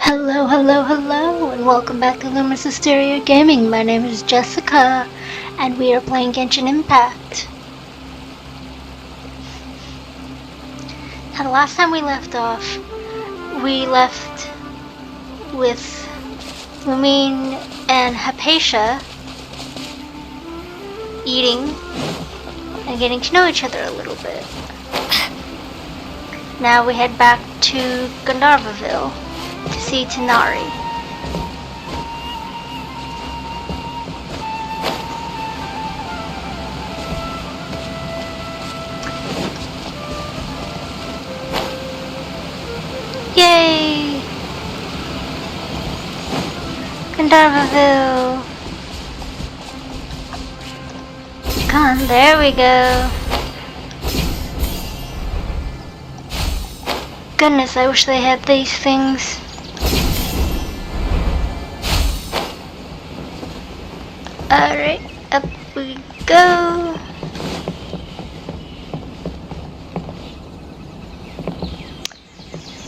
Hello, hello, hello, and welcome back to Luminous Hysteria Gaming. My name is Jessica, and we are playing Genshin Impact. Now, the last time we left off, we left with Lumine and Hypatia eating and getting to know each other a little bit. Now we head back to Gandharvaville to see Tanari. Yay! Gandharvaville! Come on, there we go. Goodness, I wish they had these things. Alright, up we go.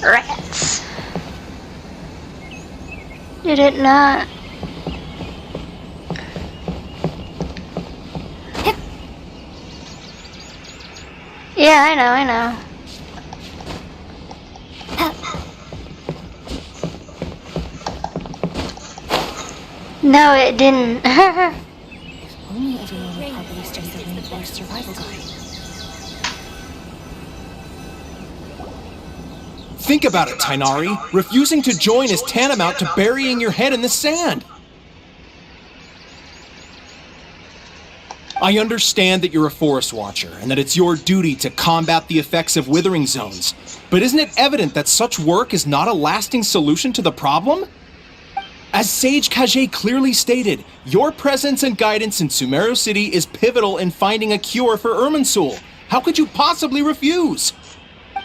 Rats. Did it not? Yeah, I know. No, it didn't. Only everyone would properly study the rainforest survival guide. Think about it, Tainari. Refusing to join is tantamount to burying your head in the sand. I understand that you're a forest watcher and that it's your duty to combat the effects of withering zones. But isn't it evident that such work is not a lasting solution to the problem? As Sage Kage clearly stated, your presence and guidance in Sumeru City is pivotal in finding a cure for Irminsul. How could you possibly refuse?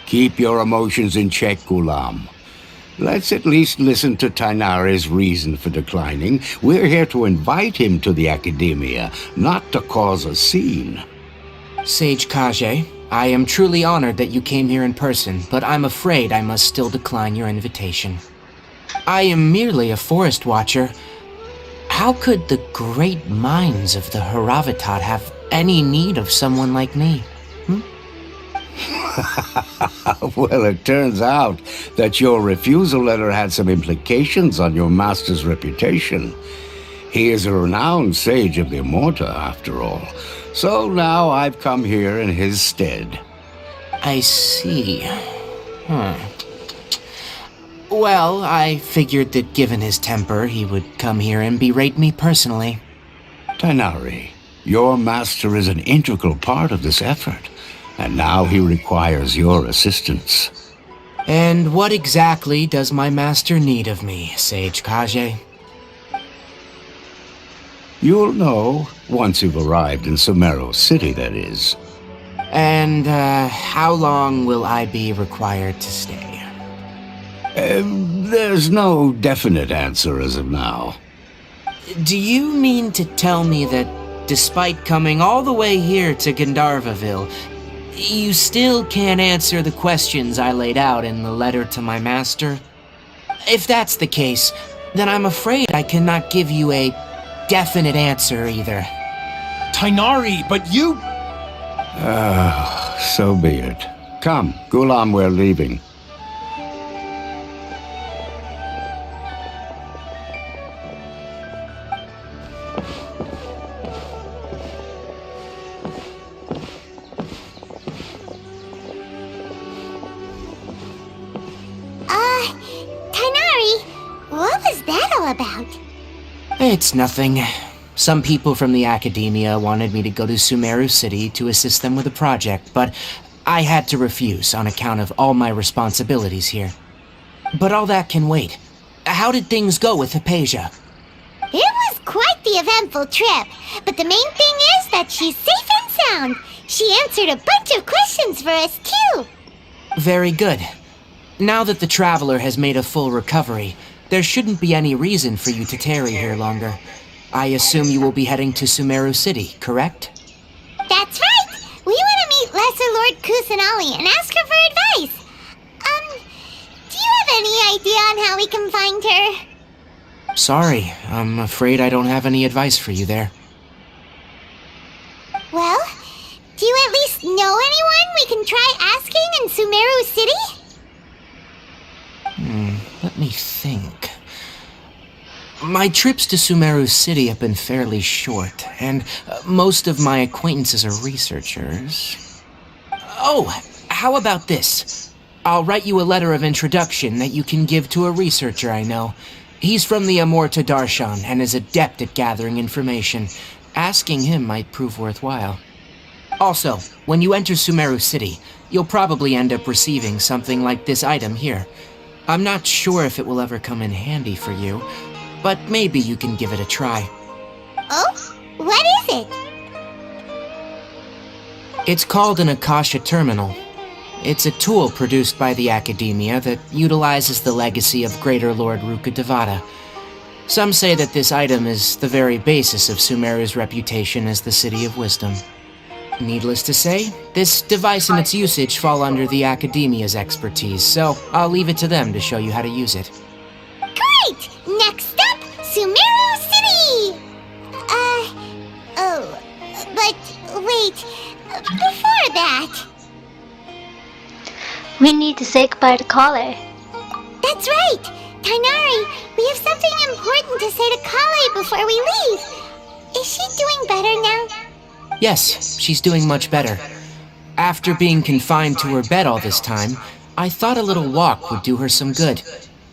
Keep your emotions in check, Gulam. Let's at least listen to Tainari's reason for declining. We're here to invite him to the Academia, not to cause a scene. Sage Kage, I am truly honored that you came here in person, but I'm afraid I must still decline your invitation. I am merely a forest watcher. How could the great minds of the Haravatat have any need of someone like me? Well, it turns out that your refusal letter had some implications on your master's reputation. He is a renowned sage of the Immorta, after all. So now I've come here in his stead. I see. Well, I figured that given his temper, he would come here and berate me personally. Tainari, your master is an integral part of this effort, and now he requires your assistance. And what exactly does my master need of me, Sage Kage? You'll know once you've arrived in Sumeru City, that is. And, how long will I be required to stay? There's no definite answer as of now. Do you mean to tell me that, despite coming all the way here to Gandharvaville, you still can't answer the questions I laid out in the letter to my master? If that's the case, then I'm afraid I cannot give you a definite answer either. Tainari, but you... So be it. Come, Gulam, we're leaving. Tainari, what was that all about? It's nothing. Some people from the Academia wanted me to go to Sumeru City to assist them with a project, but I had to refuse on account of all my responsibilities here. But all that can wait. How did things go with Hypatia? It was quite the eventful trip, but the main thing is that she's safe and sound. She answered a bunch of questions for us, too. Very good. Now that the Traveler has made a full recovery, there shouldn't be any reason for you to tarry here longer. I assume you will be heading to Sumeru City, correct? That's right! We want to meet Lesser Lord Kusanali and ask her for advice. Do you have any idea on how we can find her? Sorry, I'm afraid I don't have any advice for you there. Well, do you at least know anyone we can try asking in Sumeru City? Let me think. My trips to Sumeru City have been fairly short, and most of my acquaintances are researchers. Oh, how about this? I'll write you a letter of introduction that you can give to a researcher I know. He's from the Amorta Darshan and is adept at gathering information. Asking him might prove worthwhile. Also, when you enter Sumeru City, you'll probably end up receiving something like this item here. I'm not sure if it will ever come in handy for you, but maybe you can give it a try. Oh? What is it? It's called an Akasha Terminal. It's a tool produced by the Academia that utilizes the legacy of Greater Lord Rukkhadevata. Some say that this item is the very basis of Sumeru's reputation as the City of Wisdom. Needless to say, this device and its usage fall under the Academia's expertise, so I'll leave it to them to show you how to use it. Great! Next up, Sumeru City! But wait, before that... We need to say goodbye to Kale. That's right! Tainari, we have something important to say to Kale before we leave. Is she doing better now? Yes, she's doing much better. After being confined to her bed all this time, I thought a little walk would do her some good.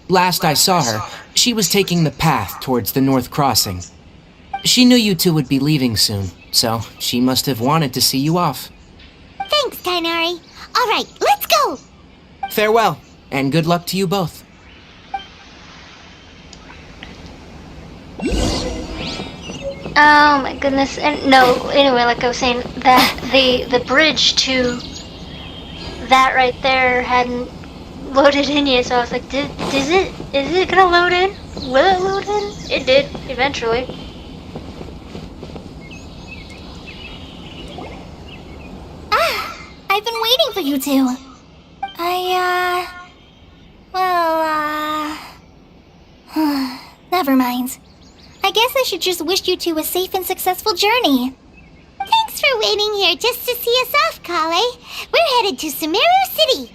Last I saw her, she was taking the path towards the North Crossing. She knew you two would be leaving soon, so she must have wanted to see you off. Thanks, Tainari. All right, let's go! Farewell, and good luck to you both. Oh my goodness! And no, anyway, like I was saying, that the bridge to that right there hadn't loaded in yet, so I was like, is it gonna load in? Will it load in? It did eventually. I've been waiting for you two. Never mind. I guess I should just wish you two a safe and successful journey. Thanks for waiting here just to see us off, Kale. We're headed to Sumeru City.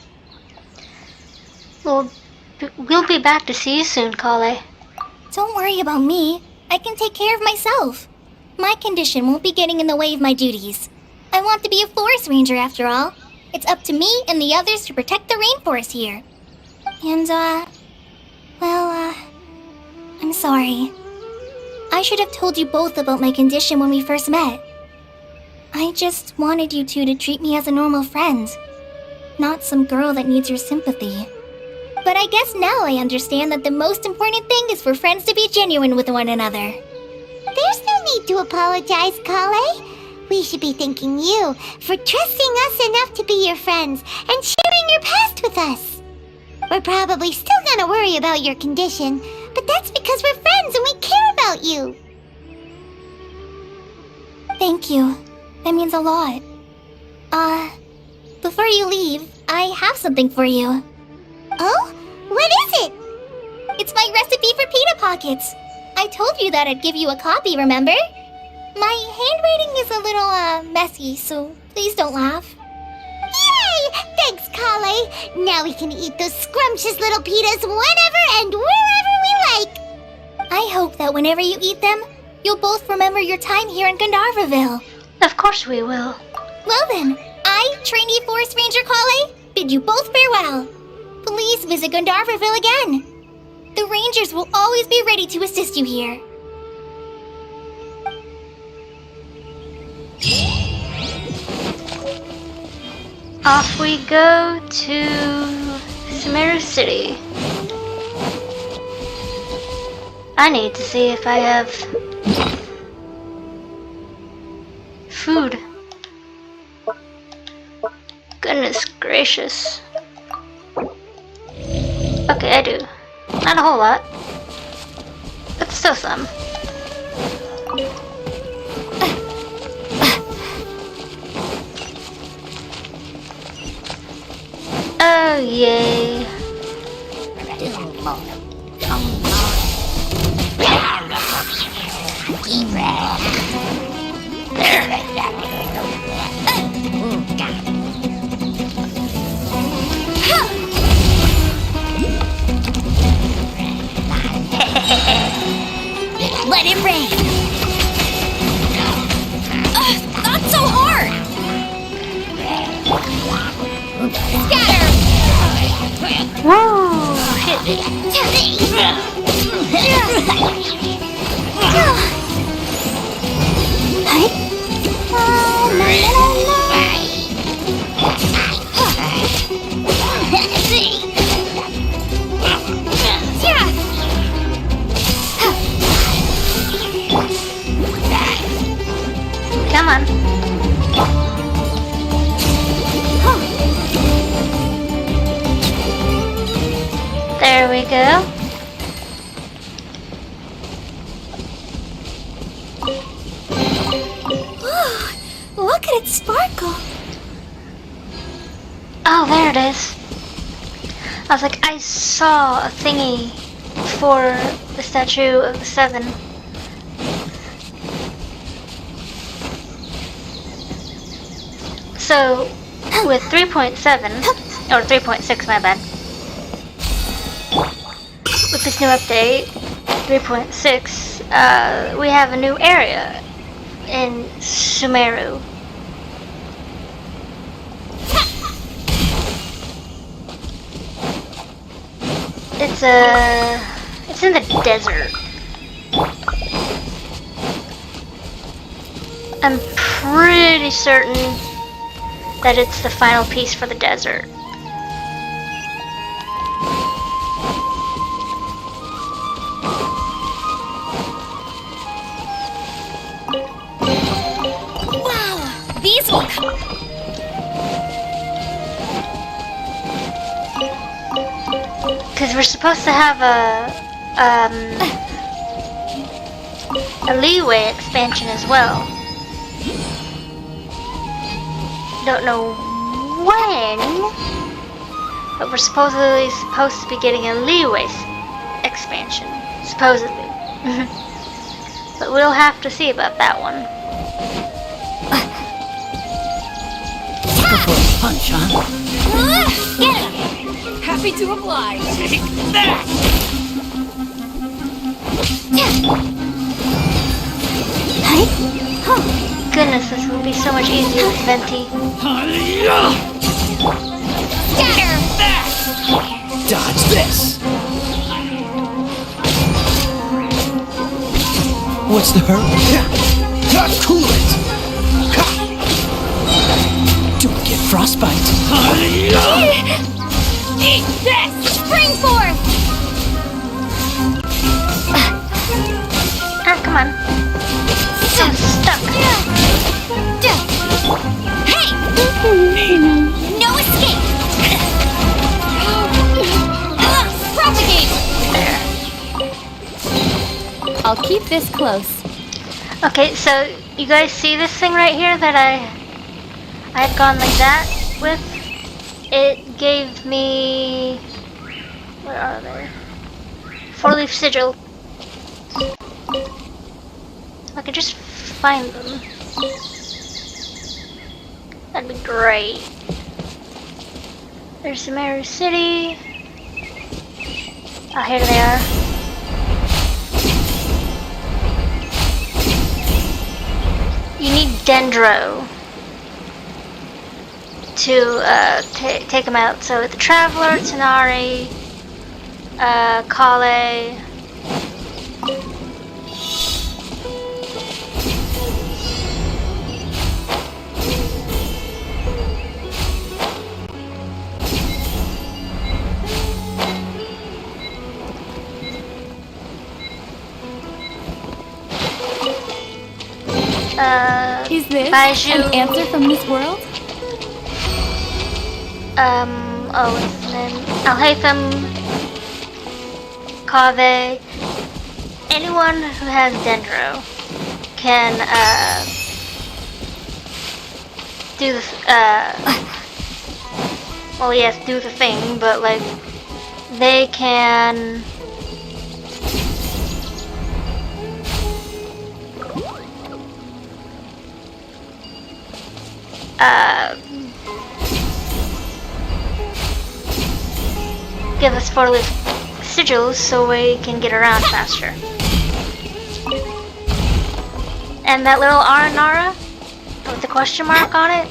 Well, we'll be back to see you soon, Kale. Don't worry about me. I can take care of myself. My condition won't be getting in the way of my duties. I want to be a forest ranger after all. It's up to me and the others to protect the rainforest here. And, I'm sorry. I should have told you both about my condition when we first met. I just wanted you two to treat me as a normal friend, not some girl that needs your sympathy. But I guess now I understand that the most important thing is for friends to be genuine with one another. There's no need to apologize, Kale. We should be thanking you for trusting us enough to be your friends and sharing your past with us. We're probably still gonna worry about your condition, but that's because we're friends and we care about you. Thank you. That means a lot. Before you leave, I have something for you. Oh? What is it? It's my recipe for pita pockets. I told you that I'd give you a copy, remember? My handwriting is a little, messy, so please don't laugh. Yay! Thanks, Kale. Now we can eat those scrumptious little pitas whenever and wherever we like. I hope that whenever you eat them, you'll both remember your time here in Gandharvaville. Of course we will. Well then, I, trainee Forest Ranger Kale, bid you both farewell. Please visit Gandharvaville again. The Rangers will always be ready to assist you here. Off we go to Sumeru City. I need to see if I have food. Goodness gracious. Okay, I do. Not a whole lot, but still some. Oh, yay. Let it rain. Not so hard. Scatter. Woo! Shit. Come on. There we go. Look at it sparkle. Oh, there it is. I was like, I saw a thingy for the Statue of the Seven. So, with 3.7, or 3.6, my bad. With this new update, 3.6, we have a new area in Sumeru. It's in the desert. I'm pretty certain that it's the final piece for the desert. Wow, these will come. Because we're supposed to have a leeway expansion as well. Don't know when, but we're supposedly supposed to be getting a leeway expansion, supposedly. But we'll have to see about that one. Punch, huh? Get him! Happy to oblige. Goodness, this will be so much easier with Venti. Scatter! Dodge this! What's the hurry? Cool it! Don't get frostbite. Eat this! Spring forth! Ah, come on. I'm stuck. Hey! No escape! Propagate! I'll keep this close. Okay, so you guys see this thing right here that I had gone like that with? It gave me... Where are they? 4-leaf sigil. If I could just find them, that'd be great. There's Sumeru City. Oh, here they are. You need Dendro to take them out. So the Traveler, Tanari, Kale. Is this Baiju, an answer from this world? oh, what's his name? Alhaitham, Kave. Anyone who has Dendro can, do the, well, yes, do the thing, but, like, they can give us 4-leaf sigils so we can get around faster. And that little Aranara with the question mark on it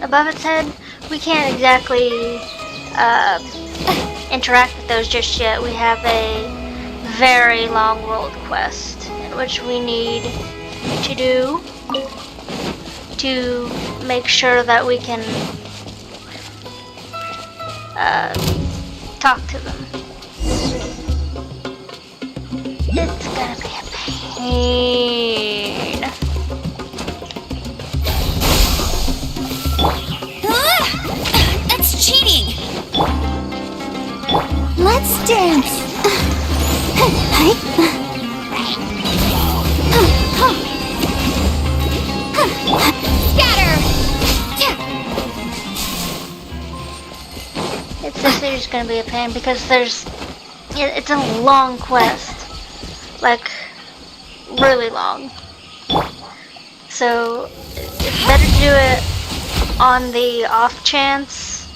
above its head, we can't exactly interact with those just yet. We have a very long world quest in which we need to do to make sure that we can talk to them. It's gonna be a pain. That's cheating! Let's dance! Scatter! This is gonna be a pain because it's a long quest. Like, really long. So, it's better to do it on the off chance.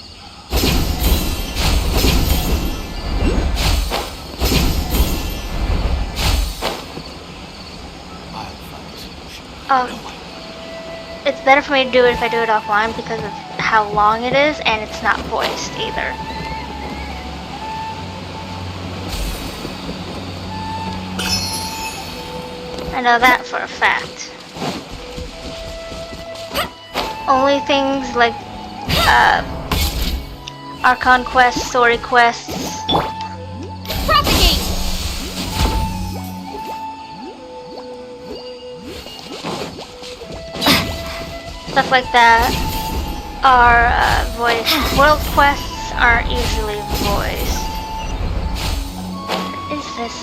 It's better for me to do it if I do it offline because of how long it is, and it's not voiced either. I know that for a fact. Only things like Archon quests, story quests. Propagate! Stuff like that are voiced. World quests aren't usually voiced. What is this?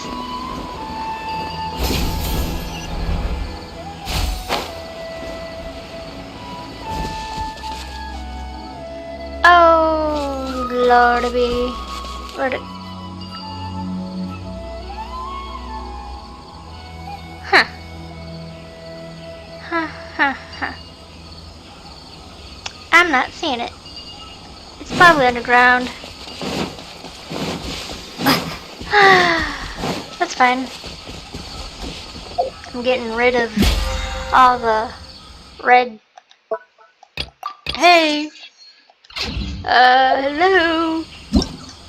Oh, Lordy. Where'd it... Huh. I'm not seeing it. It's probably underground. That's fine. I'm getting rid of all the red... Hey! Hello?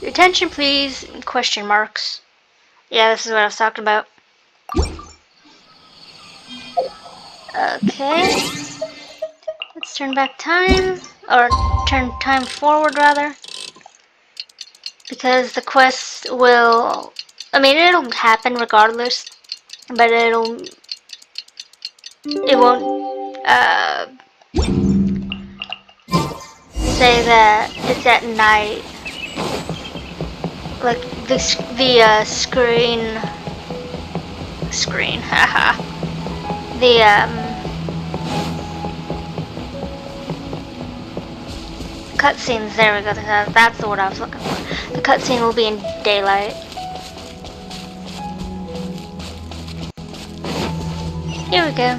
Your attention, please. Question marks. Yeah, this is what I was talking about. Okay. Let's turn back time. Or turn time forward, rather. Because the quest will... I mean, it'll happen regardless. But it won't, say that it's at night. Like the screen, haha. The cutscenes. There we go. That's the word I was looking for. The cutscene will be in daylight. Here we go.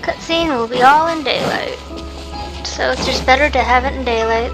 Cutscene will be all in daylight, so it's just better to have it in daylight.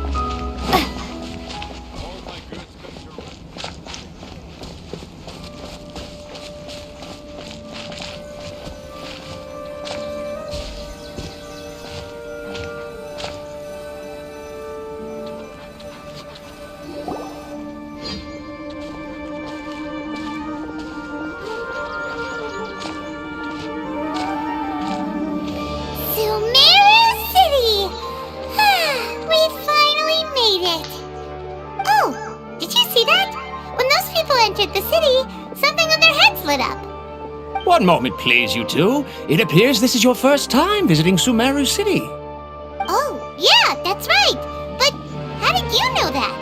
One moment, please, you two. It appears this is your first time visiting Sumeru City. Oh, yeah, that's right. But how did you know that?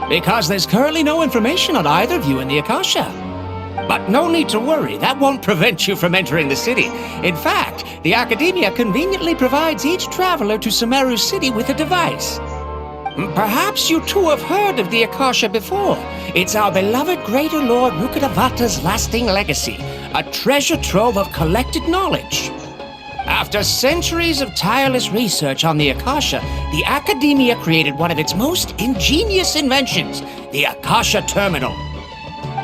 Because there's currently no information on either of you in the Akasha. But no need to worry, that won't prevent you from entering the city. In fact, the Academia conveniently provides each traveler to Sumeru City with a device. Perhaps you too have heard of the Akasha before. It's our beloved Greater Lord Rukkhadevata's lasting legacy, a treasure trove of collected knowledge. After centuries of tireless research on the Akasha, the Academia created one of its most ingenious inventions, the Akasha Terminal.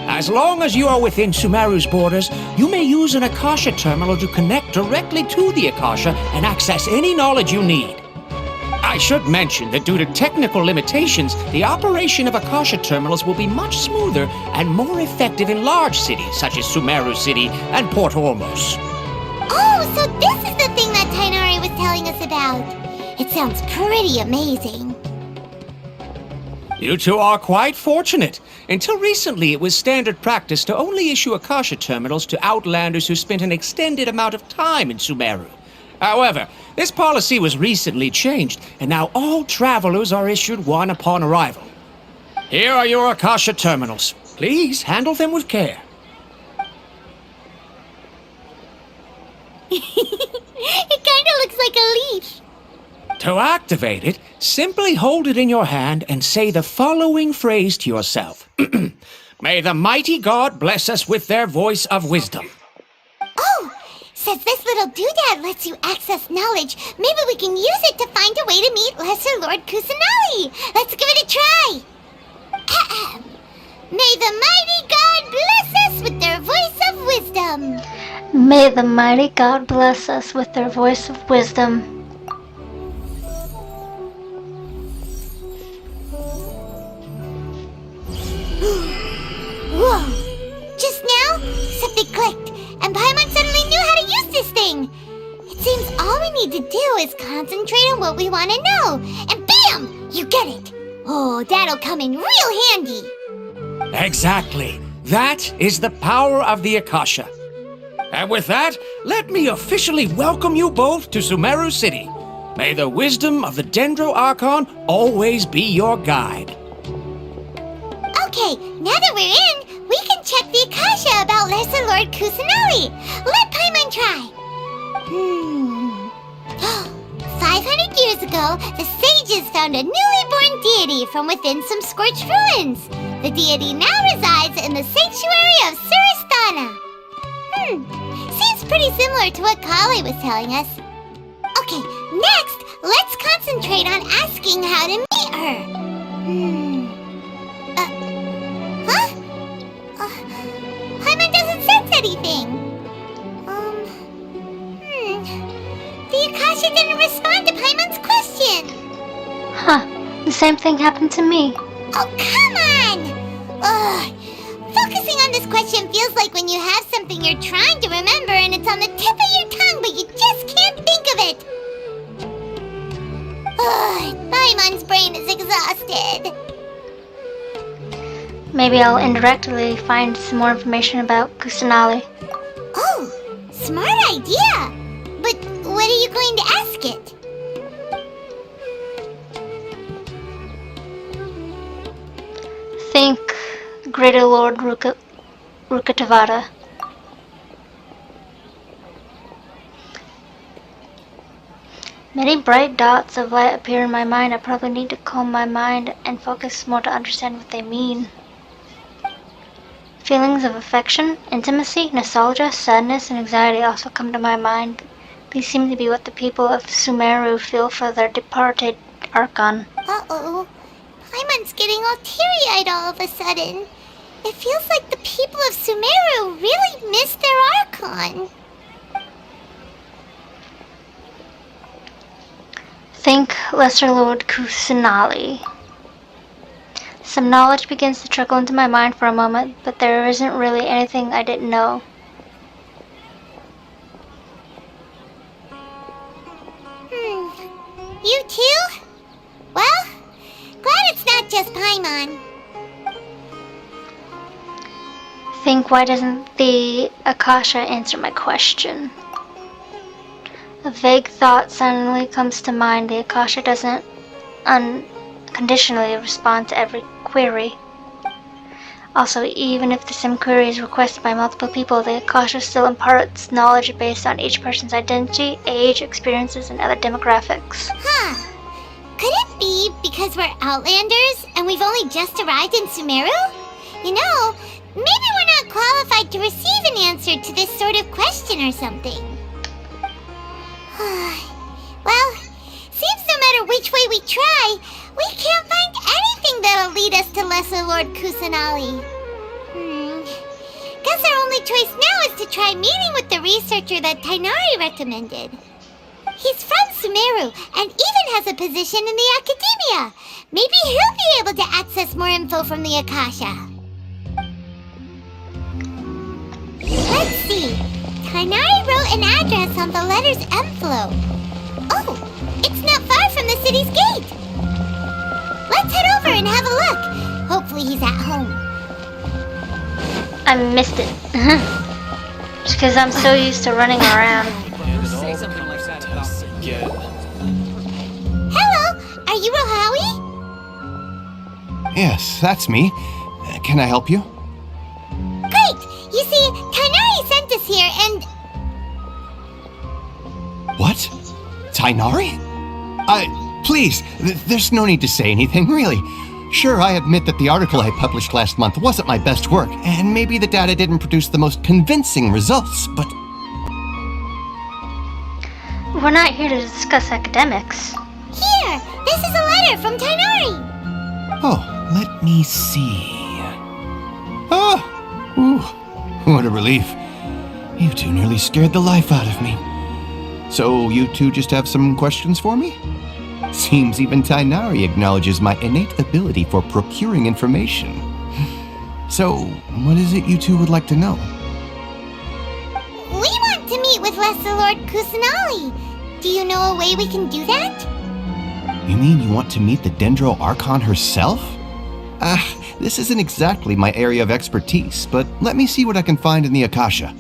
As long as you are within Sumeru's borders, you may use an Akasha terminal to connect directly to the Akasha and access any knowledge you need. I should mention that due to technical limitations, the operation of Akasha terminals will be much smoother and more effective in large cities such as Sumeru City and Port Ormos. Oh, so this is the thing that Tainari was telling us about. It sounds pretty amazing. You two are quite fortunate. Until recently, it was standard practice to only issue Akasha terminals to outlanders who spent an extended amount of time in Sumeru. However, this policy was recently changed, and now all travelers are issued one upon arrival. Here are your Akasha terminals. Please handle them with care. It kinda looks like a leash. To activate it, simply hold it in your hand and say the following phrase to yourself. May the mighty God bless us with their voice of wisdom. Oh, since this little doodad lets you access knowledge, maybe we can use it to find a way to meet Lesser Lord Kusanali. Let's give it a try. Ahem. May the mighty God bless us with their voice of wisdom. May the mighty God bless us with their voice of wisdom. Whoa! Just now, something clicked, and Paimon suddenly knew how to use this thing. It seems all we need to do is concentrate on what we want to know, and bam! You get it. Oh, that'll come in real handy. Exactly. That is the power of the Akasha. And with that, let me officially welcome you both to Sumeru City. May the wisdom of the Dendro Archon always be your guide. Okay, now that we're in, we can check the Akasha about Lesser Lord Kusanali. Let Paimon try. 500 years ago, the sages found a newly born deity from within some scorched ruins. The deity now resides in the sanctuary of Surasthana. Seems pretty similar to what Kali was telling us. Okay, next, let's concentrate on asking how to meet her. Paimon doesn't sense anything. The Akasha didn't respond to Paimon's question. Huh. The same thing happened to me. Oh, come on! Ugh. Focusing on this question feels like when you have something you're trying to remember and it's on the tip of your tongue, but you just can't think of it. Ugh, Paimon's brain is exhausted. Maybe I'll indirectly find some more information about Kusanali. Oh, smart idea! But what are you going to ask it? Think Greater Lord Rukkhadevata. Many bright dots of light appear in my mind. I probably need to calm my mind and focus more to understand what they mean. Feelings of affection, intimacy, nostalgia, sadness, and anxiety also come to my mind. These seem to be what the people of Sumeru feel for their departed Archon. Uh-oh. Paimon's getting all teary-eyed all of a sudden. It feels like the people of Sumeru really miss their Archon. Think Lesser Lord Kusanali. Some knowledge begins to trickle into my mind for a moment, but there isn't really anything I didn't know. You too? Well, glad it's not just Paimon. Think, why doesn't the Akasha answer my question? A vague thought suddenly comes to mind. The Akasha doesn't unconditionally respond to every query. Also, even if the sim query is requested by multiple people, the Akasha still imparts knowledge based on each person's identity, age, experiences, and other demographics. Huh. Could it be because we're Outlanders and we've only just arrived in Sumeru? You know, maybe we're not qualified to receive an answer to this sort of question or something. Well, seems no matter which way we try, we can't find anything that'll lead us to Lesser Lord Kusanali. Guess our only choice now is to try meeting with the researcher that Tainari recommended. He's from Sumeru and even has a position in the Academia. Maybe he'll be able to access more info from the Akasha. Let's see. Tainari wrote an address on the letter's envelope. Oh, it's not far from the city's gate. Let's head over and have a look. Hopefully he's at home. I missed it. Just because I'm so used to running around. Hello, are you Rohawi? Yes, that's me. Can I help you? Great! You see, Tainari sent us here and... What? Tainari? Please, there's no need to say anything, really. Sure, I admit that the article I published last month wasn't my best work, and maybe the data didn't produce the most convincing results, but... We're not here to discuss academics. Here, this is a letter from Tainari. Oh, let me see. Oh, ooh, what a relief. You two nearly scared the life out of me. So you two just have some questions for me? Seems even Tainari acknowledges my innate ability for procuring information. So, what is it you two would like to know? We want to meet with Lesser Lord Kusanali. Do you know a way we can do that? You mean you want to meet the Dendro Archon herself? This isn't exactly my area of expertise, but let me see what I can find in the Akasha.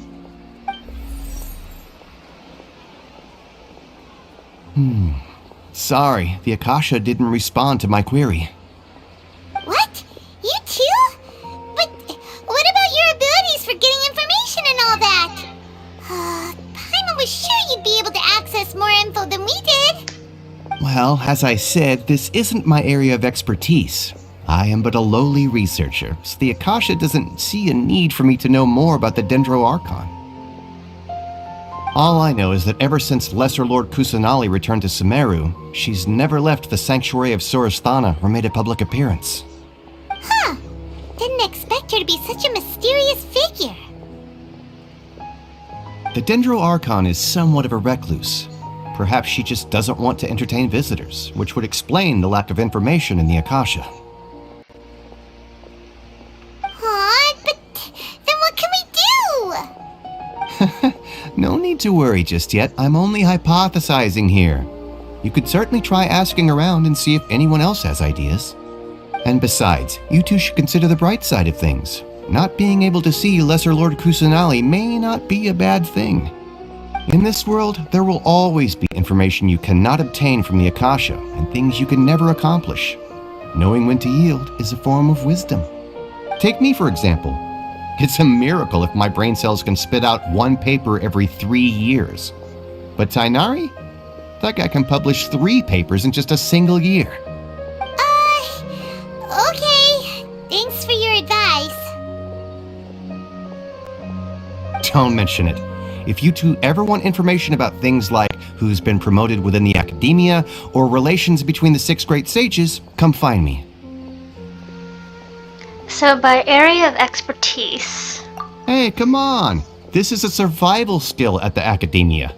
Sorry, the Akasha didn't respond to my query. What? You too? But what about your abilities for getting information and all that? Paimon was sure you'd be able to access more info than we did. Well, as I said, this isn't my area of expertise. I am but a lowly researcher, so the Akasha doesn't see a need for me to know more about the Dendro Archon. All I know is that ever since Lesser Lord Kusanali returned to Sumeru, she's never left the Sanctuary of Sorasthana or made a public appearance. Huh. Didn't expect her to be such a mysterious figure. The Dendro Archon is somewhat of a recluse. Perhaps she just doesn't want to entertain visitors, which would explain the lack of information in the Akasha. But then what can we do? No need to worry just yet. I'm only hypothesizing here. You could certainly try asking around and see if anyone else has ideas. And besides, you two should consider the bright side of things. Not being able to see Lesser Lord Kusanali may not be a bad thing. In this world, there will always be information you cannot obtain from the Akasha and things you can never accomplish. Knowing when to yield is a form of wisdom. Take me, for example. It's a miracle if my brain cells can spit out one paper every 3 years. But Tainari? That guy can publish 3 papers in just a single year. Okay. Thanks for your advice. Don't mention it. If you two ever want information about things like who's been promoted within the Academia or relations between the 6 great sages, come find me. So by area of expertise... Hey, come on! This is a survival skill at the Academia.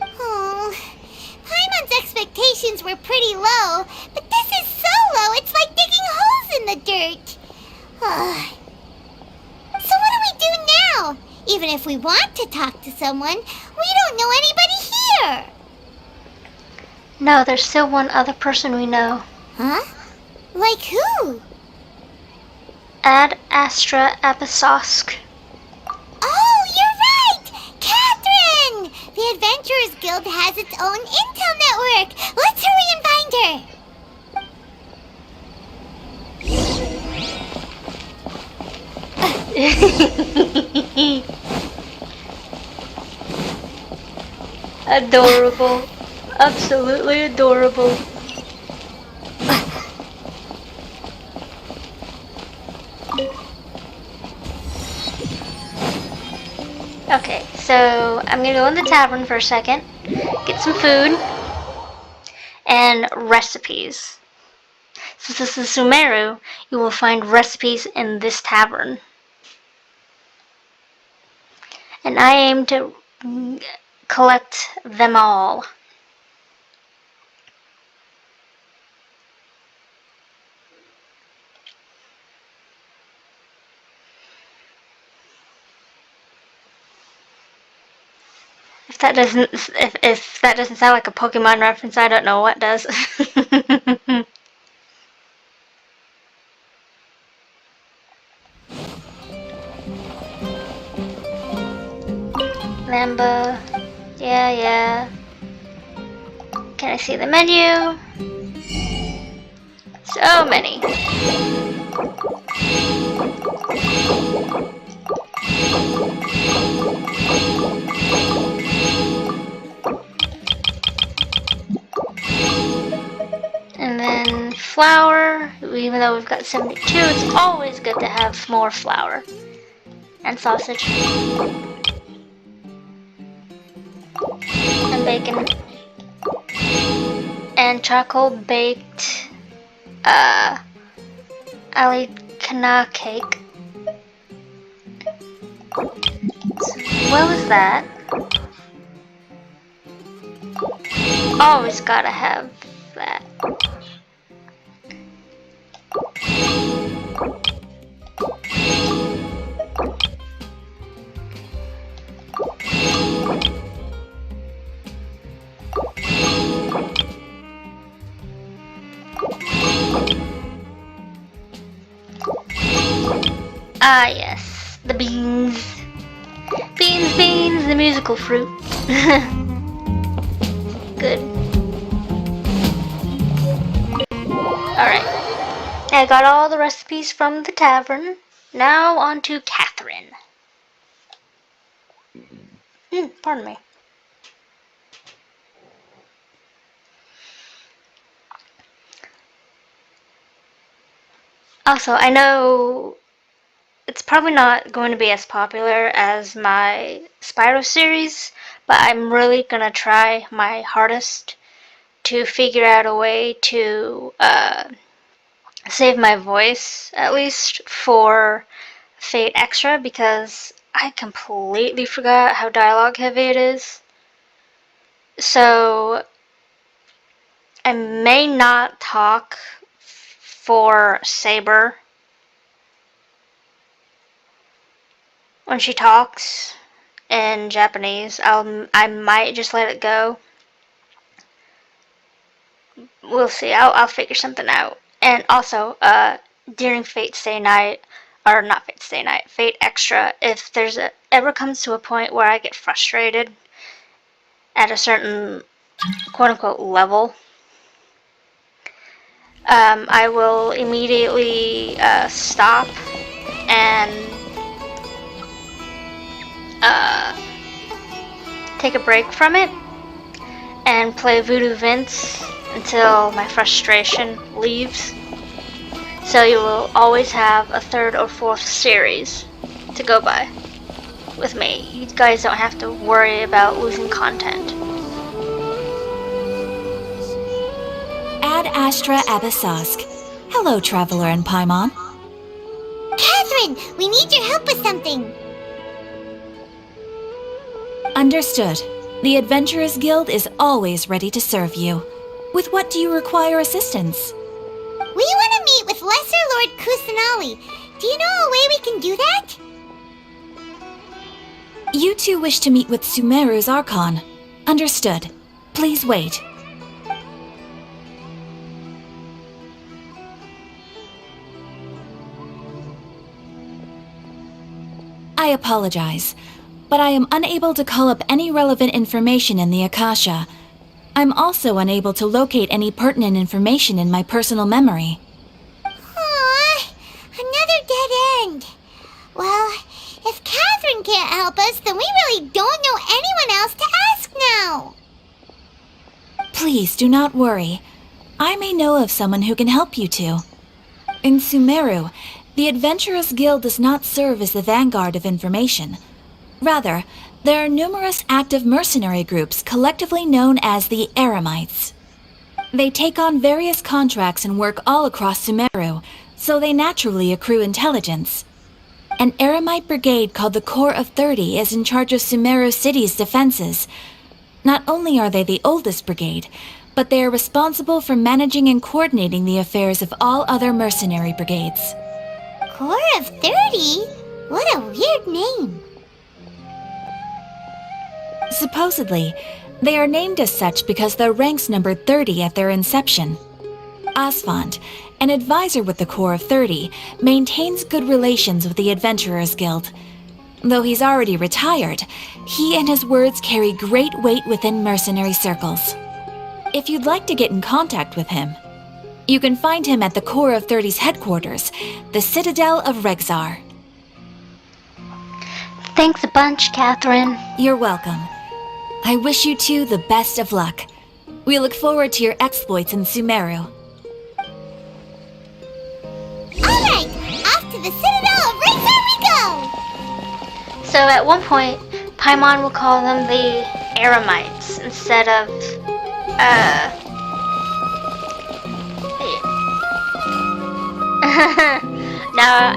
Oh, Paimon's expectations were pretty low, but this is so low it's like digging holes in the dirt. So what do we do now? Even if we want to talk to someone, we don't know anybody here. No, there's still one other person we know. Huh? Like who? Ad Astra Abyssosque. Oh, you're right! Catherine! The Adventurers Guild has its own intel network. Let's hurry and find her. Adorable. Absolutely adorable. Okay, so I'm gonna go in the tavern for a second, get some food, and recipes. Since this is Sumeru, you will find recipes in this tavern. And I aim to collect them all. If that doesn't sound like a Pokemon reference, I don't know what does. Lamba. Yeah. Can I see the menu? So many. And then flour, even though we've got 72, it's always good to have more flour. And sausage. And bacon. And charcoal baked alicana cake. As well as that. Always gotta have that. Ah yes, the beans. Beans, the musical fruit. Good. Alright. I got all the recipes from the tavern. Now on to Catherine. Pardon me. Also, I know it's probably not going to be as popular as my Spyro series, but I'm really gonna try my hardest to figure out a way to save my voice, at least for Fate Extra, because I completely forgot how dialogue heavy it is. So I may not talk for Saber when she talks in Japanese. I might just let it go. We'll see. I'll figure something out. And also, during Fate Stay Night, or not Fate Stay Night, Fate Extra, if there's ever comes to a point where I get frustrated at a certain quote-unquote level, I will immediately stop and take a break from it and play Voodoo Vince until my frustration leaves. So you will always have a third or fourth series to go by with me. You guys don't have to worry about losing content. Ad Astra Abyssosque. Hello, Traveler and Paimon. Catherine, we need your help with something. Understood. The Adventurers Guild is always ready to serve you. With what do you require assistance? We want to meet with Lesser Lord Kusanali. Do you know a way we can do that? You two wish to meet with Sumeru's Archon. Understood. Please wait. I apologize, but I am unable to call up any relevant information in the Akasha. I'm also unable to locate any pertinent information in my personal memory. Aww, another dead end. Well, if Catherine can't help us, then we really don't know anyone else to ask now. Please do not worry. I may know of someone who can help you two. In Sumeru, the Adventurers Guild does not serve as the vanguard of information. Rather, there are numerous active mercenary groups collectively known as the Eremites. They take on various contracts and work all across Sumeru, so they naturally accrue intelligence. An Eremite brigade called the Corps of 30 is in charge of Sumeru City's defenses. Not only are they the oldest brigade, but they are responsible for managing and coordinating the affairs of all other mercenary brigades. Corps of 30? What a weird name. Supposedly, they are named as such because their ranks numbered 30 at their inception. Asfand, an advisor with the Corps of 30, maintains good relations with the Adventurers Guild. Though he's already retired, he and his words carry great weight within mercenary circles. If you'd like to get in contact with him, you can find him at the Corps of 30's headquarters, the Citadel of Rexar. Thanks a bunch, Catherine. You're welcome. I wish you two the best of luck. We look forward to your exploits in Sumeru. Alright, off to the Citadel of Rexar we go! So at one point, Paimon will call them the Eremites instead of,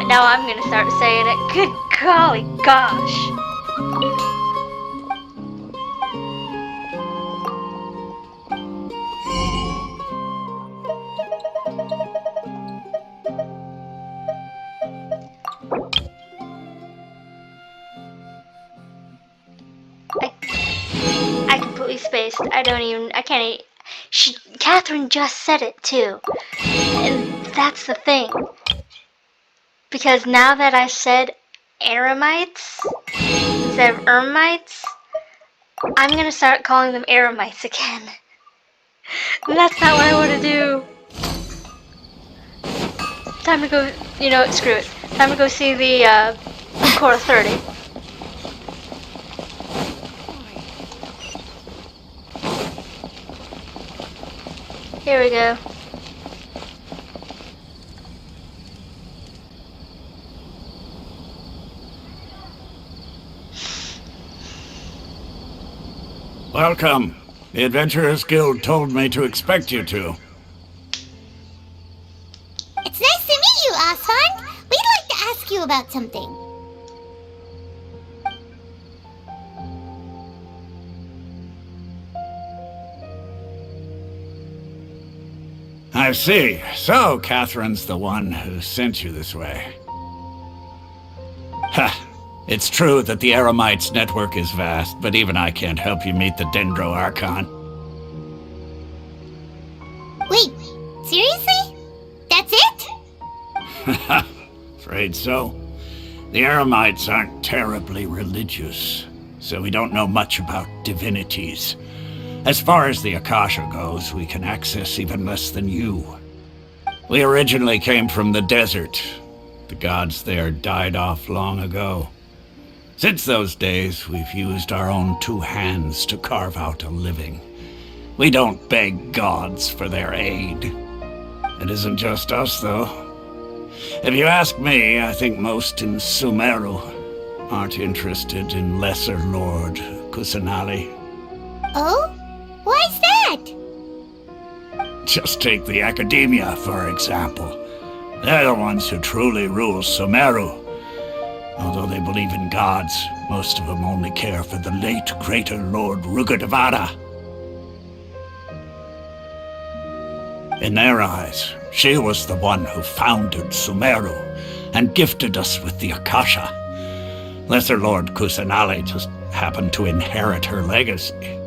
now I'm gonna start saying it. Good golly gosh. I completely spaced. I can't Catherine just said it too. And that's the thing. Because now that I said Eremites instead of Ermites, I'm gonna start calling them Eremites again. And that's not what I want to do. Time to go, you know what, screw it. Time to go see the Core 30. Here we go. Welcome. The Adventurers Guild told me to expect you two. It's nice to meet you, Asfand. We'd like to ask you about something. I see. So, Catherine's the one who sent you this way. Ha! It's true that the Eremites' network is vast, but even I can't help you meet the Dendro Archon. Wait, seriously? That's it? Afraid so. The Eremites aren't terribly religious, so we don't know much about divinities. As far as the Akasha goes, we can access even less than you. We originally came from the desert. The gods there died off long ago. Since those days, we've used our own two hands to carve out a living. We don't beg gods for their aid. It isn't just us, though. If you ask me, I think most in Sumeru aren't interested in Lesser Lord Kusanali. Oh? Why's that? Just take the Academia, for example. They're the ones who truly rule Sumeru. Although they believe in gods, most of them only care for the late Greater Lord Rugudevada. In their eyes, she was the one who founded Sumeru and gifted us with the Akasha. Lesser Lord Kusanali just happened to inherit her legacy.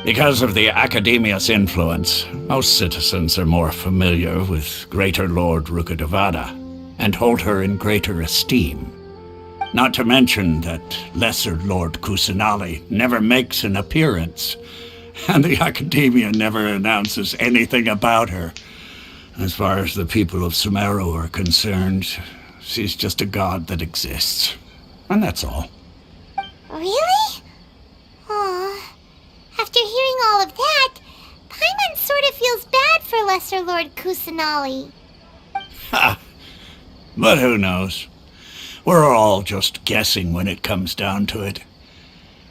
Because of the Academia's influence, most citizens are more familiar with Greater Lord Rugudevada and hold her in greater esteem. Not to mention that Lesser Lord Kusanali never makes an appearance, and the Academia never announces anything about her. As far as the people of Sumeru are concerned, She's just a god that exists. And that's all. Really? Aw. After hearing all of that, Paimon sort of feels bad for Lesser Lord Kusanali. Ha! But who knows? We're all just guessing when it comes down to it.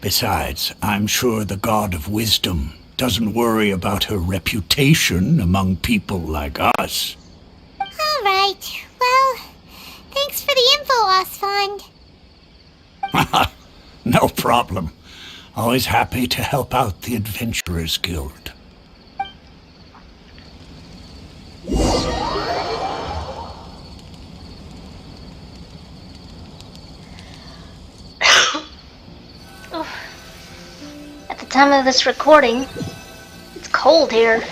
Besides, I'm sure the God of Wisdom doesn't worry about her reputation among people like us. All right. Well, thanks for the info, Osfond. No problem. Always happy to help out the Adventurers Guild. At the time of this recording, it's cold here.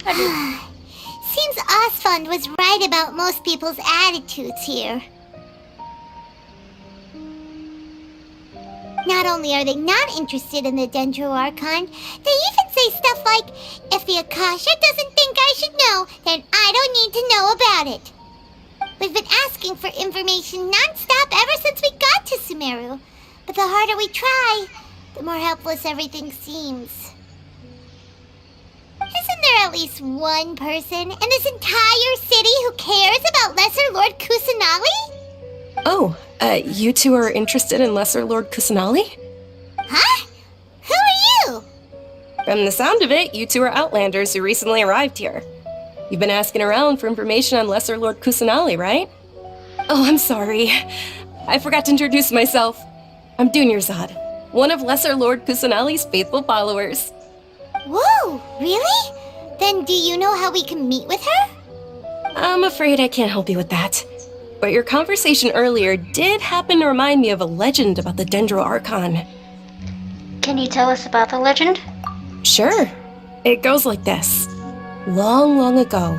Seems Osfond was right about most people's attitudes here. Not only are they not interested in the Dendro Archon, they even say stuff like, if the Akasha doesn't think I should know, then I don't need to know about it. We've been asking for information non-stop ever since we got to Sumeru, but the harder we try, the more helpless everything seems. Isn't there at least one person in this entire city who cares about Lesser Lord Kusanali? Oh, you two are interested in Lesser Lord Kusanali? Huh? Who are you? From the sound of it, you two are Outlanders who recently arrived here. You've been asking around for information on Lesser Lord Kusanali, right? Oh, I'm sorry. I forgot to introduce myself. I'm Dunyarzad, one of Lesser Lord Kusanali's faithful followers. Whoa, really? Then do you know how we can meet with her? I'm afraid I can't help you with that. But your conversation earlier did happen to remind me of a legend about the Dendro Archon. Can you tell us about the legend? Sure. It goes like this. Long, long ago,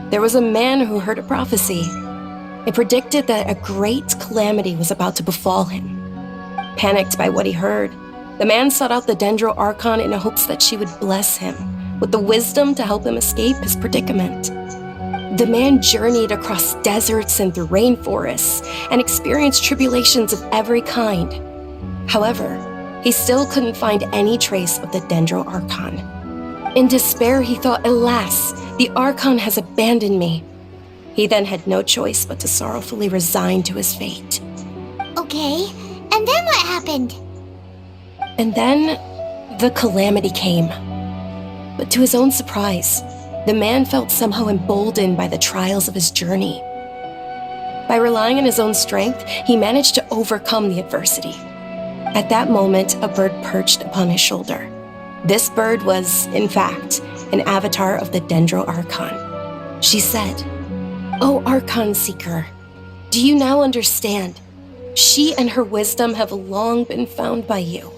there was a man who heard a prophecy. It predicted that a great calamity was about to befall him. Panicked by what he heard, the man sought out the Dendro Archon in hopes that she would bless him with the wisdom to help him escape his predicament. The man journeyed across deserts and through rainforests and experienced tribulations of every kind. However, he still couldn't find any trace of the Dendro Archon. In despair, he thought, alas, the Archon has abandoned me. He then had no choice but to sorrowfully resign to his fate. Okay, and then what happened? And then, the calamity came. But to his own surprise, the man felt somehow emboldened by the trials of his journey. By relying on his own strength, he managed to overcome the adversity. At that moment, a bird perched upon his shoulder. This bird was, in fact, an avatar of the Dendro Archon. She said, "O Archon Seeker, do you now understand? She and her wisdom have long been found by you.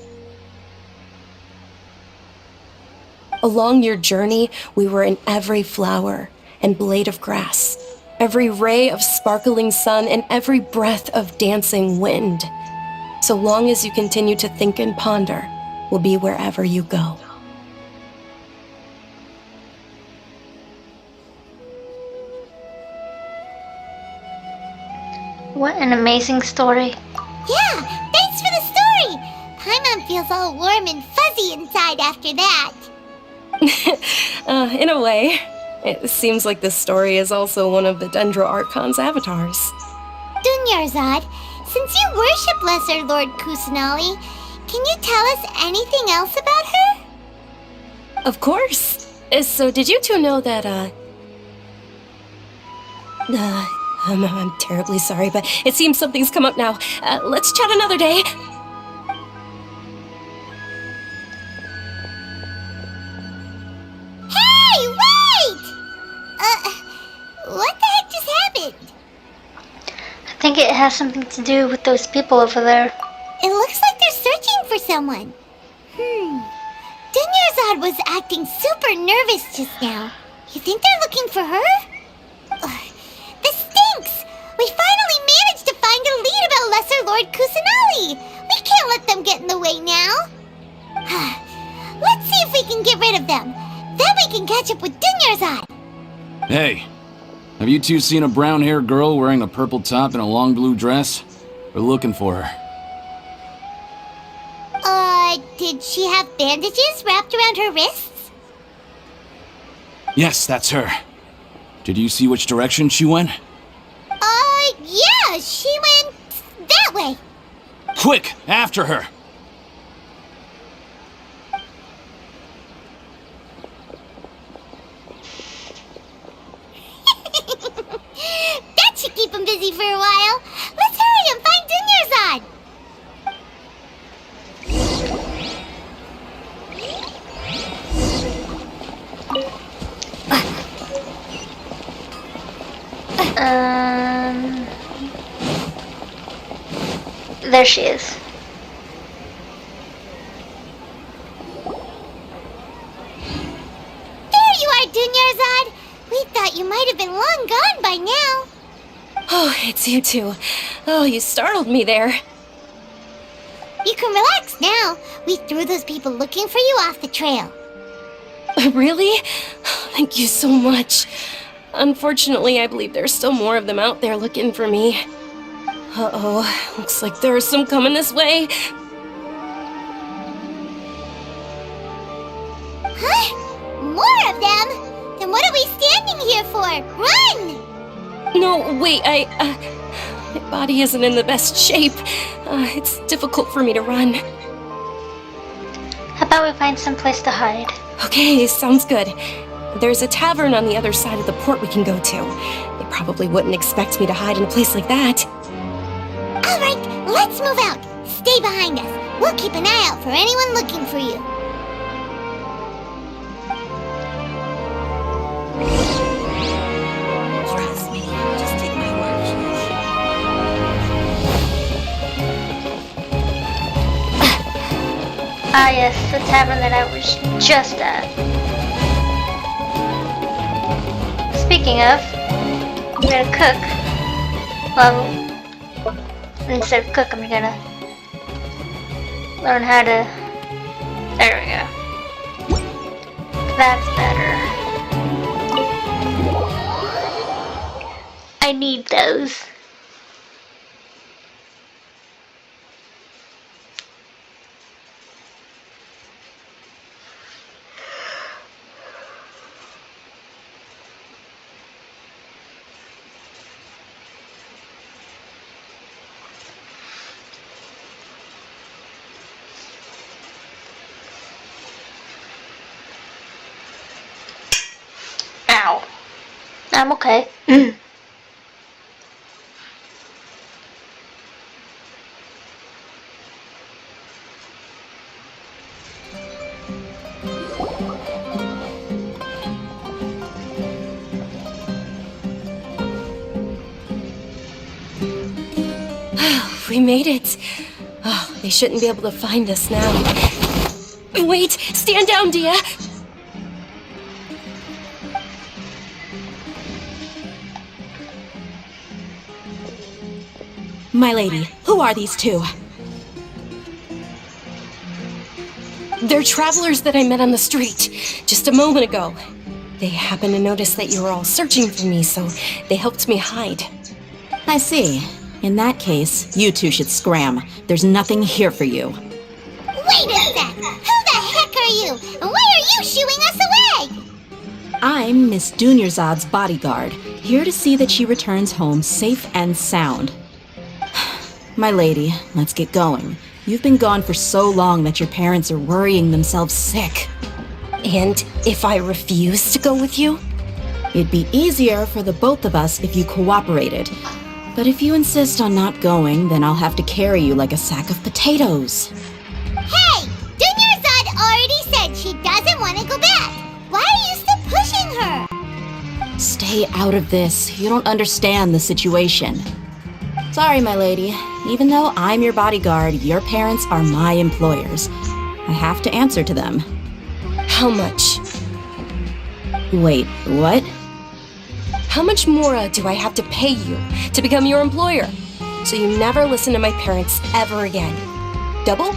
Along your journey, we were in every flower and blade of grass, every ray of sparkling sun, and every breath of dancing wind. So long as you continue to think and ponder, we'll be wherever you go." What an amazing story. Yeah, thanks for the story! Paimon feels all warm and fuzzy inside after that. In a way, it seems like this story is also one of the Dendro Archon's avatars. Dunyarzad, since you worship Lesser Lord Kusanali, can you tell us anything else about her? Of course. So did you two know that, I'm terribly sorry, but it seems something's come up now. Let's chat another day. Hey, wait! What the heck just happened? I think it has something to do with those people over there. It looks like they're searching for someone. Dunyarzad was acting super nervous just now. You think they're looking for her? Ugh, this stinks! We finally managed to find a lead about Lesser Lord Kusanali! We can't let them get in the way now! Let's see if we can get rid of them. Then we can catch up with Dunyarzad. Hey, Have you two seen a brown-haired girl wearing a purple top and a long blue dress? We're looking for her. Did she have bandages wrapped around her wrists? Yes, that's her. Did you see which direction she went? Yeah, she went that way. Quick, after her! That should keep him busy for a while. Let's hurry and find Dunyarzad. There she is. There you are, Dunyarzad. We thought you might have been long gone by now. Oh, it's you two. Oh, you startled me there. You can relax now. We threw those people looking for you off the trail. Really? Thank you so much. Unfortunately, I believe there's still more of them out there looking for me. Uh-oh, looks like there are some coming this way. Huh? More of them? Then what are we standing here for? Run! No, wait, my body isn't in the best shape. It's difficult for me to run. How about we find some place to hide? Okay, sounds good. There's a tavern on the other side of the port we can go to. They probably wouldn't expect me to hide in a place like that. All right, let's move out. Stay behind us. We'll keep an eye out for anyone looking for you. Trust me. Just take my word. Ah yes, the tavern that I was just at. Speaking of, I'm gonna cook. Well, instead of cook, I'm gonna learn how to... There we go. That's better. I need those. Ow. I'm okay. We made it. Oh, they shouldn't be able to find us now. Wait, stand down, Dia. My lady, who are these two? They're travelers that I met on the street just a moment ago. They happened to notice that you were all searching for me, so they helped me hide. I see. In that case, you two should scram. There's nothing here for you. Wait a sec! Who the heck are you? And why are you shooing us away? I'm Miss Dunyarzad's bodyguard, here to see that she returns home safe and sound. My lady, let's get going. You've been gone for so long that your parents are worrying themselves sick. And if I refuse to go with you? It'd be easier for the both of us if you cooperated. But if you insist on not going, then I'll have to carry you like a sack of potatoes. Hey! Dunyarzad already said she doesn't want to go back. Why are you still pushing her? Stay out of this. You don't understand the situation. Sorry, my lady. Even though I'm your bodyguard, your parents are my employers. I have to answer to them. How much? Wait, what? How much more do I have to pay you to become your employer? So you never listen to my parents ever again. Double?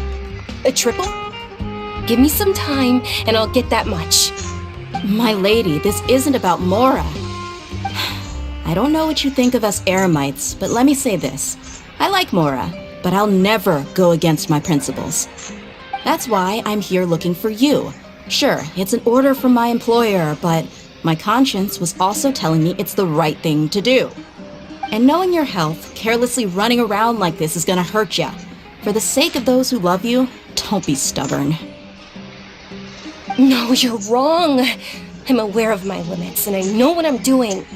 A triple? Give me some time and I'll get that much. My lady, this isn't about Mora. I don't know what you think of us eremites, but let me say this. I like Mora, but I'll never go against my principles. That's why I'm here looking for you. Sure, it's an order from my employer, but my conscience was also telling me it's the right thing to do. And knowing your health, carelessly running around like this is gonna hurt ya. For the sake of those who love you, don't be stubborn. No, you're wrong. I'm aware of my limits, and I know what I'm doing.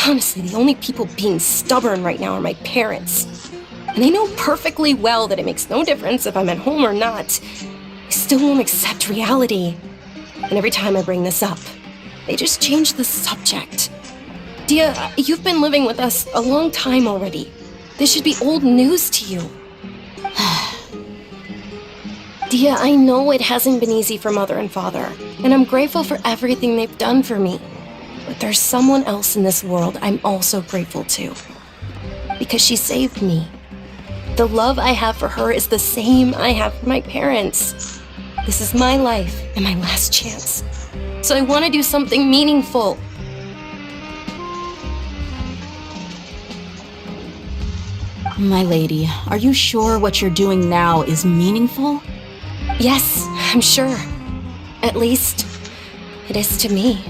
Honestly, the only people being stubborn right now are my parents. And they know perfectly well that it makes no difference if I'm at home or not. They still won't accept reality. And every time I bring this up, they just change the subject. Dia, you've been living with us a long time already. This should be old news to you. Dia, I know it hasn't been easy for Mother and Father, and I'm grateful for everything they've done for me. But there's someone else in this world I'm also grateful to. Because she saved me. The love I have for her is the same I have for my parents. This is my life and my last chance. So I want to do something meaningful. My lady, are you sure what you're doing now is meaningful? Yes, I'm sure. At least, it is to me.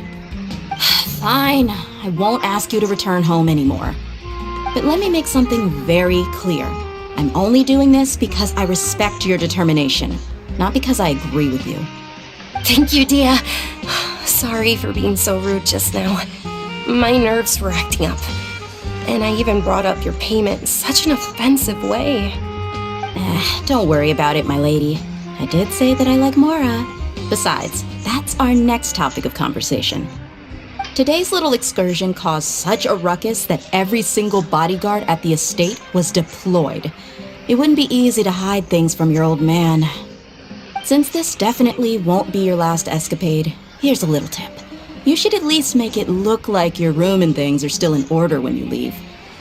Fine, I won't ask you to return home anymore. But let me make something very clear. I'm only doing this because I respect your determination, not because I agree with you. Thank you, Dia. Sorry for being so rude just now. My nerves were acting up. And I even brought up your payment in such an offensive way. Don't worry about it, my lady. I did say that I like Mora. Besides, that's our next topic of conversation. Today's little excursion caused such a ruckus that every single bodyguard at the estate was deployed. It wouldn't be easy to hide things from your old man. Since this definitely won't be your last escapade, here's a little tip. You should at least make it look like your room and things are still in order when you leave.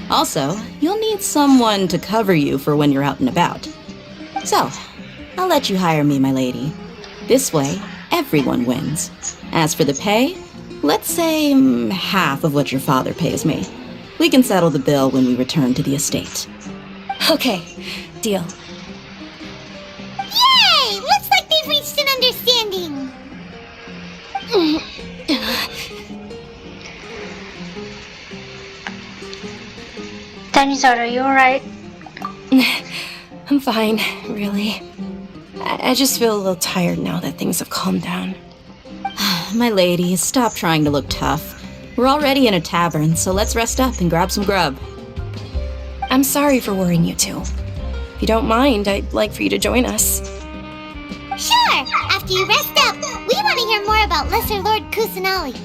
Also, you'll need someone to cover you for when you're out and about. So, I'll let you hire me, my lady. This way, everyone wins. As for the pay, let's say half of what your father pays me. We can settle the bill when we return to the estate. Okay, deal. Yay! Looks like they've reached an understanding. Tanizard, are you alright? I'm fine, really. I just feel a little tired now that things have calmed down. My lady, stop trying to look tough. We're already in a tavern, so let's rest up and grab some grub. I'm sorry for worrying you two. If you don't mind, I'd like for you to join us. Sure! After you rest up, we want to hear more about Lesser Lord Kusanali.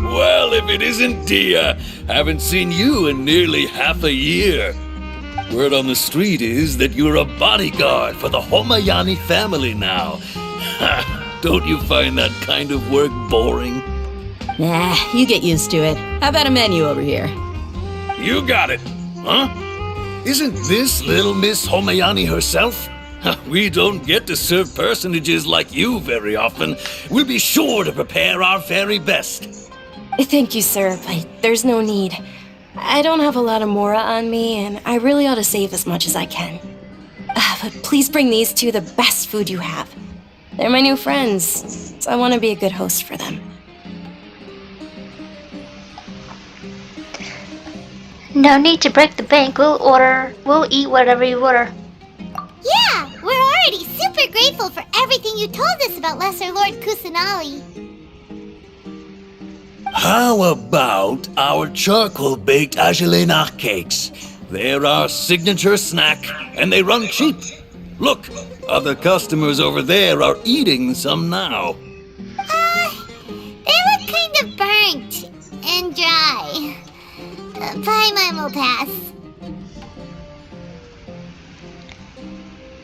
Well, if it isn't Dia, haven't seen you in nearly half a year. Word on the street is that you're a bodyguard for the Homayani family now. Don't you find that kind of work boring? Nah, you get used to it. How about a menu over here? You got it, huh? Isn't this little Miss Homayani herself? We don't get to serve personages like you very often. We'll be sure to prepare our very best. Thank you, sir, but there's no need. I don't have a lot of Mora on me, and I really ought to save as much as I can. But please bring these two the best food you have. They're my new friends, so I want to be a good host for them. No need to break the bank. We'll eat whatever you order. Yeah, we're already super grateful for everything you told us about Lesser Lord Kusanali. How about our charcoal-baked agelena cakes? They're our signature snack, and they run cheap. Look, other customers over there are eating some now. They look kind of burnt and dry. Paimon will pass.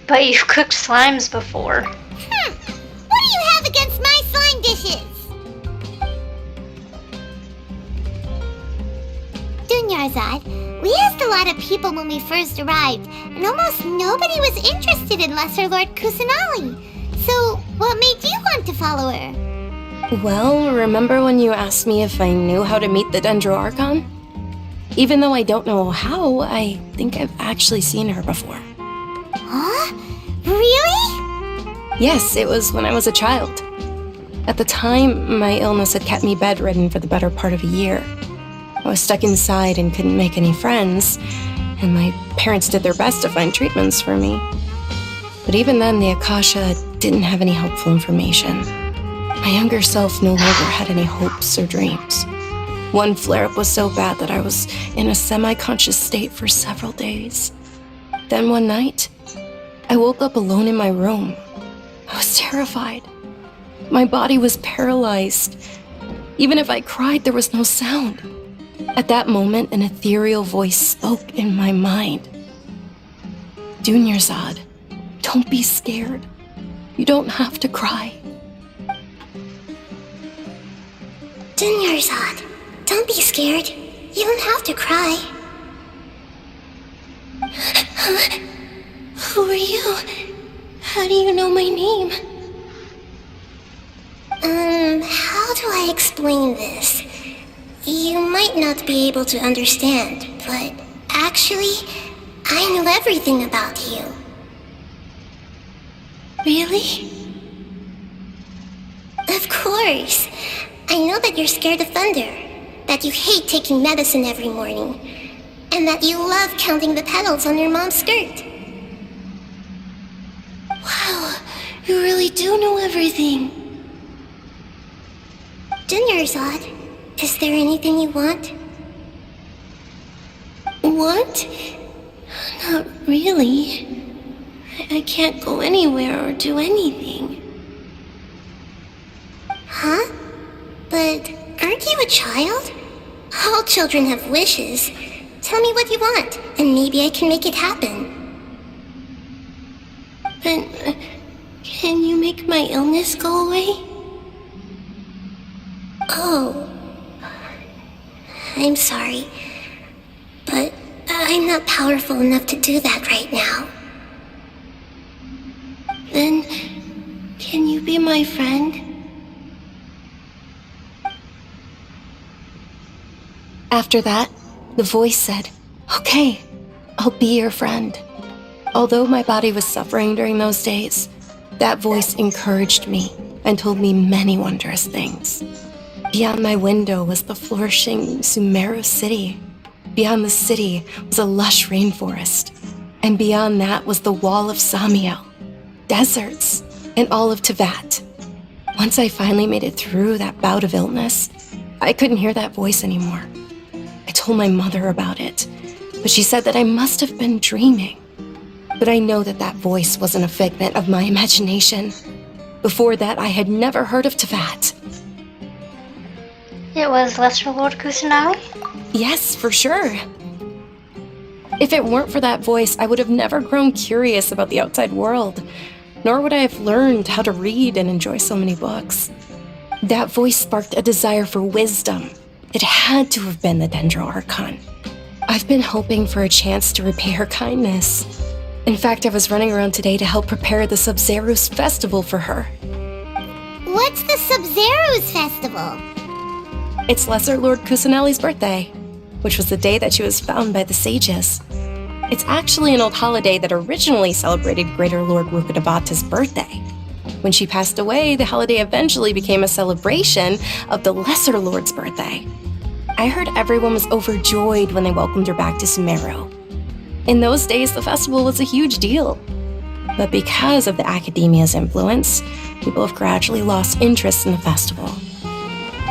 But you've cooked slimes before. What do you have against my slime dishes? Dinyarzad. We asked a lot of people when we first arrived, and almost nobody was interested in Lesser Lord Kusanali. So, what made you want to follow her? Well, remember when you asked me if I knew how to meet the Dendroarchon? Even though I don't know how, I think I've actually seen her before. Huh? Really? Yes, it was when I was a child. At the time, my illness had kept me bedridden for the better part of a year. I was stuck inside and couldn't make any friends, and my parents did their best to find treatments for me. But even then, the Akasha didn't have any helpful information. My younger self no longer had any hopes or dreams. One flare-up was so bad that I was in a semi-conscious state for several days. Then one night, I woke up alone in my room. I was terrified. My body was paralyzed. Even if I cried, there was no sound. At that moment, an ethereal voice spoke in my mind. Dunyarzad, don't be scared. You don't have to cry. Dinyarzad, don't be scared. You don't have to cry. Who are you? How do you know my name? How do I explain this? You might not be able to understand, but actually, I know everything about you. Really? Of course. I know that you're scared of thunder, that you hate taking medicine every morning, and that you love counting the petals on your mom's skirt. Wow, you really do know everything. Dinyarzad, is there anything you want? Want? Not really. I can't go anywhere or do anything. Huh? But aren't you a child? All children have wishes. Tell me what you want, and maybe I can make it happen. But can you make my illness go away? Oh. I'm sorry. But I'm not powerful enough to do that right now. Then, can you be my friend? After that, the voice said, "Okay, I'll be your friend." Although my body was suffering during those days, that voice encouraged me and told me many wondrous things. Beyond my window was the flourishing Sumeru city. Beyond the city was a lush rainforest. And beyond that was the wall of Samiel, deserts, and all of Tevat. Once I finally made it through that bout of illness, I couldn't hear that voice anymore. I told my mother about it, but she said that I must have been dreaming. But I know that that voice wasn't a figment of my imagination. Before that, I had never heard of Tevat. It was Lesser Lord Kusanali? Yes, for sure. If it weren't for that voice, I would have never grown curious about the outside world, nor would I have learned how to read and enjoy so many books. That voice sparked a desire for wisdom. It had to have been the Dendroarchon. I've been hoping for a chance to repay her kindness. In fact, I was running around today to help prepare the Subzerus festival for her. What's the Subzerus festival? It's Lesser Lord Kusanali's birthday, which was the day that she was found by the sages. It's actually an old holiday that originally celebrated Greater Lord Rukkhadevata's birthday. When she passed away, the holiday eventually became a celebration of the Lesser Lord's birthday. I heard everyone was overjoyed when they welcomed her back to Sumeru. In those days, the festival was a huge deal. But because of the Academia's influence, people have gradually lost interest in the festival.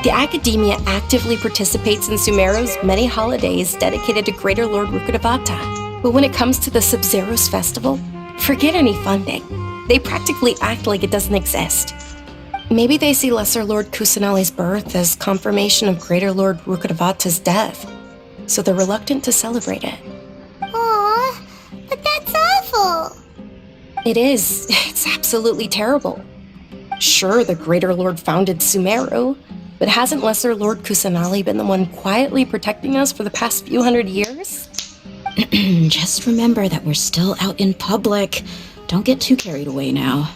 The Academia actively participates in Sumeru's many holidays dedicated to Greater Lord Rukkhadevata. But when it comes to the Subzerus festival, forget any funding. They practically act like it doesn't exist. Maybe they see Lesser Lord Kusanali's birth as confirmation of Greater Lord Rukkhadevata's death, so they're reluctant to celebrate it. Aww, but that's awful. It is. It's absolutely terrible. Sure, the Greater Lord founded Sumeru, But hasn't Lesser Lord Kusanali been the one quietly protecting us for the past few hundred years? Just remember that we're still out in public. Don't get too carried away now.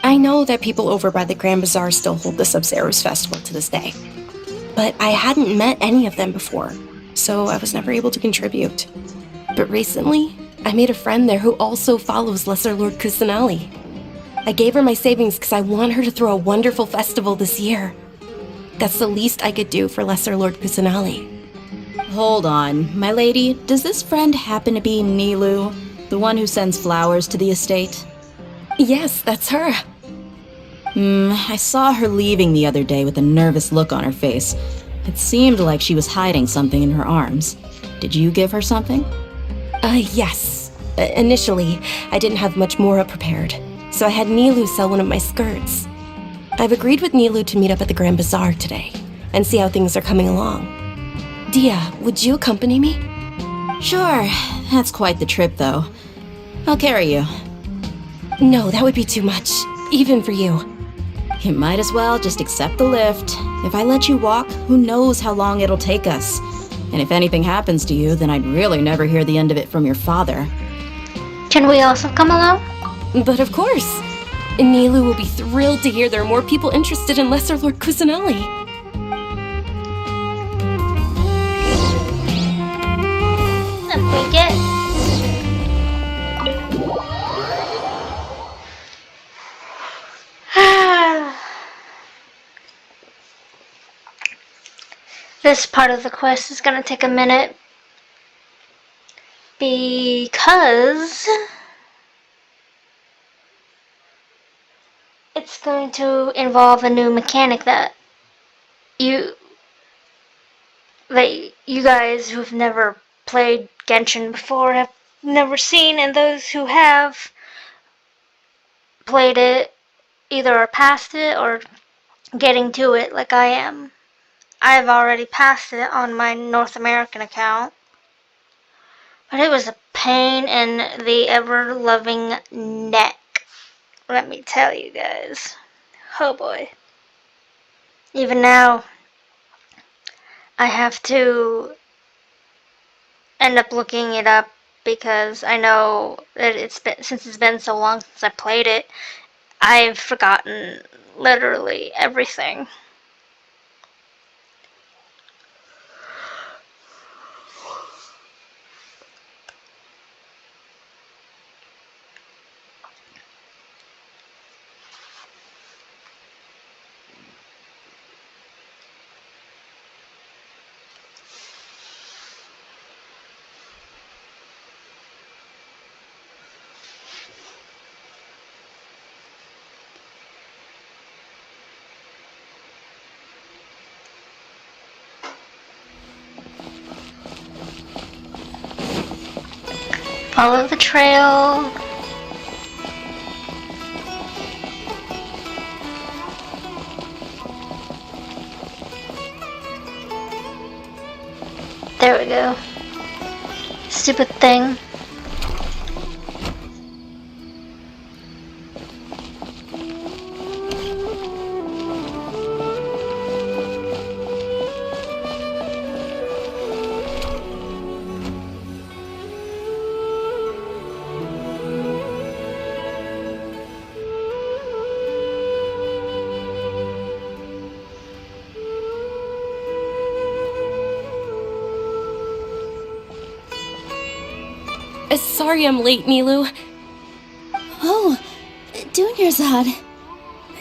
I know that people over by the Grand Bazaar still hold the Sub-Zero's festival to this day. But I hadn't met any of them before, so I was never able to contribute. But recently, I made a friend there who also follows Lesser Lord Kusanali. I gave her my savings because I want her to throw a wonderful festival this year. That's the least I could do for Lesser Lord Kusanali. Hold on, my lady. Does this friend happen to be Nilu, the one who sends flowers to the estate? Yes, that's her. I saw her leaving the other day with a nervous look on her face. It seemed like she was hiding something in her arms. Did you give her something? Yes. Initially, I didn't have much more prepared, so I had Nilu sell one of my skirts. I've agreed with Nilu to meet up at the Grand Bazaar today and see how things are coming along. Dia, would you accompany me? Sure. That's quite the trip, though. I'll carry you. No, that would be too much, even for you. You might as well just accept the lift. If I let you walk, who knows how long it'll take us. And if anything happens to you, then I'd really never hear the end of it from your father. Can we also come along? But of course. Nilu will be thrilled to hear there are more people interested in Lesser Lord Kusanali. If we get... This part of the quest is gonna take a minute because it's going to involve a new mechanic that you guys who've never played Genshin before have never seen, and those who have played it either are past it or getting to it like I am. I've already passed it on my North American account, but it was a pain in the ever-loving neck, let me tell you guys. Oh boy. Even now, I have to end up looking it up because I know that since it's been so long since I played it, I've forgotten literally everything. Follow the trail. There we go. Stupid thing. Sorry I'm late, Nilu. Oh, Dunyarzad.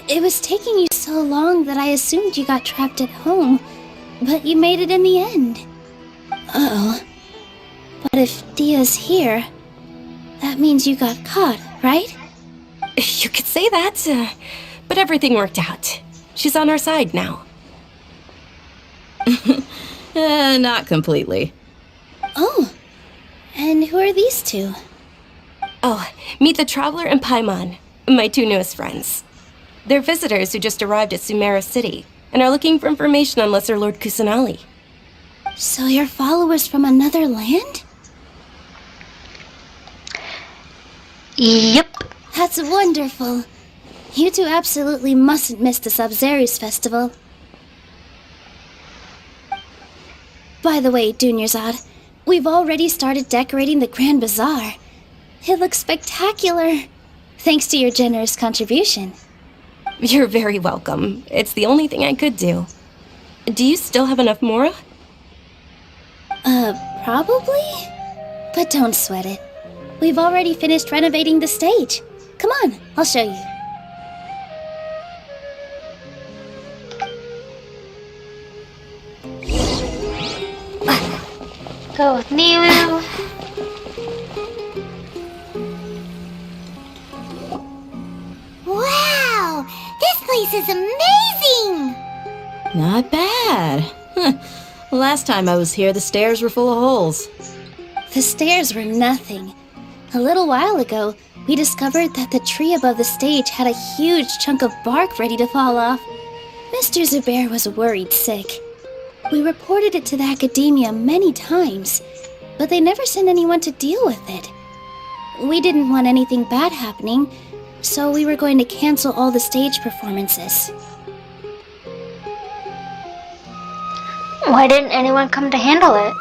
It was taking you so long that I assumed you got trapped at home, but you made it in the end. Uh-oh. But if Dia's here, that means you got caught, right? You could say that, but everything worked out. She's on our side now. Not completely. Oh, and who are these two? Oh, meet the Traveler and Paimon, my two newest friends. They're visitors who just arrived at Sumeru City and are looking for information on Lesser Lord Kusanali. So you're followers from another land? Yep. That's wonderful. You two absolutely mustn't miss the Sub-Zero's festival. By the way, Dunyarzad, we've already started decorating the Grand Bazaar. It looks spectacular. Thanks to your generous contribution. You're very welcome. It's the only thing I could do. Do you still have enough Mora? Probably? But don't sweat it. We've already finished renovating the stage. Come on, I'll show you. Go with Nilu. Wow! This place is amazing! Not bad. Last time I was here, the stairs were full of holes. The stairs were nothing. A little while ago, we discovered that the tree above the stage had a huge chunk of bark ready to fall off. Mr. Zubair was worried sick. We reported it to the academia many times, but they never sent anyone to deal with it. We didn't want anything bad happening, so we were going to cancel all the stage performances. Why didn't anyone come to handle it?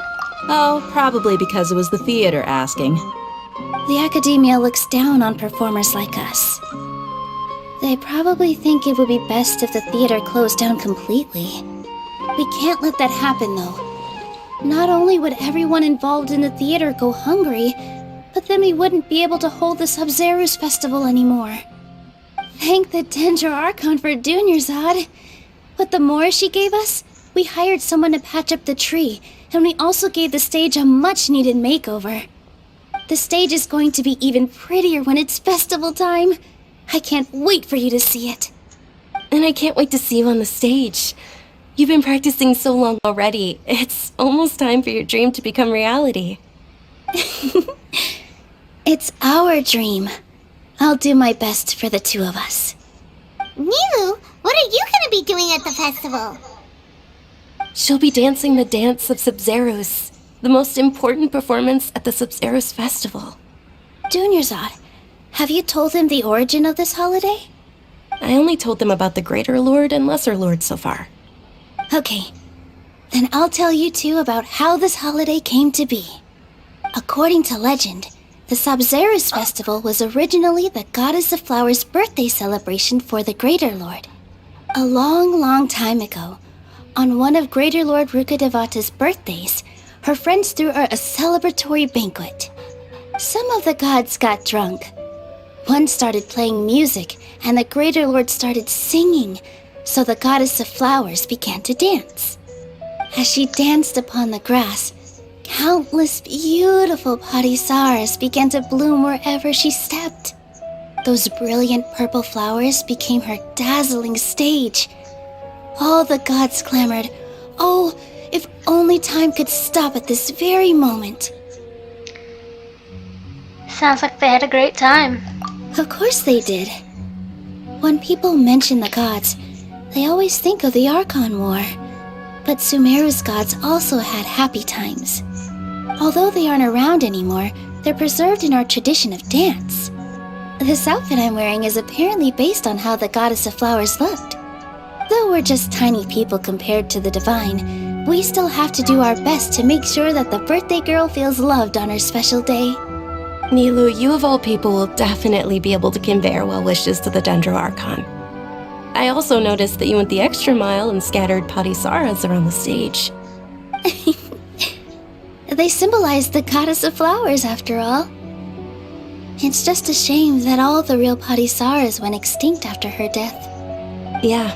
Oh, probably because it was the theater asking. The academia looks down on performers like us. They probably think it would be best if the theater closed down completely. We can't let that happen, though. Not only would everyone involved in the theater go hungry, but then we wouldn't be able to hold the Sub-Zerus festival anymore. Thank the Dendro Archon for Dunyarzad. With the Mora she gave us, we hired someone to patch up the tree, and we also gave the stage a much-needed makeover. The stage is going to be even prettier when it's festival time. I can't wait for you to see it. And I can't wait to see you on the stage. You've been practicing so long already. It's almost time for your dream to become reality. It's our dream. I'll do my best for the two of us. Nilu, what are you gonna be doing at the festival? She'll be dancing the dance of Sub-Zerus, the most important performance at the Sub-Zerus festival. Dunyarzad, have you told him the origin of this holiday? I only told them about the Greater Lord and Lesser Lord so far. Okay, then I'll tell you two about how this holiday came to be. According to legend, the Sub-Zerus festival was originally the Goddess of Flowers' birthday celebration for the Greater Lord. A long, long time ago, on one of Greater Lord Rukkhadevata's birthdays, her friends threw her a celebratory banquet. Some of the gods got drunk. One started playing music, and the Greater Lord started singing, so the Goddess of Flowers began to dance. As she danced upon the grass, countless beautiful padisaras began to bloom wherever she stepped. Those brilliant purple flowers became her dazzling stage. All the gods clamored, "Oh, if only time could stop at this very moment." Sounds like they had a great time. Of course they did. When people mention the gods, they always think of the Archon War. But Sumeru's gods also had happy times. Although they aren't around anymore, they're preserved in our tradition of dance. This outfit I'm wearing is apparently based on how the Goddess of Flowers looked. Though we're just tiny people compared to the Divine, we still have to do our best to make sure that the birthday girl feels loved on her special day. Nilu, you of all people will definitely be able to convey our well wishes to the Dendro Archon. I also noticed that you went the extra mile and scattered padisaras around the stage. They symbolize the Goddess of Flowers, after all. It's just a shame that all the real padisaras went extinct after her death. Yeah.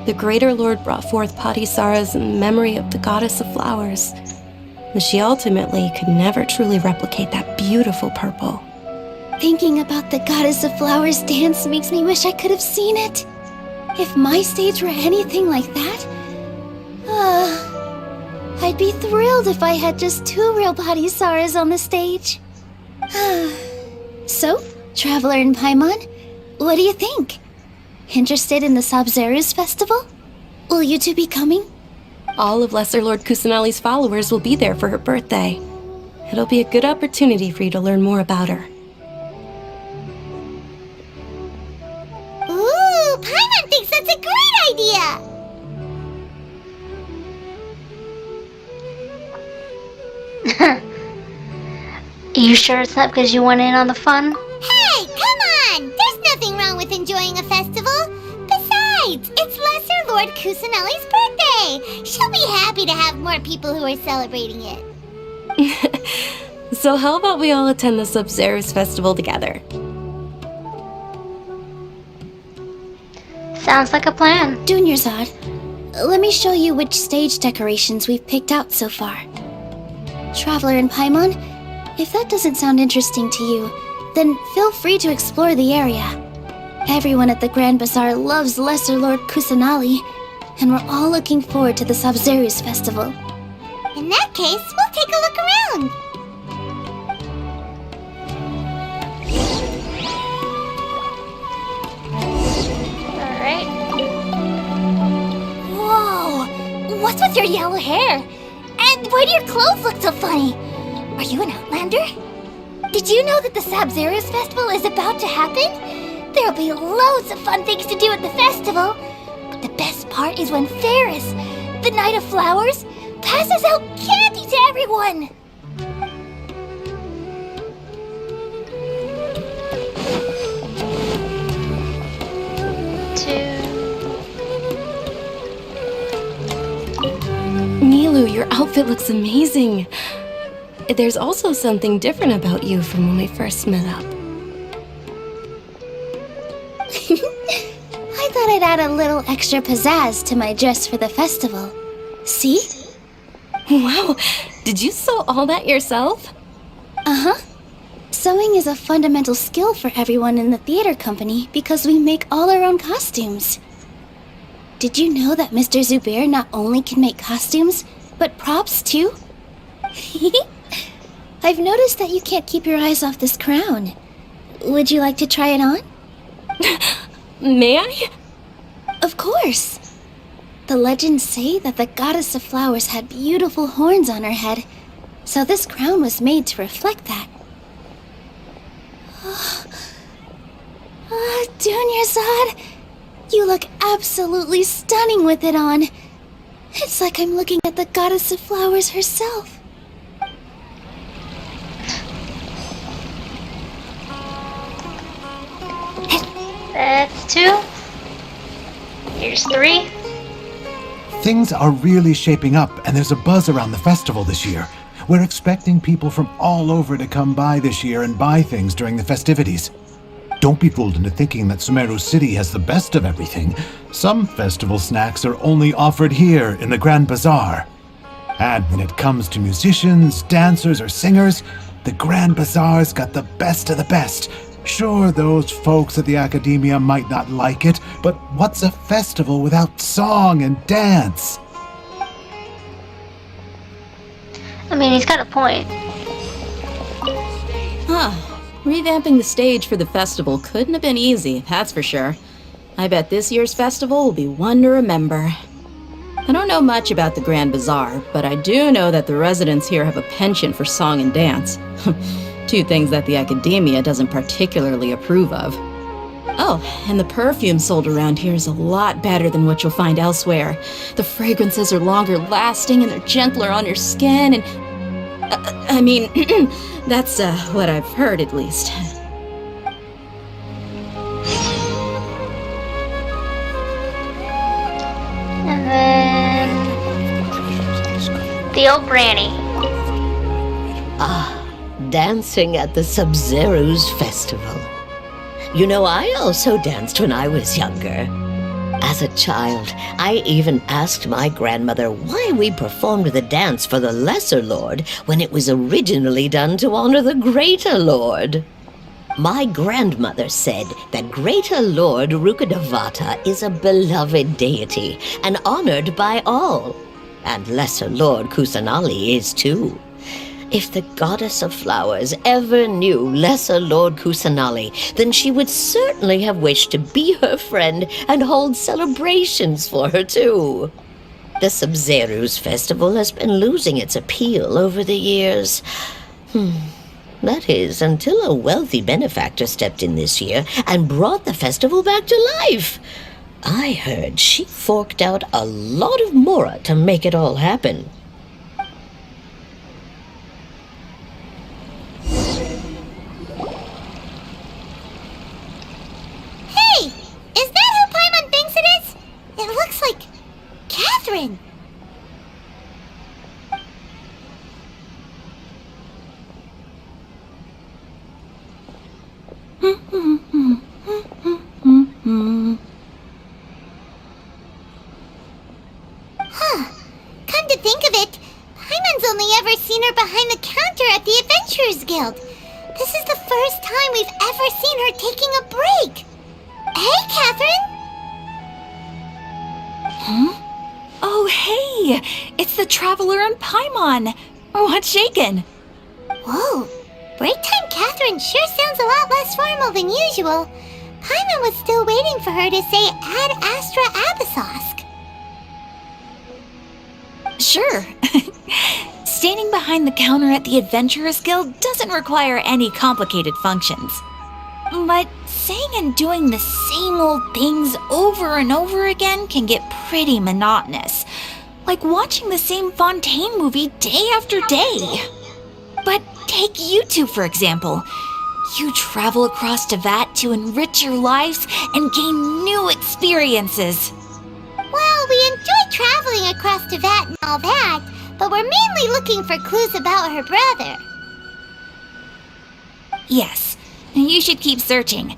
The Greater Lord brought forth padisaras in memory of the Goddess of Flowers. But she ultimately could never truly replicate that beautiful purple. Thinking about the Goddess of Flowers dance makes me wish I could have seen it. If my stage were anything like that, I'd be thrilled if I had just 2 real padisaras on the stage. So, Traveler and Paimon, what do you think? Interested in the Sub-Zerus festival? Will you two be coming? All of Lesser Lord Kusanali's followers will be there for her birthday. It'll be a good opportunity for you to learn more about her. Ooh, Paimon thinks that's a great idea! You sure it's not because you want in on the fun? Hey, come on! There's nothing wrong with enjoying a festival. Besides, it's Lesser Lord Kusanali's birthday. She'll be happy to have more people who are celebrating it. So how about we all attend the Sub-Zerus festival together? Sounds like a plan. Dunyarzad, let me show you which stage decorations we've picked out so far. Traveler and Paimon, if that doesn't sound interesting to you, then feel free to explore the area. Everyone at the Grand Bazaar loves Lesser Lord Kusanali, and we're all looking forward to the Sub-Zerus festival. In that case, we'll take a look around. Alright. Whoa! What's with your yellow hair? And why do your clothes look so funny? Are you an Outlander? Did you know that the Sub-Zerus festival is about to happen? There'll be loads of fun things to do at the festival. But the best part is when Ferris, the Knight of Flowers, passes out candy to everyone. Nilu, your outfit looks amazing. There's also something different about you from when we first met up. I thought I'd add a little extra pizzazz to my dress for the festival. See? Wow, did you sew all that yourself? Uh-huh. Sewing is a fundamental skill for everyone in the theater company because we make all our own costumes. Did you know that Mr. Zubair not only can make costumes, but props too? I've noticed that you can't keep your eyes off this crown. Would you like to try it on? May I? Of course. The legends say that the goddess of flowers had beautiful horns on her head, so this crown was made to reflect that. Dunyarzad, you look absolutely stunning with it on. It's like I'm looking at the goddess of flowers herself. That's 2. Here's 3. Things are really shaping up, and there's a buzz around the festival this year. We're expecting people from all over to come by this year and buy things during the festivities. Don't be fooled into thinking that Sumeru City has the best of everything. Some festival snacks are only offered here in the Grand Bazaar. And when it comes to musicians, dancers, or singers, the Grand Bazaar's got the best of the best. Sure, those folks at the Academia might not like it, but what's a festival without song and dance? I mean, he's got a point. Huh. Revamping the stage for the festival couldn't have been easy, that's for sure. I bet this year's festival will be one to remember. I don't know much about the Grand Bazaar, but I do know that the residents here have a penchant for song and dance. 2 things that the Academia doesn't particularly approve of. Oh, and the perfume sold around here is a lot better than what you'll find elsewhere. The fragrances are longer lasting and they're gentler on your skin and... I mean, that's what I've heard at least. And then... the old granny. Dancing at the Sub-Zerus festival. You know, I also danced when I was younger. As a child, I even asked my grandmother why we performed the dance for the Lesser Lord when it was originally done to honor the Greater Lord. My grandmother said that Greater Lord Rukkhadevata is a beloved deity and honored by all, and Lesser Lord Kusanali is too. If the goddess of flowers ever knew Lesser Lord Kusanali, then she would certainly have wished to be her friend and hold celebrations for her too. The Sub-Zerus festival has been losing its appeal over the years. That is, until a wealthy benefactor stepped in this year and brought the festival back to life. I heard she forked out a lot of mora to make it all happen. traveler behind the counter at the Adventurers Guild. This is the first time we've ever seen her taking a break. Hey, Catherine! Huh? Oh, hey! It's the Traveler and Paimon! What's shaken? Whoa! Break time Catherine sure sounds a lot less formal than usual. Paimon was still waiting for her to say Ad Astra Abyssosk. Sure. Standing behind the counter at the Adventurers Guild doesn't require any complicated functions. But saying and doing the same old things over and over again can get pretty monotonous. Like watching the same Fontaine movie day after day. But take you two, for example. You travel across Teyvat to enrich your lives and gain new experiences. Well, we enjoy traveling across Teyvat and all that, but we're mainly looking for clues about her brother. Yes, you should keep searching.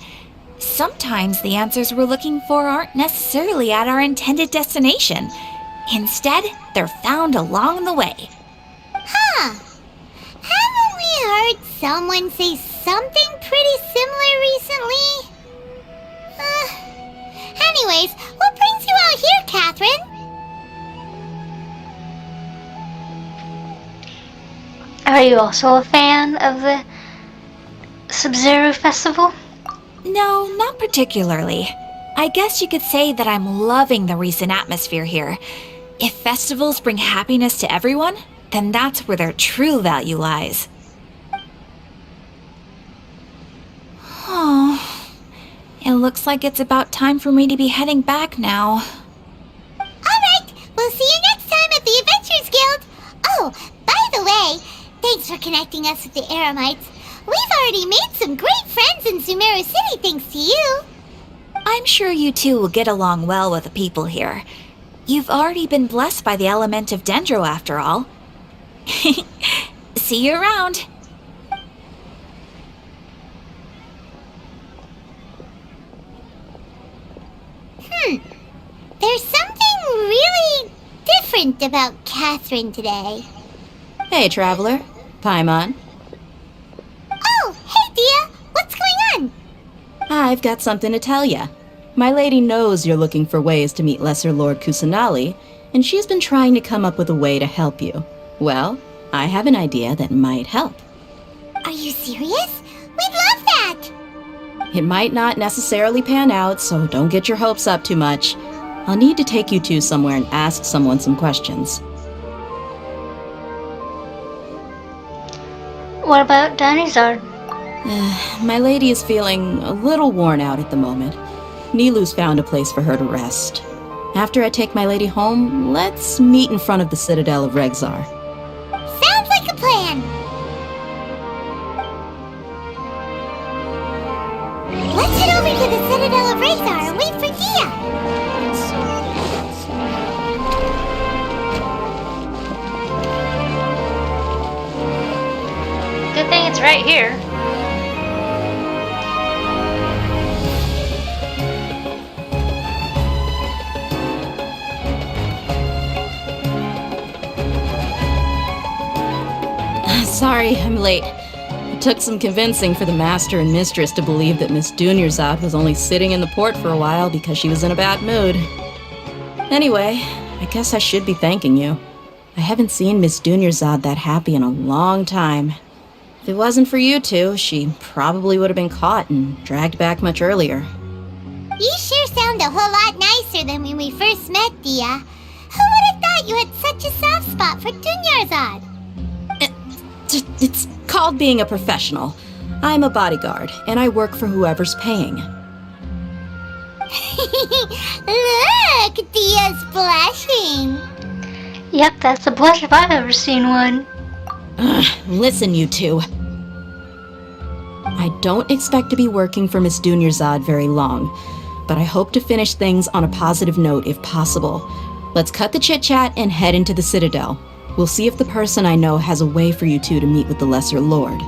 Sometimes the answers we're looking for aren't necessarily at our intended destination. Instead, they're found along the way. Huh. Haven't we heard someone say something pretty similar recently? Anyways, what brings you out here, Catherine? Are you also a fan of the Sub-Zero Festival? No, not particularly. I guess you could say that I'm loving the recent atmosphere here. If festivals bring happiness to everyone, then that's where their true value lies. Oh, it looks like it's about time for me to be heading back now. Alright, we'll see you next time at the Adventurers Guild. Oh, by the way, thanks for connecting us with the Eremites. We've already made some great friends in Sumeru City thanks to you. I'm sure you two will get along well with the people here. You've already been blessed by the element of Dendro after all. See you around. There's something really different about Catherine today. Hey, Traveler. Paimon. Oh, hey, Dia. What's going on? I've got something to tell ya. My lady knows you're looking for ways to meet Lesser Lord Kusanali, and she's been trying to come up with a way to help you. Well, I have an idea that might help. Are you serious? We'd love that! It might not necessarily pan out, so don't get your hopes up too much. I'll need to take you two somewhere and ask someone some questions. What about Danizard? My lady is feeling a little worn out at the moment. Nilu's found a place for her to rest. After I take my lady home, let's meet in front of the Citadel of Regzar. Sounds like a plan! Let's head over to the Citadel of Regzar and wait for Dia! Good thing it's right here. Sorry, I'm late. It took some convincing for the master and mistress to believe that Miss Dunyarzad was only sitting in the port for a while because she was in a bad mood. Anyway, I guess I should be thanking you. I haven't seen Miss Dunyarzad that happy in a long time. If it wasn't for you two, she probably would have been caught and dragged back much earlier. You sure sound a whole lot nicer than when we first met, Dia. Who would have thought you had such a soft spot for Dunyarzad? It's called being a professional. I'm a bodyguard, and I work for whoever's paying. Look, Dia's blushing. Yep, that's a blush if I've ever seen one. Listen, you two. I don't expect to be working for Miss Dunyarzad very long, but I hope to finish things on a positive note if possible. Let's cut the chit-chat and head into the Citadel. We'll see if the person I know has a way for you two to meet with the Lesser Lord.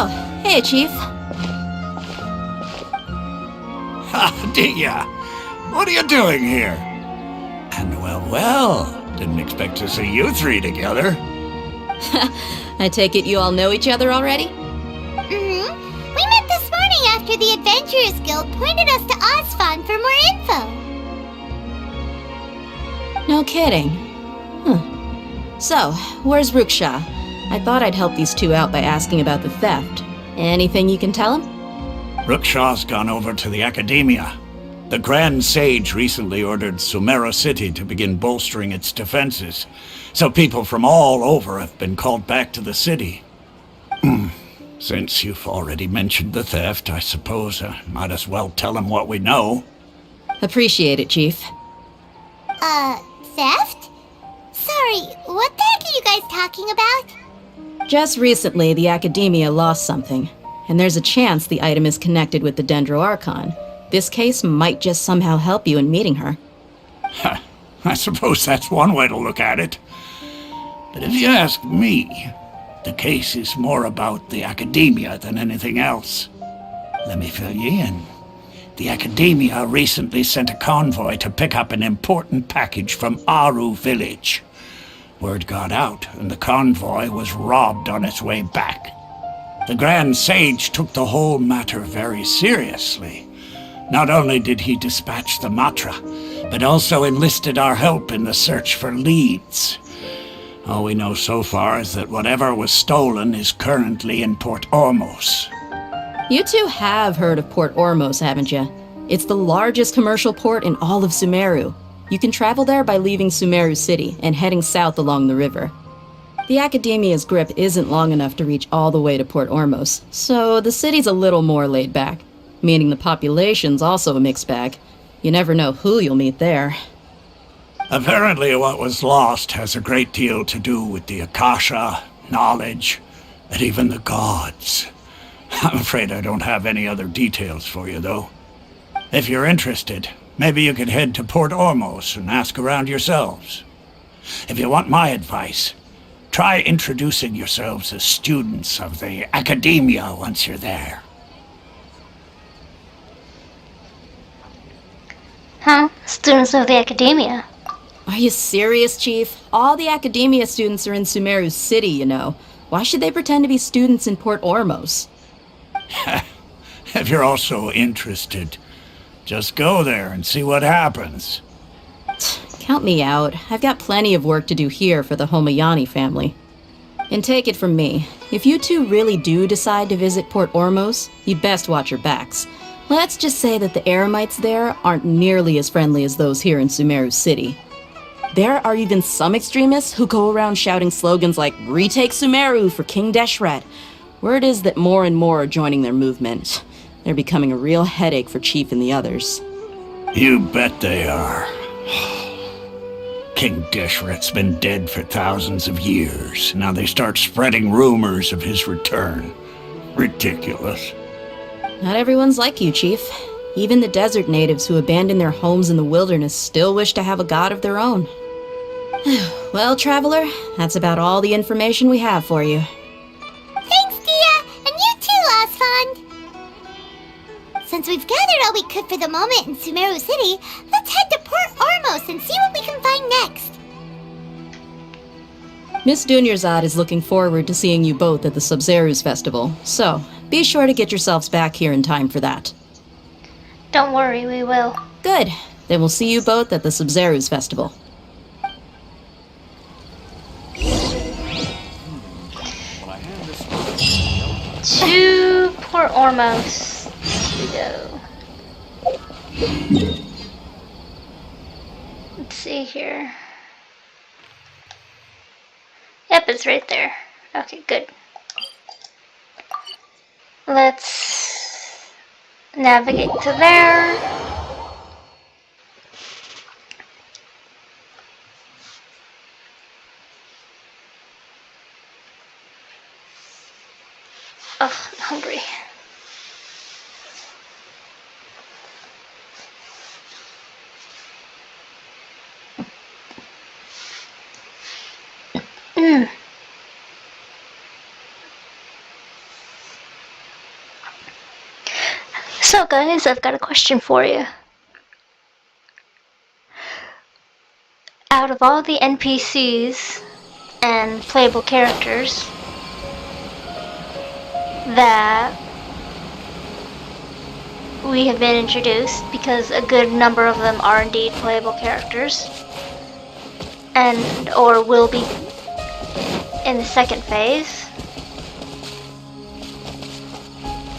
Oh, hey, Chief. Ha, Dia! What are you doing here? And well, didn't expect to see you three together. I take it you all know each other already? Mm-hmm. We met this morning after the Adventurers Guild pointed us to Osfon for more info. No kidding. Huh. So, where's Ruksha? I thought I'd help these two out by asking about the theft. Anything you can tell him? Rukshaw's gone over to the Academia. The Grand Sage recently ordered Sumeru City to begin bolstering its defenses, so people from all over have been called back to the city. Since you've already mentioned the theft, I suppose I might as well tell him what we know. Appreciate it, Chief. Theft? Sorry, what the heck are you guys talking about? Just recently, the Academia lost something, and there's a chance the item is connected with the Dendro Archon. This case might just somehow help you in meeting her. I suppose that's one way to look at it. But if you ask me, the case is more about the Academia than anything else. Let me fill you in. The Academia recently sent a convoy to pick up an important package from Aru village. Word got out, and the convoy was robbed on its way back. The Grand Sage took the whole matter very seriously. Not only did he dispatch the Matra, but also enlisted our help in the search for leads. All we know so far is that whatever was stolen is currently in Port Ormos. You two have heard of Port Ormos, haven't you? It's the largest commercial port in all of Sumeru. You can travel there by leaving Sumeru City and heading south along the river. The Academia's grip isn't long enough to reach all the way to Port Ormos, so the city's a little more laid back, meaning the population's also a mixed bag. You never know who you'll meet there. Apparently what was lost has a great deal to do with the Akasha, knowledge, and even the gods. I'm afraid I don't have any other details for you, though. If you're interested, maybe you could head to Port Ormos and ask around yourselves. If you want my advice, try introducing yourselves as students of the Academia once you're there. Huh? Students of the Academia? Are you serious, Chief? All the Academia students are in Sumeru City, you know. Why should they pretend to be students in Port Ormos? If you're also interested, just go there and see what happens. Count me out. I've got plenty of work to do here for the Homayani family. And take it from me, if you two really do decide to visit Port Ormos, you'd best watch your backs. Let's just say that the Eremites there aren't nearly as friendly as those here in Sumeru City. There are even some extremists who go around shouting slogans like, "Retake Sumeru for King Deshret." Word is that more and more are joining their movement. They're becoming a real headache for Chief and the others. You bet they are. King Deshret's been dead for thousands of years. Now they start spreading rumors of his return. Ridiculous. Not everyone's like you, Chief. Even the desert natives who abandoned their homes in the wilderness still wish to have a god of their own. Well, Traveler, that's about all the information we have for you. Thanks, Dia! And you too, Osfond! Since we've gathered all we could for the moment in Sumeru City, let's head to Port Ormos and see what we can find next. Miss Dunyarzad is looking forward to seeing you both at the Sub-Zerus Festival, so be sure to get yourselves back here in time for that. Don't worry, we will. Good. Then we'll see you both at the Sub-Zerus Festival. To Port Ormos we go. Let's see here. Yep, it's right there. Okay, good. Let's navigate to there. Oh, I'm hungry. So guys, I've got a question for you. Out of all the NPCs and playable characters that we have been introduced, because a good number of them are indeed playable characters, and or will be in the second phase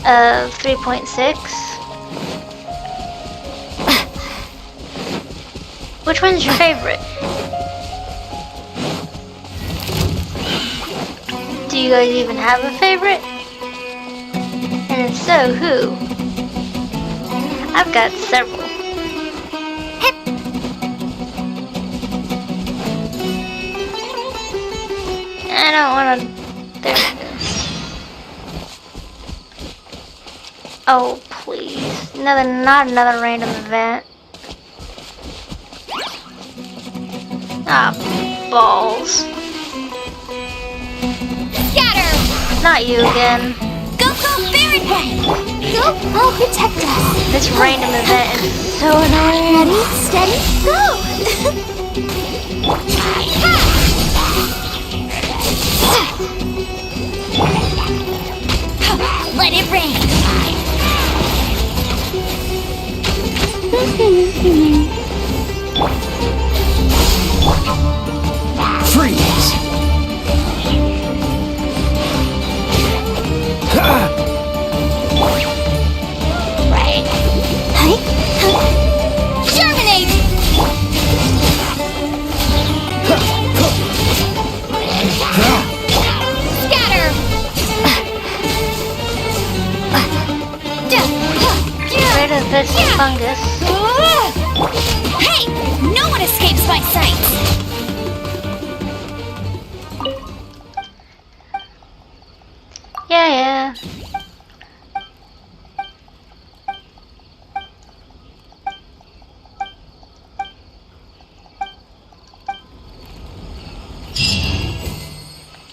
of 3.6. Which one's your favorite? Do you guys even have a favorite? And if so, who? I've got several. I don't wanna... There we go. Oh, please. Not another random event. Ah, balls. Scatter! Not you again. Go, Baron Way! Go, I'll protect us. This random event is so annoying. Ready, steady, go! Let it rain! Freeze! Germinate! Scatter! Get rid of this fungus. Hey! No one escapes my sight! Yeah.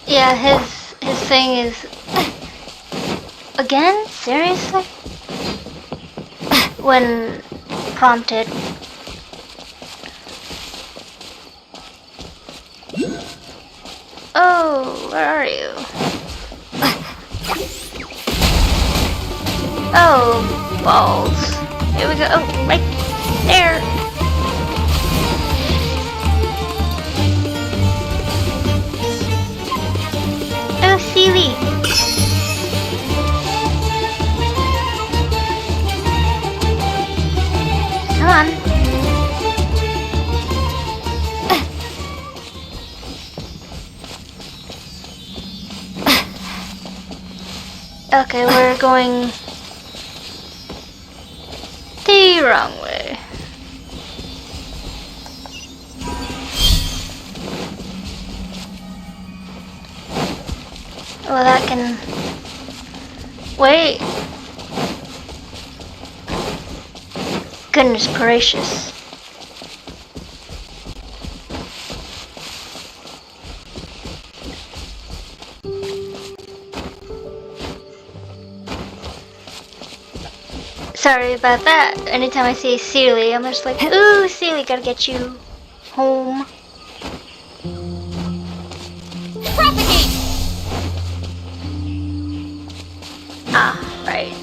Yeah, his thing is... Again? Seriously? When prompted. Oh, where are you? Oh, balls. Here we go. Oh, right there. Oh, Sealy. Come on. Okay, we're going the wrong way. Well, that can... Wait. Goodness gracious. Sorry about that. Anytime I see Sealy, I'm just like, ooh, Sealy, gotta get you home. Propagate! Ah, right.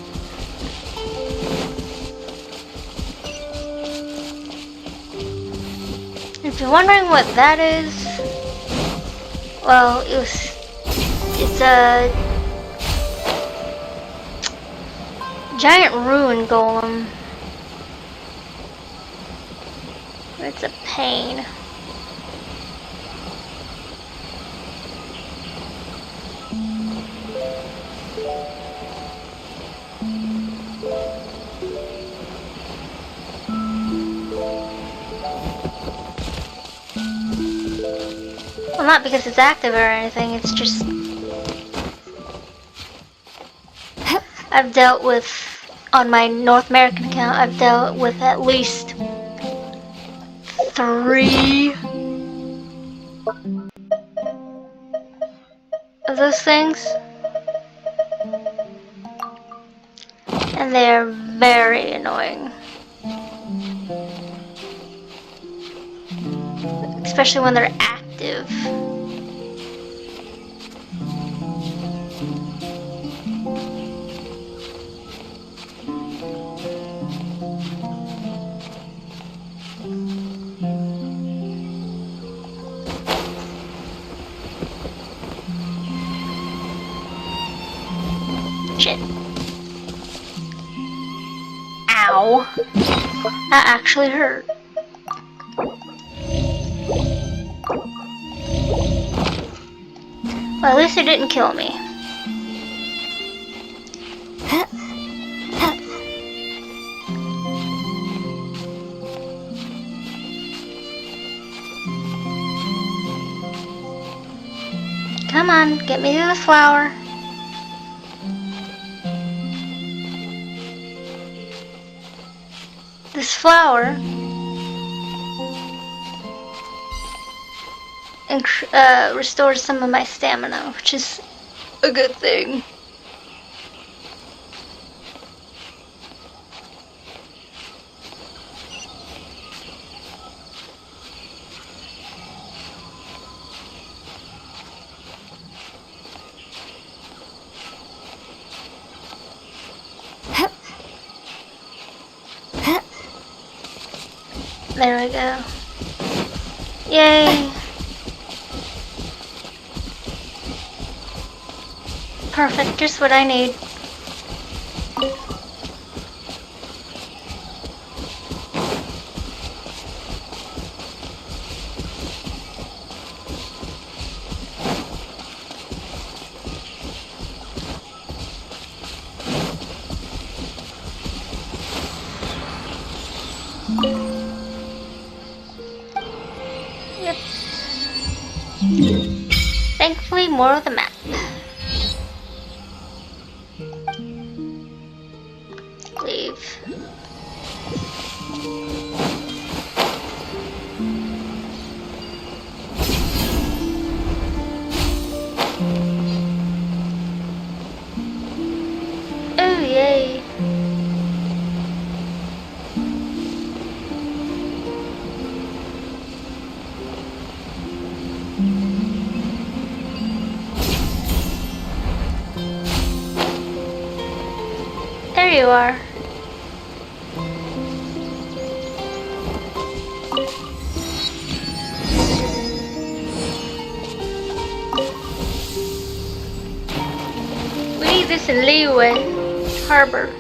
If you're wondering what that is, well, it's a giant ruin golem. It's a pain. Well, not because it's active or anything, it's just... I've dealt with, on my North American account, I've dealt with at least 3 of those things. And And they're very annoying. Especially when they're active. Shit. Ow. That actually hurt. Well, at least it didn't kill me. Come on, get me to the flower. This flower restores some of my stamina, which is a good thing. There we go. Yay! Perfect, just what I need. Yep. Thankfully, more of the map. Leave. Oh, yay. There you are. We need this in Leeway Harbor.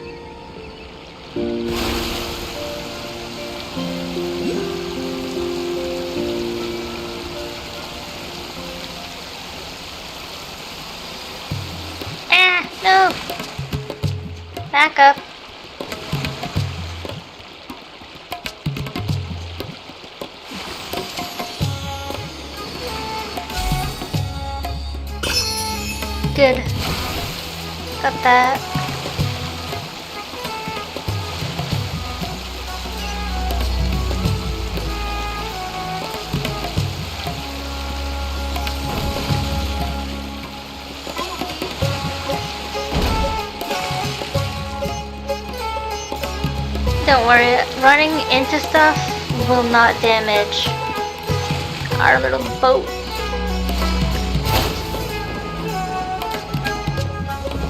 Ah, no! Back up. Good. Got that. Don't worry, running into stuff will not damage our little boat.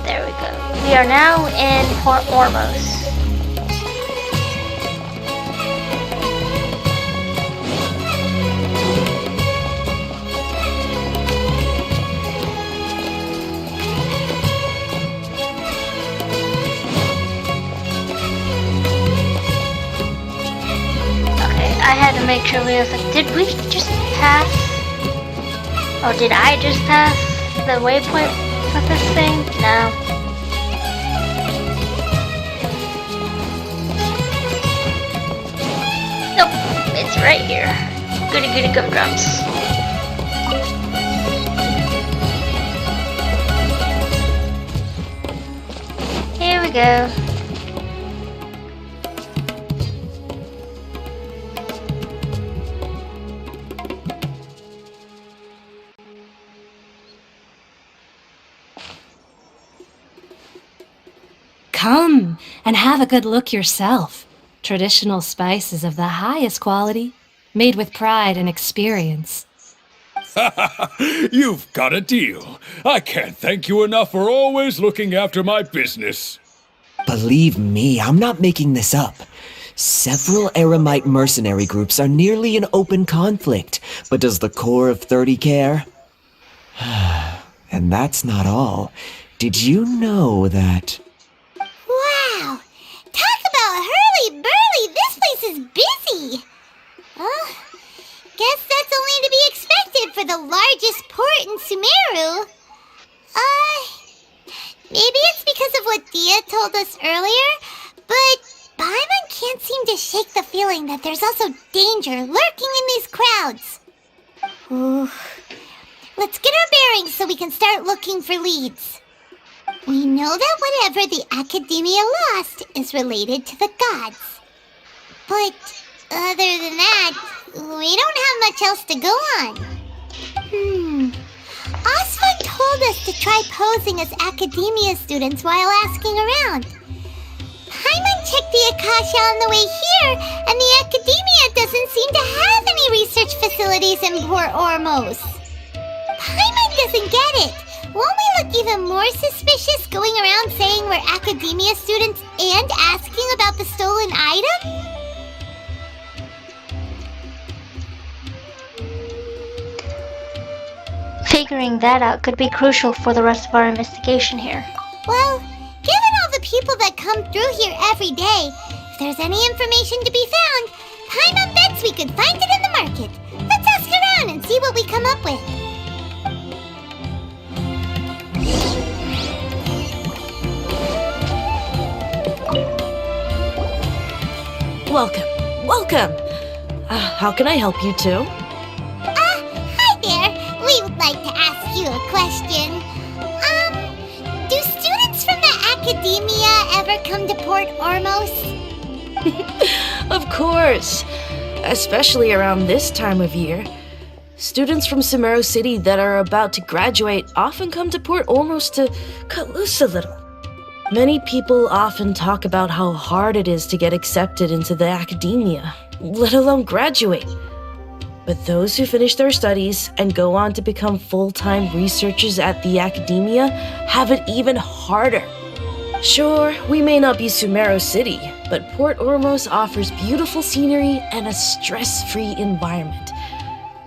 There we go. We are now in Port Ormos. I had to make sure I was like, did we just pass? Or did I just pass the waypoint with this thing? No. Nope, it's right here. Goody goody gumdrops. Here we go. Come and have a good look yourself. Traditional spices of the highest quality, made with pride and experience. You've got a deal. I can't thank you enough for always looking after my business. Believe me, I'm not making this up. Several Eremite mercenary groups are nearly in open conflict, but does the core of 30 care? And that's not all. Did you know that... Wow! Talk about hurly-burly! This place is busy! Oh, guess that's only to be expected for the largest port in Sumeru. Maybe it's because of what Dia told us earlier, but Paimon can't seem to shake the feeling that there's also danger lurking in these crowds. Ooh. Let's get our bearings so we can start looking for leads. We know that whatever the Academia lost is related to the gods. But other than that, we don't have much else to go on. Osford told us to try posing as Academia students while asking around. Paimon checked the Akasha on the way here, and the Academia doesn't seem to have any research facilities in Port Ormos. Paimon doesn't get it. Won't we look even more suspicious going around saying we're Academia students and asking about the stolen item? Figuring that out could be crucial for the rest of our investigation here. Well, given all the people that come through here every day, if there's any information to be found, Paimon bets we could find it in the market. Let's ask around and see what we come up with. Welcome. How can I help you too? Hi there. We would like to ask you a question. Do students from the Academia ever come to Port Ormos? Of course. Especially around this time of year. Students from Sumeru City that are about to graduate often come to Port Ormos to cut loose a little. Many people often talk about how hard it is to get accepted into the Academia, let alone graduate. But those who finish their studies and go on to become full-time researchers at the Academia have it even harder. Sure, we may not be Sumeru City, but Port Ormos offers beautiful scenery and a stress-free environment.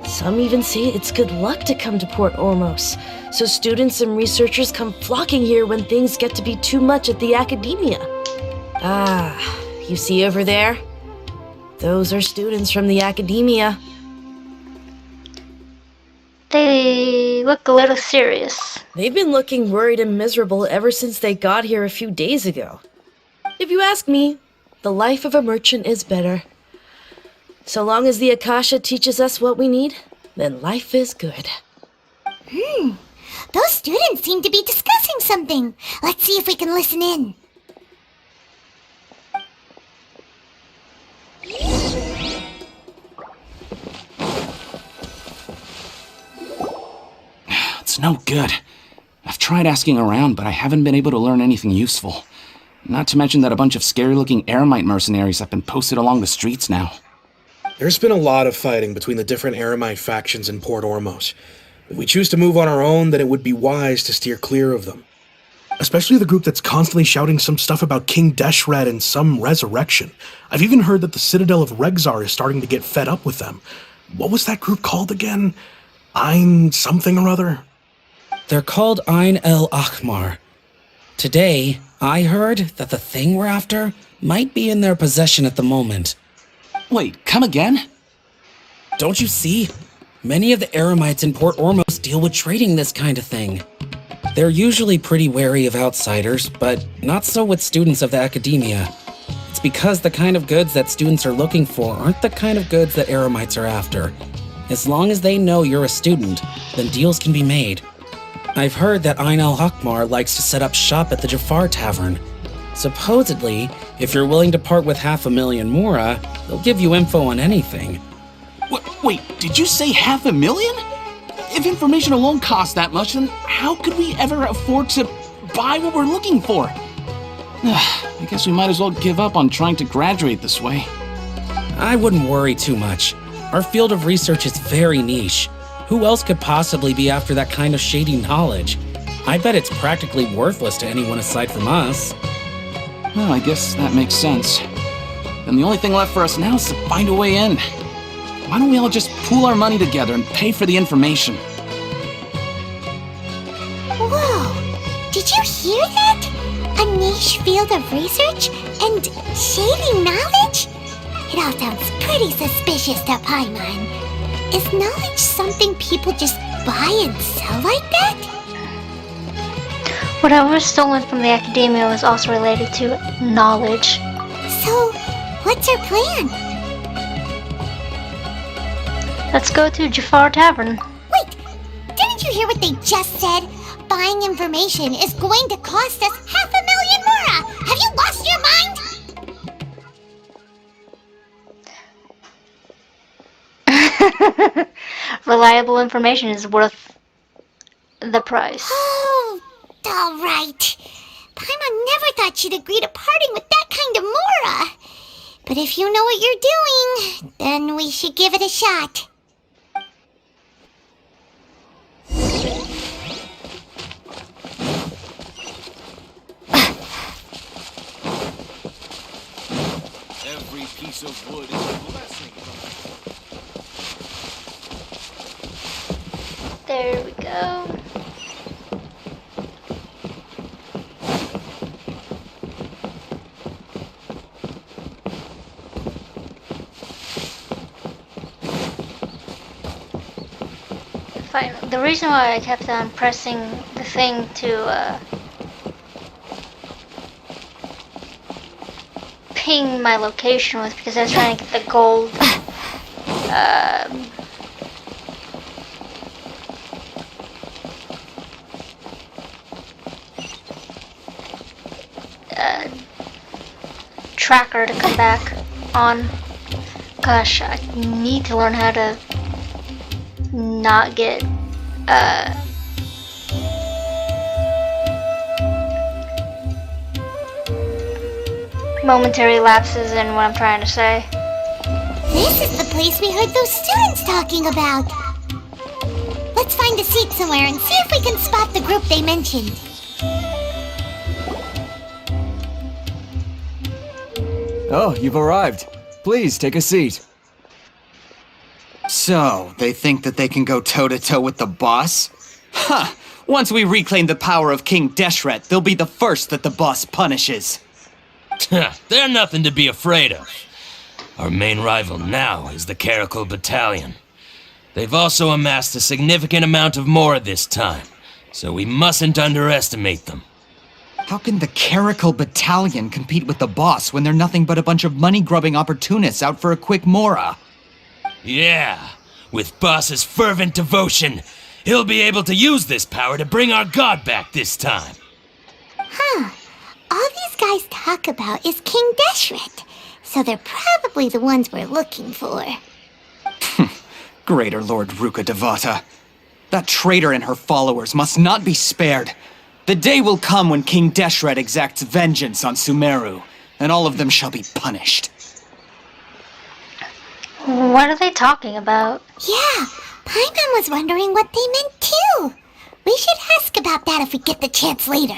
Some even say it's good luck to come to Port Ormos, so students and researchers come flocking here when things get to be too much at the Academia. You see over there? Those are students from the Academia. They look a little serious. They've been looking worried and miserable ever since they got here a few days ago. If you ask me, the life of a merchant is better. So long as the Akasha teaches us what we need, then life is good. Those students seem to be discussing something. Let's see if we can listen in. It's no good. I've tried asking around, but I haven't been able to learn anything useful. Not to mention that a bunch of scary-looking Eremite mercenaries have been posted along the streets now. There's been a lot of fighting between the different Eremite factions in Port Ormos. If we choose to move on our own, then it would be wise to steer clear of them. Especially the group that's constantly shouting some stuff about King Deshret and some resurrection. I've even heard that the Citadel of Regzar is starting to get fed up with them. What was that group called again? Ein something or other? They're called Ein El Akhmar. Today, I heard that the thing we're after might be in their possession at the moment. Wait, come again? Don't you see? Many of the Eremites in Port Ormos deal with trading this kind of thing. They're usually pretty wary of outsiders, but not so with students of the Academia. It's because the kind of goods that students are looking for aren't the kind of goods that Eremites are after. As long as they know you're a student, then deals can be made. I've heard that Ein El Akhmar likes to set up shop at the Jafar Tavern. Supposedly, if you're willing to part with 500,000 Mora, they'll give you info on anything. Wait, did you say 500,000? If information alone costs that much, then how could we ever afford to buy what we're looking for? I guess we might as well give up on trying to graduate this way. I wouldn't worry too much. Our field of research is very niche. Who else could possibly be after that kind of shady knowledge? I bet it's practically worthless to anyone aside from us. Well, I guess that makes sense. Then the only thing left for us now is to find a way in. Why don't we all just pool our money together and pay for the information? Whoa! Did you hear that? A niche field of research and shady knowledge? It all sounds pretty suspicious to Paimon. Is knowledge something people just buy and sell like that? Whatever was stolen from the academia was also related to knowledge. So, what's our plan? Let's go to Jafar Tavern. Wait! Didn't you hear what they just said? Buying information is going to cost us 500,000 mora! Have you lost your mind? Reliable information is worth the price. Oh, alright. Paimon never thought she'd agree to parting with that kind of mora. But if you know what you're doing, then we should give it a shot. Every piece of wood is a blessing. There we go. Fine. The reason why I kept on pressing the thing to ping my location was because I was trying to get the gold tracker to come back on. Gosh, I need to learn how to not get momentary lapses in what I'm trying to say. This is the place we heard those students talking about. Let's find a seat somewhere and see if we can spot the group they mentioned. Oh, you've arrived. Please take a seat. So, they think that they can go toe-to-toe with the boss? Huh! Once we reclaim the power of King Deshret, they'll be the first that the boss punishes. They're nothing to be afraid of. Our main rival now is the Caracal Battalion. They've also amassed a significant amount of mora this time, so we mustn't underestimate them. How can the Caracal Battalion compete with the boss when they're nothing but a bunch of money-grubbing opportunists out for a quick mora? Yeah, with Boss's fervent devotion, he'll be able to use this power to bring our god back this time. Huh. All these guys talk about is King Deshret, so they're probably the ones we're looking for. Greater Lord Ruka Devata. That traitor and her followers must not be spared. The day will come when King Deshret exacts vengeance on Sumeru, and all of them shall be punished. What are they talking about? Yeah, Paimon was wondering what they meant too. We should ask about that if we get the chance later.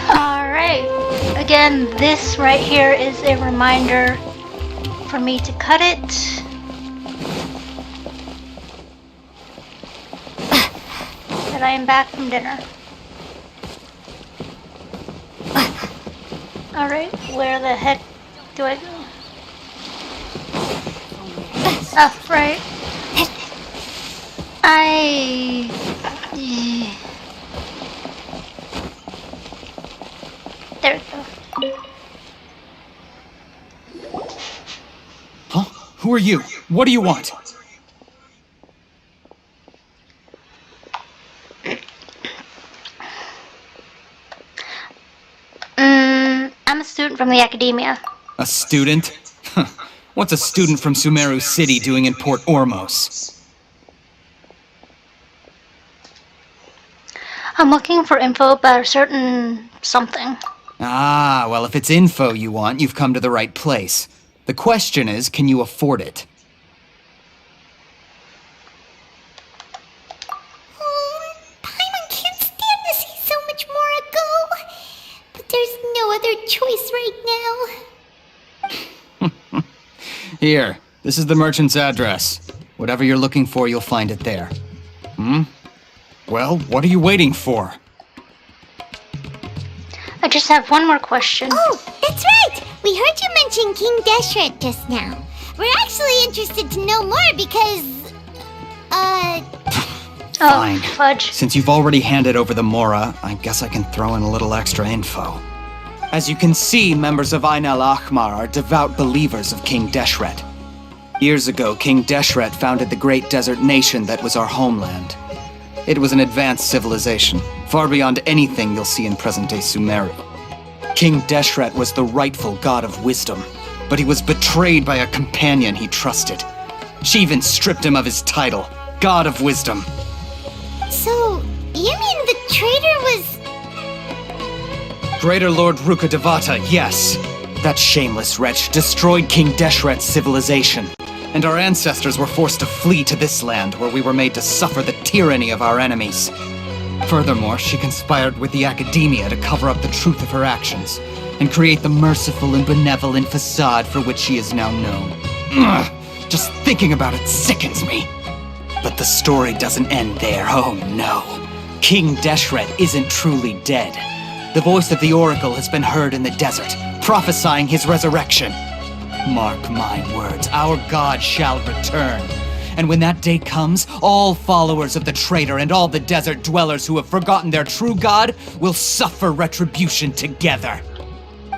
Alright, again, this right here is a reminder for me to cut it. That I am back from dinner. Alright, where the heck do I go? Oh, right. There we go. Huh? Who are you? What do you want? I'm a student from the academia. A student? What's a student from Sumeru City doing in Port Ormos? I'm looking for info about a certain something. Ah, well, if it's info you want, you've come to the right place. The question is, can you afford it? Paimon can't stand to see so much more go. But there's no other choice right now. Here, this is the merchant's address. Whatever you're looking for, you'll find it there. Well, what are you waiting for? I just have one more question. Oh, that's right! We heard you mention King Deshret just now. We're actually interested to know more because... Fine. Fudge. Since you've already handed over the Mora, I guess I can throw in a little extra info. As you can see, members of Ain al-Ahmar are devout believers of King Deshret. Years ago, King Deshret founded the great desert nation that was our homeland. It was an advanced civilization, far beyond anything you'll see in present-day Sumeru. King Deshret was the rightful god of wisdom, but he was betrayed by a companion he trusted. She even stripped him of his title, God of Wisdom. So, you mean the traitor was... Greater Lord Rukkhadevata, yes. That shameless wretch destroyed King Deshret's civilization, and our ancestors were forced to flee to this land where we were made to suffer the tyranny of our enemies. Furthermore, she conspired with the Academia to cover up the truth of her actions, and create the merciful and benevolent facade for which she is now known. Ugh, just thinking about it sickens me. But the story doesn't end there, oh no. King Deshret isn't truly dead. The voice of the Oracle has been heard in the desert, prophesying his resurrection. Mark my words, our god shall return. And when that day comes, all followers of the traitor and all the desert dwellers who have forgotten their true god will suffer retribution together.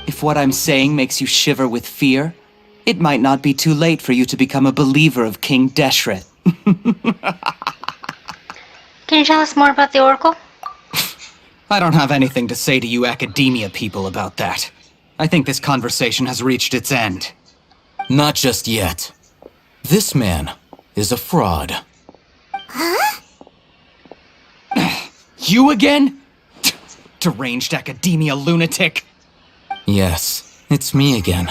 If what I'm saying makes you shiver with fear, it might not be too late for you to become a believer of King Deshret. Can you tell us more about the Oracle? I don't have anything to say to you Academia people about that. I think this conversation has reached its end. Not just yet. This man is a fraud. Huh? You again? Deranged Academia lunatic. Yes, it's me again.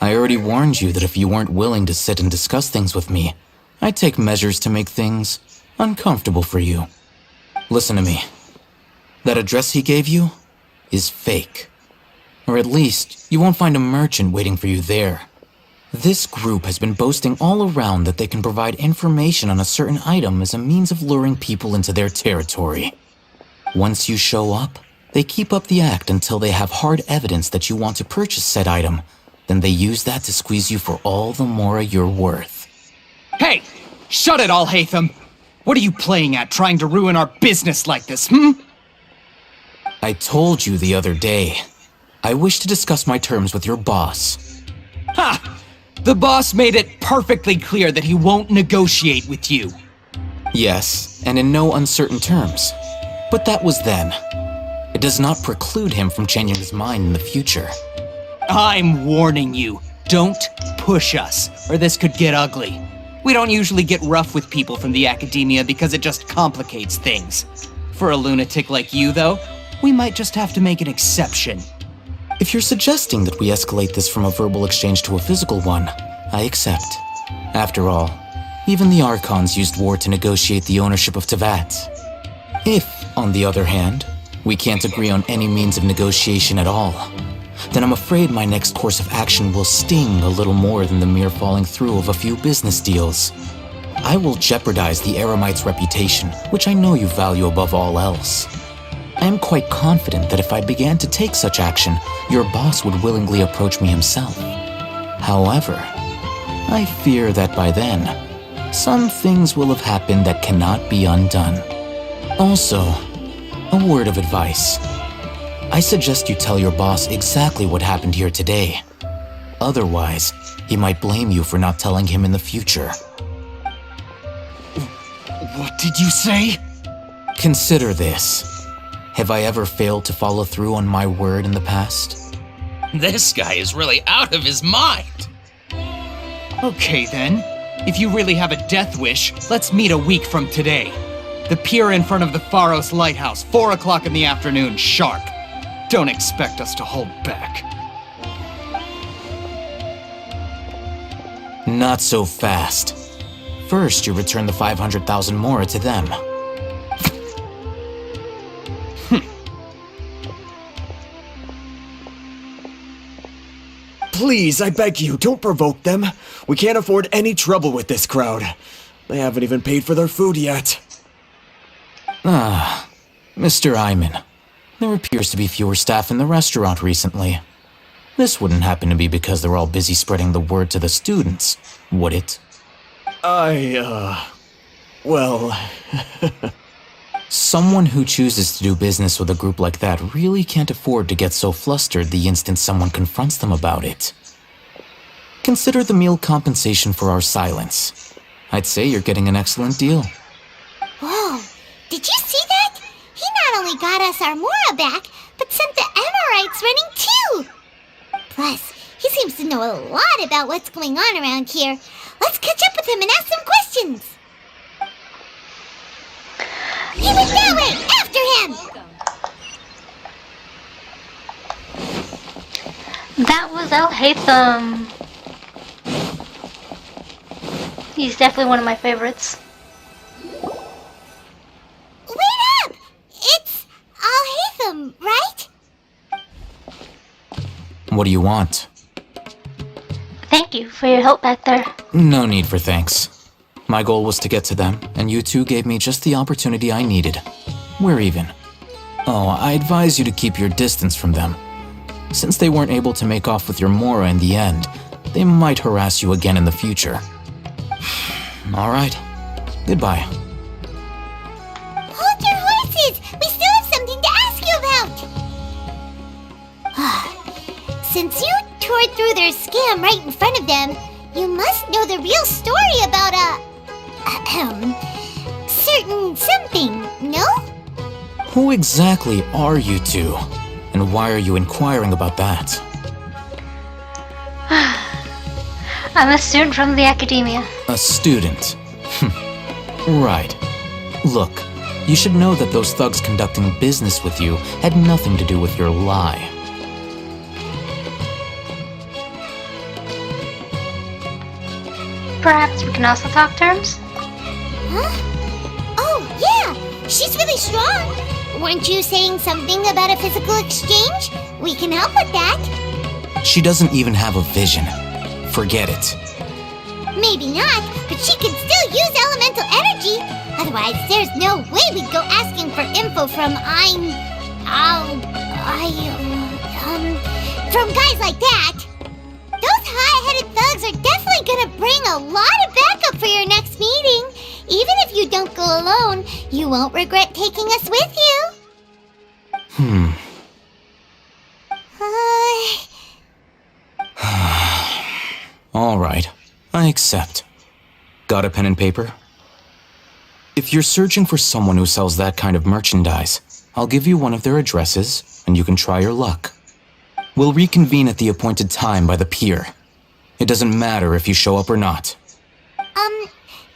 I already warned you that if you weren't willing to sit and discuss things with me, I'd take measures to make things uncomfortable for you. Listen to me. That address he gave you is fake. Or at least, you won't find a merchant waiting for you there. This group has been boasting all around that they can provide information on a certain item as a means of luring people into their territory. Once you show up, they keep up the act until they have hard evidence that you want to purchase said item. Then they use that to squeeze you for all the Mora you're worth. Hey! Shut it all, Hatham! What are you playing at, trying to ruin our business like this, I told you the other day. I wish to discuss my terms with your boss. Ha! The boss made it perfectly clear that he won't negotiate with you. Yes, and in no uncertain terms. But that was then. It does not preclude him from changing his mind in the future. I'm warning you. Don't push us, or this could get ugly. We don't usually get rough with people from the Academia because it just complicates things. For a lunatic like you, though, we might just have to make an exception. If you're suggesting that we escalate this from a verbal exchange to a physical one, I accept. After all, even the Archons used war to negotiate the ownership of Tevat. If, on the other hand, we can't agree on any means of negotiation at all, then I'm afraid my next course of action will sting a little more than the mere falling through of a few business deals. I will jeopardize the Eremite's reputation, which I know you value above all else. I am quite confident that if I began to take such action, your boss would willingly approach me himself. However, I fear that by then, some things will have happened that cannot be undone. Also, a word of advice. I suggest you tell your boss exactly what happened here today. Otherwise, he might blame you for not telling him in the future. What did you say? Consider this. Have I ever failed to follow through on my word in the past? This guy is really out of his mind. Okay then. If you really have a death wish, let's meet a week from today. The pier in front of the Pharos Lighthouse, 4 o'clock in the afternoon, sharp. Don't expect us to hold back. Not so fast. First, you return the 500,000 mora to them. Please, I beg you, don't provoke them. We can't afford any trouble with this crowd. They haven't even paid for their food yet. Ah, Mr. Iman. There appears to be fewer staff in the restaurant recently. This wouldn't happen to be because they're all busy spreading the word to the students, would it? Well... Someone who chooses to do business with a group like that really can't afford to get so flustered the instant someone confronts them about it. Consider the meal compensation for our silence. I'd say you're getting an excellent deal. Whoa, did you see that? He not only got us our Mora back, but sent the Amorites running too! Plus, he seems to know a lot about what's going on around here. Let's catch up with him and ask some questions! He went that way! After him! That was Al Haytham. He's definitely one of my favorites. Wait up! It's Al Haytham, right? What do you want? Thank you for your help back there. No need for thanks. My goal was to get to them, and you two gave me just the opportunity I needed. We're even. Oh, I advise you to keep your distance from them. Since they weren't able to make off with your Mora in the end, they might harass you again in the future. Alright. Goodbye. Hold your horses! We still have something to ask you about! Since you tore through their scam right in front of them, you must know the real story about certain something, no? Who exactly are you two? And why are you inquiring about that? I'm a student from the academia. A student? Right. Look, you should know that those thugs conducting business with you had nothing to do with your lie. Perhaps we can also talk terms? Huh? Oh, yeah! She's really strong! Weren't you saying something about a physical exchange? We can help with that. She doesn't even have a vision. Forget it. Maybe not, but she can still use elemental energy. Otherwise, there's no way we'd go asking for info from from guys like that. Those high-headed thugs are definitely gonna bring a lot of backup for your next meeting. Even if you don't go alone, you won't regret taking us with you. Alright, I accept. Got a pen and paper? If you're searching for someone who sells that kind of merchandise, I'll give you one of their addresses, and you can try your luck. We'll reconvene at the appointed time by the pier. It doesn't matter if you show up or not.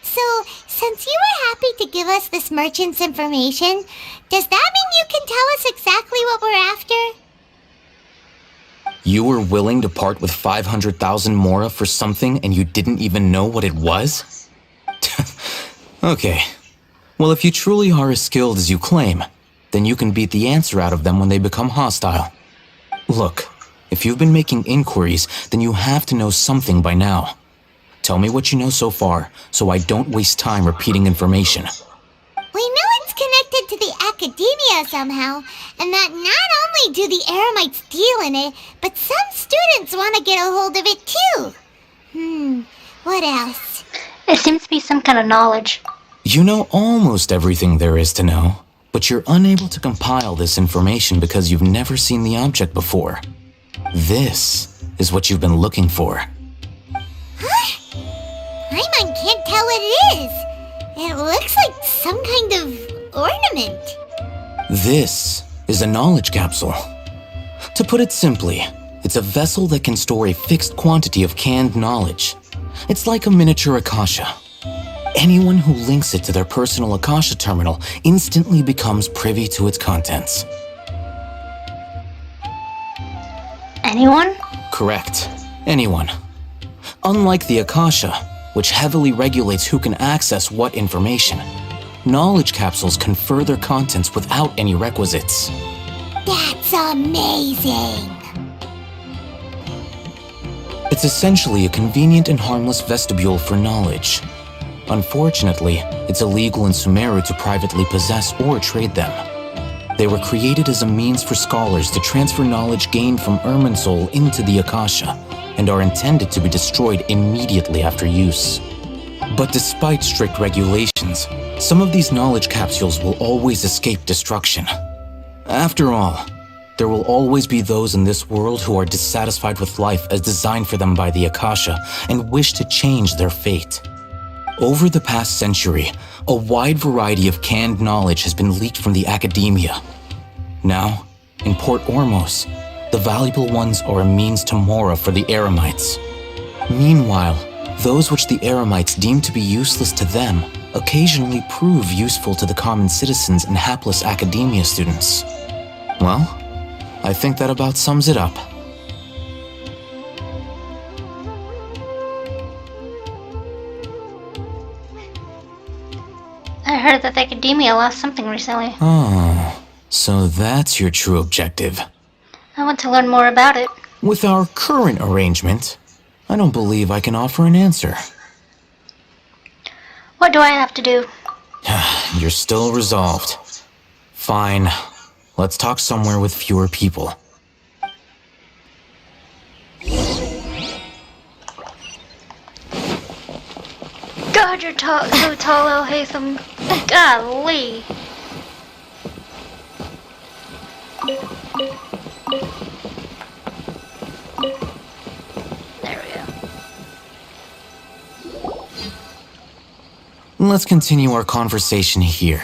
So, since you were happy to give us this merchant's information, does that mean you can tell us exactly what we're after? You were willing to part with 500,000 mora for something and you didn't even know what it was? Okay. Well, if you truly are as skilled as you claim, then you can beat the answer out of them when they become hostile. Look, if you've been making inquiries, then you have to know something by now. Tell me what you know so far, so I don't waste time repeating information. We know it's connected to the academia somehow, and that not only do the Eremites deal in it, but some students want to get a hold of it too. What else? It seems to be some kind of knowledge. You know almost everything there is to know, but you're unable to compile this information because you've never seen the object before. This is what you've been looking for. Huh? Paimon can't tell what it is. It looks like some kind of ornament. This is a knowledge capsule. To put it simply, it's a vessel that can store a fixed quantity of canned knowledge. It's like a miniature Akasha. Anyone who links it to their personal Akasha terminal instantly becomes privy to its contents. Anyone? Correct. Anyone. Unlike the Akasha, which heavily regulates who can access what information, knowledge capsules confer their contents without any requisites. That's amazing! It's essentially a convenient and harmless vestibule for knowledge. Unfortunately, it's illegal in Sumeru to privately possess or trade them. They were created as a means for scholars to transfer knowledge gained from Irminsul into the Akasha, and are intended to be destroyed immediately after use. But despite strict regulations, some of these knowledge capsules will always escape destruction. After all, there will always be those in this world who are dissatisfied with life as designed for them by the Akasha and wish to change their fate. Over the past century, a wide variety of canned knowledge has been leaked from the academia. Now, in Port Ormos, the valuable ones are a means to Mora for the Eremites. Meanwhile, those which the Eremites deem to be useless to them occasionally prove useful to the common citizens and hapless academia students. Well, I think that about sums it up. I heard that the academia lost something recently. Oh, so that's your true objective. I want to learn more about it. With our current arrangement, I don't believe I can offer an answer. What do I have to do? You're still resolved. Fine. Let's talk somewhere with fewer people. God, you're so tall, El Haytham. Golly. There we go. Let's continue our conversation here.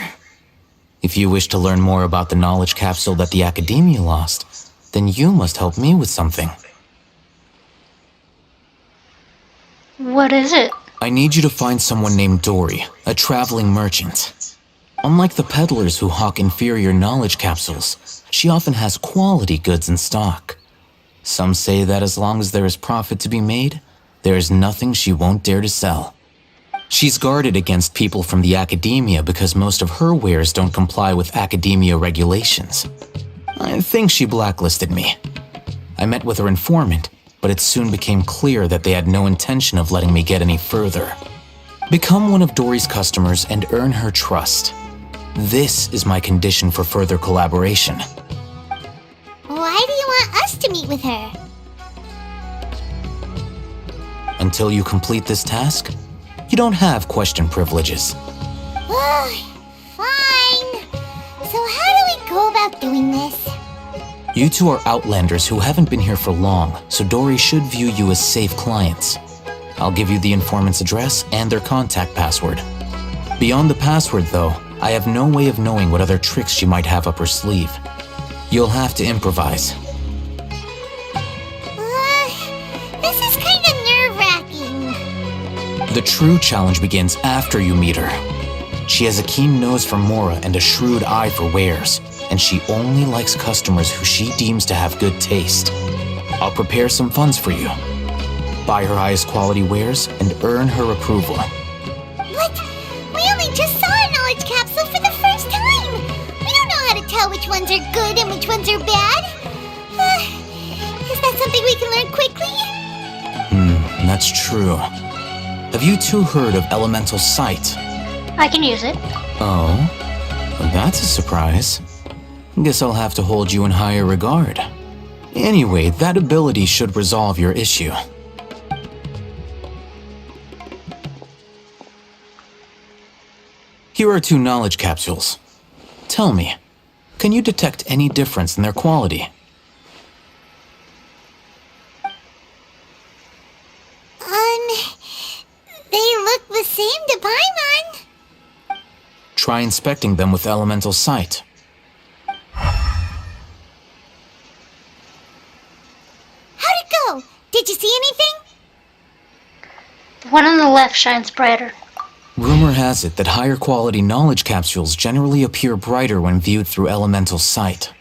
If you wish to learn more about the knowledge capsule that the Academia lost, then you must help me with something. What is it? I need you to find someone named Dory, a traveling merchant. Unlike the peddlers who hawk inferior knowledge capsules, she often has quality goods in stock. Some say that as long as there is profit to be made, there is nothing she won't dare to sell. She's guarded against people from the Academia because most of her wares don't comply with Academia regulations. I think she blacklisted me. I met with her informant, but it soon became clear that they had no intention of letting me get any further. Become one of Dory's customers and earn her trust. This is my condition for further collaboration. Why do you want us to meet with her? Until you complete this task, you don't have question privileges. Fine. So how do we go about doing this? You two are outlanders who haven't been here for long, so Dory should view you as safe clients. I'll give you the informant's address and their contact password. Beyond the password, though, I have no way of knowing what other tricks she might have up her sleeve. You'll have to improvise. This is kind of nerve-wracking. The true challenge begins after you meet her. She has a keen nose for Mora and a shrewd eye for wares, and she only likes customers who she deems to have good taste. I'll prepare some funds for you. Buy her highest quality wares and earn her approval. What? We only just saw a knowledge capsule for the first time! We don't know how to tell which ones are good and which ones are bad. Is that something we can learn quickly? That's true. Have you two heard of Elemental Sight? I can use it. Oh? Well, that's a surprise. Guess I'll have to hold you in higher regard. Anyway, that ability should resolve your issue. Here are 2 knowledge capsules. Tell me, can you detect any difference in their quality? They look the same to Paimon. Try inspecting them with Elemental Sight. How'd it go? Did you see anything? The one on the left shines brighter. Rumor has it that higher quality knowledge capsules generally appear brighter when viewed through elemental sight.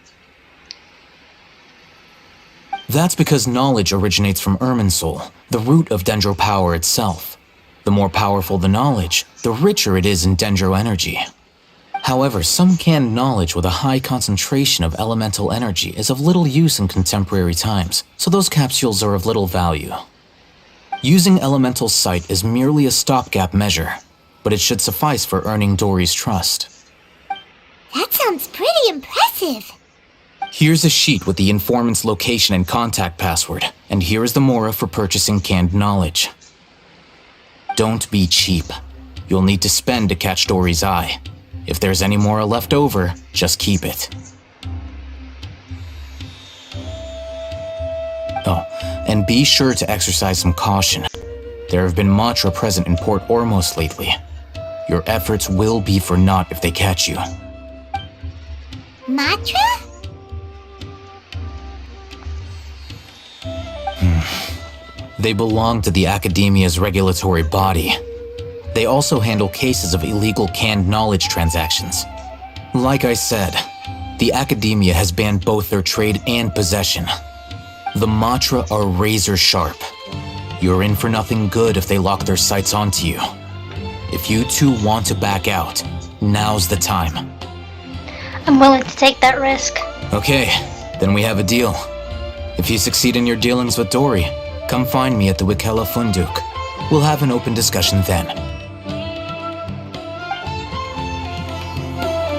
That's because knowledge originates from Irminsul, the root of Dendro power itself. The more powerful the knowledge, the richer it is in Dendro energy. However, some canned knowledge with a high concentration of elemental energy is of little use in contemporary times, so those capsules are of little value. Using elemental sight is merely a stopgap measure, but it should suffice for earning Dory's trust. That sounds pretty impressive. Here's a sheet with the informant's location and contact password, and here is the mora for purchasing canned knowledge. Don't be cheap. You'll need to spend to catch Dory's eye. If there's any mora left over, just keep it. Oh, and be sure to exercise some caution. There have been Matra present in Port Ormos lately. Your efforts will be for naught if they catch you. Matra? They belong to the Academia's regulatory body. They also handle cases of illegal canned knowledge transactions. Like I said, the Academia has banned both their trade and possession. The Matra are razor sharp. You're in for nothing good if they lock their sights onto you. If you two want to back out, now's the time. I'm willing to take that risk. Okay, then we have a deal. If you succeed in your dealings with Dory, come find me at the Wikela Funduk. We'll have an open discussion then.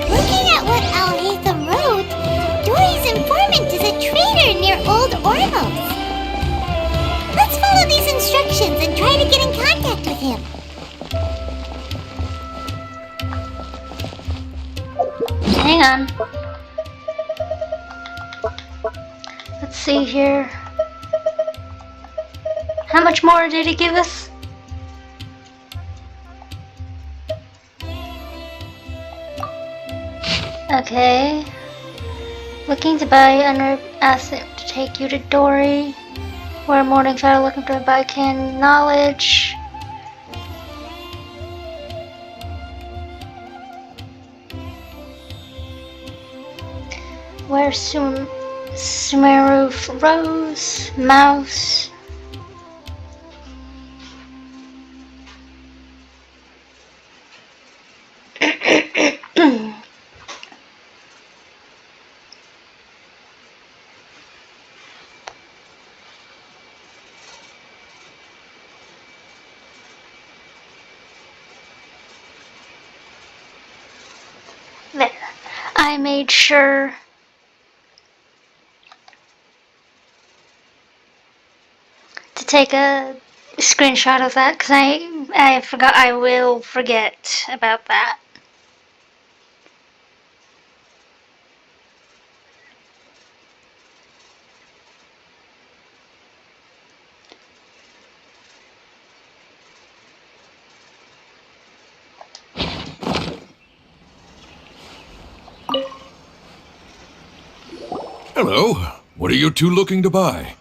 Looking at what Al-Haytham wrote, Dory's informant is a traitor near Old Ormos. Let's follow these instructions and try to get in contact with him. Hang on. Let's see here. How much more did he give us? Okay. Looking to buy an asset to take you to Dory. Where Morning Shadow looking to buy canned knowledge. Where Sumeru Rose, Mouse. There. I made sure to take a screenshot of that because I forgot. I will forget about that. Hello. What are you two looking to buy?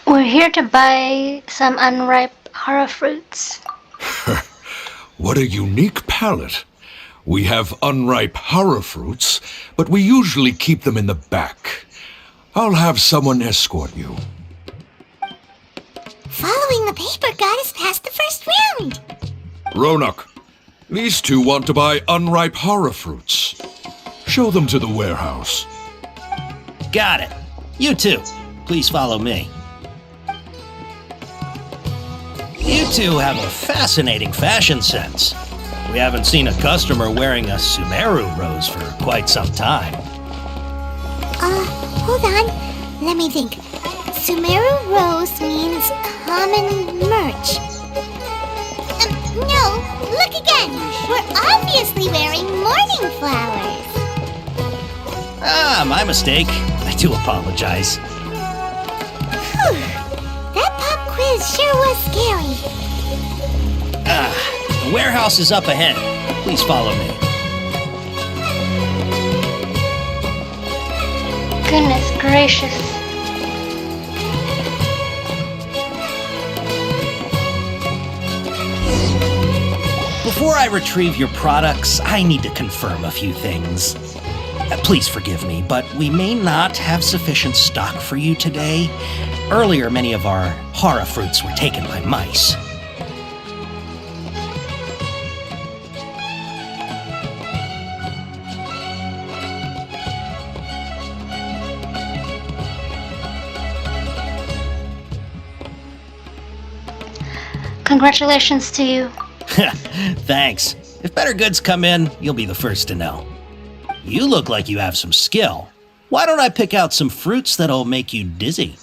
We're here to buy some unripe hara fruits. What a unique palate. We have unripe hara fruits, but we usually keep them in the back. I'll have someone escort you. Following the paper got us past the first round. Ronak, these two want to buy unripe hara fruits. Show them to the warehouse. Got it. You two, please follow me. You two have a fascinating fashion sense. We haven't seen a customer wearing a Sumeru rose for quite some time. Hold on. Let me think. Sumeru rose means common merch. No, look again. We're obviously wearing morning flowers. Ah, my mistake. I do apologize. Whew. That pop quiz sure was scary. The warehouse is up ahead. Please follow me. Goodness gracious. Before I retrieve your products, I need to confirm a few things. Please forgive me, but we may not have sufficient stock for you today. Earlier, many of our hara fruits were taken by mice. Congratulations to you. Thanks. If better goods come in, you'll be the first to know. You look like you have some skill. Why don't I pick out some fruits that'll make you dizzy?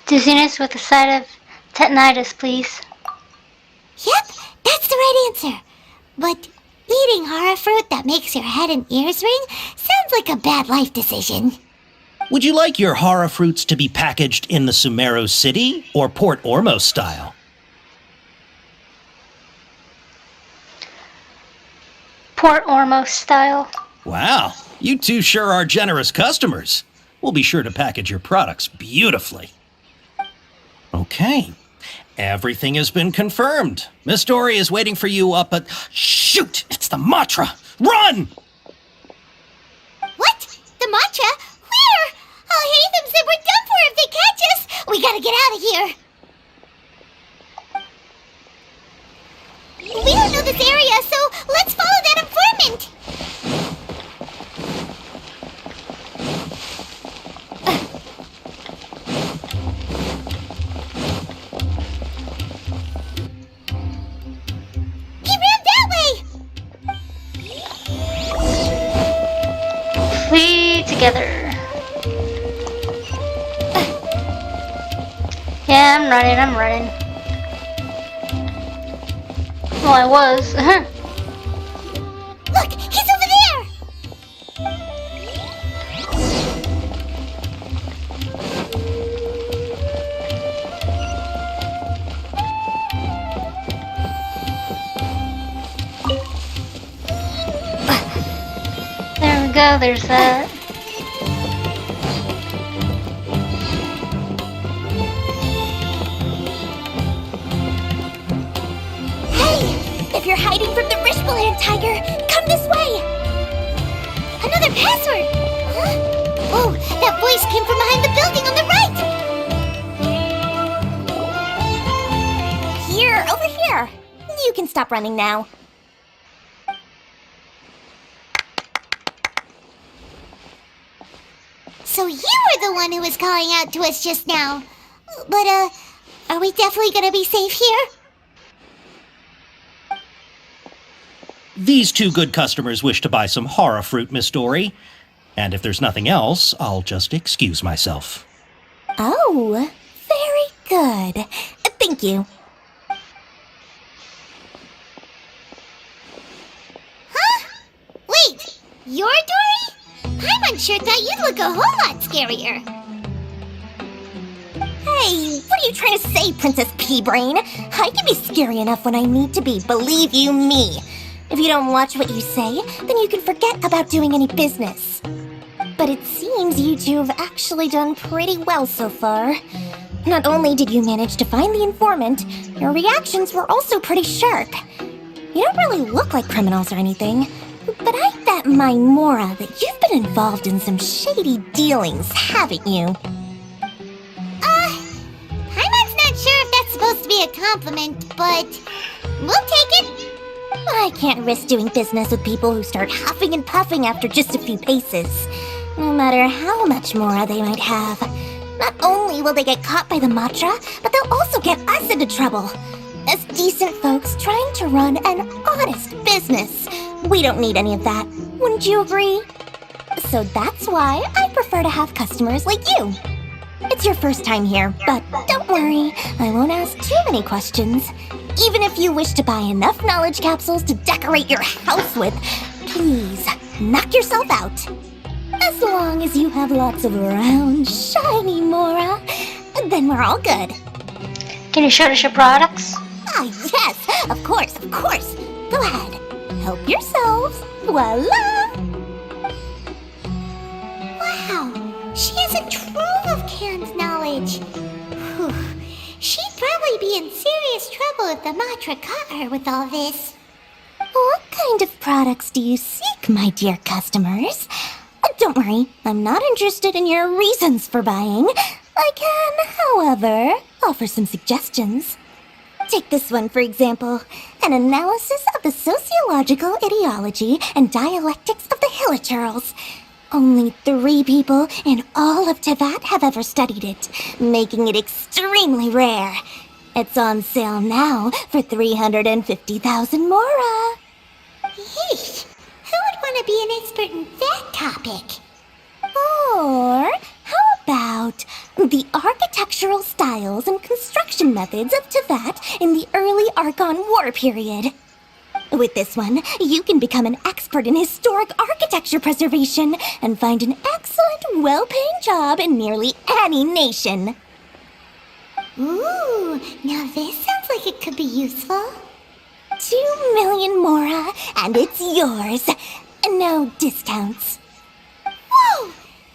Dizziness with a side of tetanitis, please. Yep, that's the right answer. But eating hara fruit that makes your head and ears ring sounds like a bad life decision. Would you like your hara fruits to be packaged in the Sumeru City or Port Ormos style? Port Ormos style. Wow, you two sure are generous customers. We'll be sure to package your products beautifully. Okay, everything has been confirmed. Miss Dory is waiting for you up at... Shoot, it's the Matra! Run! What? The Matra? Where? Oh, Hatham said we're done for if they catch us. We gotta get out of here. We don't know this area, so let's follow that informant. He ran that way. Flee together. Yeah, I'm running. Well, I was. Look, he's over there. There we go, there's that. If you're hiding from the Rishbaland tiger, come this way! Another password! Huh? Oh, that voice came from behind the building on the right! Here, over here. You can stop running now. So you were the one who was calling out to us just now. But, are we definitely gonna be safe here? These two good customers wish to buy some hara fruit, Miss Dory. And if there's nothing else, I'll just excuse myself. Oh, very good. Thank you. Huh? Wait, you're Dory? Paimon sure thought you'd look a whole lot scarier. Hey, what are you trying to say, Princess Pea-Brain? I can be scary enough when I need to be, believe you me. If you don't watch what you say, then you can forget about doing any business. But it seems you two have actually done pretty well so far. Not only did you manage to find the informant, your reactions were also pretty sharp. You don't really look like criminals or anything, but I bet my Mora that you've been involved in some shady dealings, haven't you? Paimon's not sure if that's supposed to be a compliment, but we'll take it. I can't risk doing business with people who start huffing and puffing after just a few paces. No matter how much Mora they might have. Not only will they get caught by the Matra, but they'll also get us into trouble. As decent folks trying to run an honest business. We don't need any of that. Wouldn't you agree? So that's why I prefer to have customers like you. It's your first time here, but don't worry, I won't ask too many questions. Even if you wish to buy enough knowledge capsules to decorate your house with, please, knock yourself out. As long as you have lots of round, shiny Mora, then we're all good. Can you show us your products? Ah, yes, of course. Go ahead. Help yourselves. Voila! Wow, she has a trove of canned knowledge. Whew. She'd probably be in serious trouble if the Matra caught her with all this. What kind of products do you seek, my dear customers? Don't worry, I'm not interested in your reasons for buying. I can, however, offer some suggestions. Take this one, for example. An analysis of the sociological ideology and dialectics of the Hilichurls. Only 3 people in all of Tevat have ever studied it, making it extremely rare. It's on sale now for 350,000 mora. Yeesh, who would want to be an expert in that topic? Or how about the architectural styles and construction methods of Tevat in the early Archon War period? With this one, you can become an expert in historic architecture preservation and find an excellent, well-paying job in nearly any nation. Ooh, now this sounds like it could be useful. 2 million mora, and it's yours. No discounts. Whoa!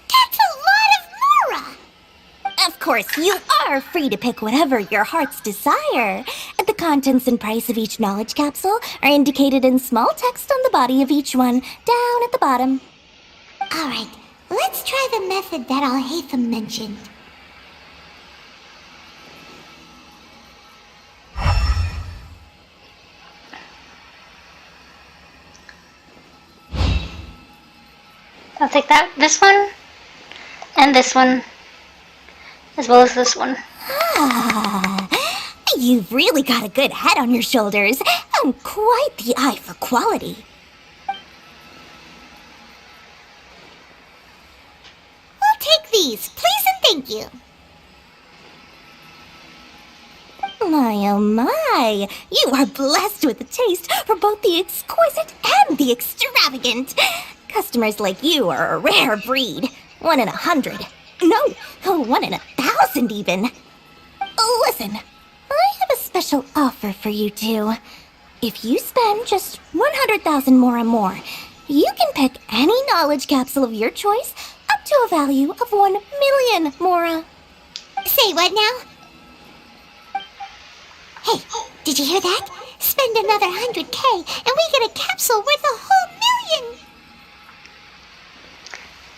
That's a lot of mora! Of course, you are free to pick whatever your heart's desire. The contents and price of each knowledge capsule are indicated in small text on the body of each one, down at the bottom. Alright, let's try the method that Alhaitham mentioned. I'll take this one, and this one, as well as this one. Ah, you've really got a good head on your shoulders, and quite the eye for quality. We'll take these, please and thank you. My oh my, you are blessed with a taste for both the exquisite and the extravagant. Customers like you are a rare breed. 1 in 100. No, 1 in 1,000 even. Listen, I have a special offer for you two. If you spend just 100,000 more or more, you can pick any knowledge capsule of your choice up to a value of 1 million mora. Say what now? Hey, did you hear that? Spend another 100K and we get a capsule worth a whole million!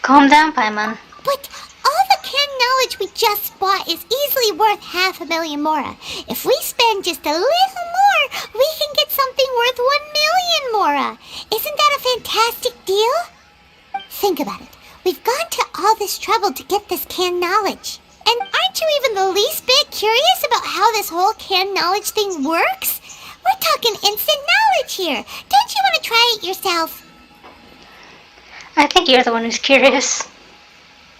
Calm down, Paimon. But all the canned knowledge we just bought is easily worth 500,000 mora. If we spend just a little more, we can get something worth 1 million mora. Isn't that a fantastic deal? Think about it. We've gone to all this trouble to get this canned knowledge. And aren't you even the least bit curious about how this whole canned knowledge thing works? We're talking instant knowledge here. Don't you want to try it yourself? I think you're the one who's curious.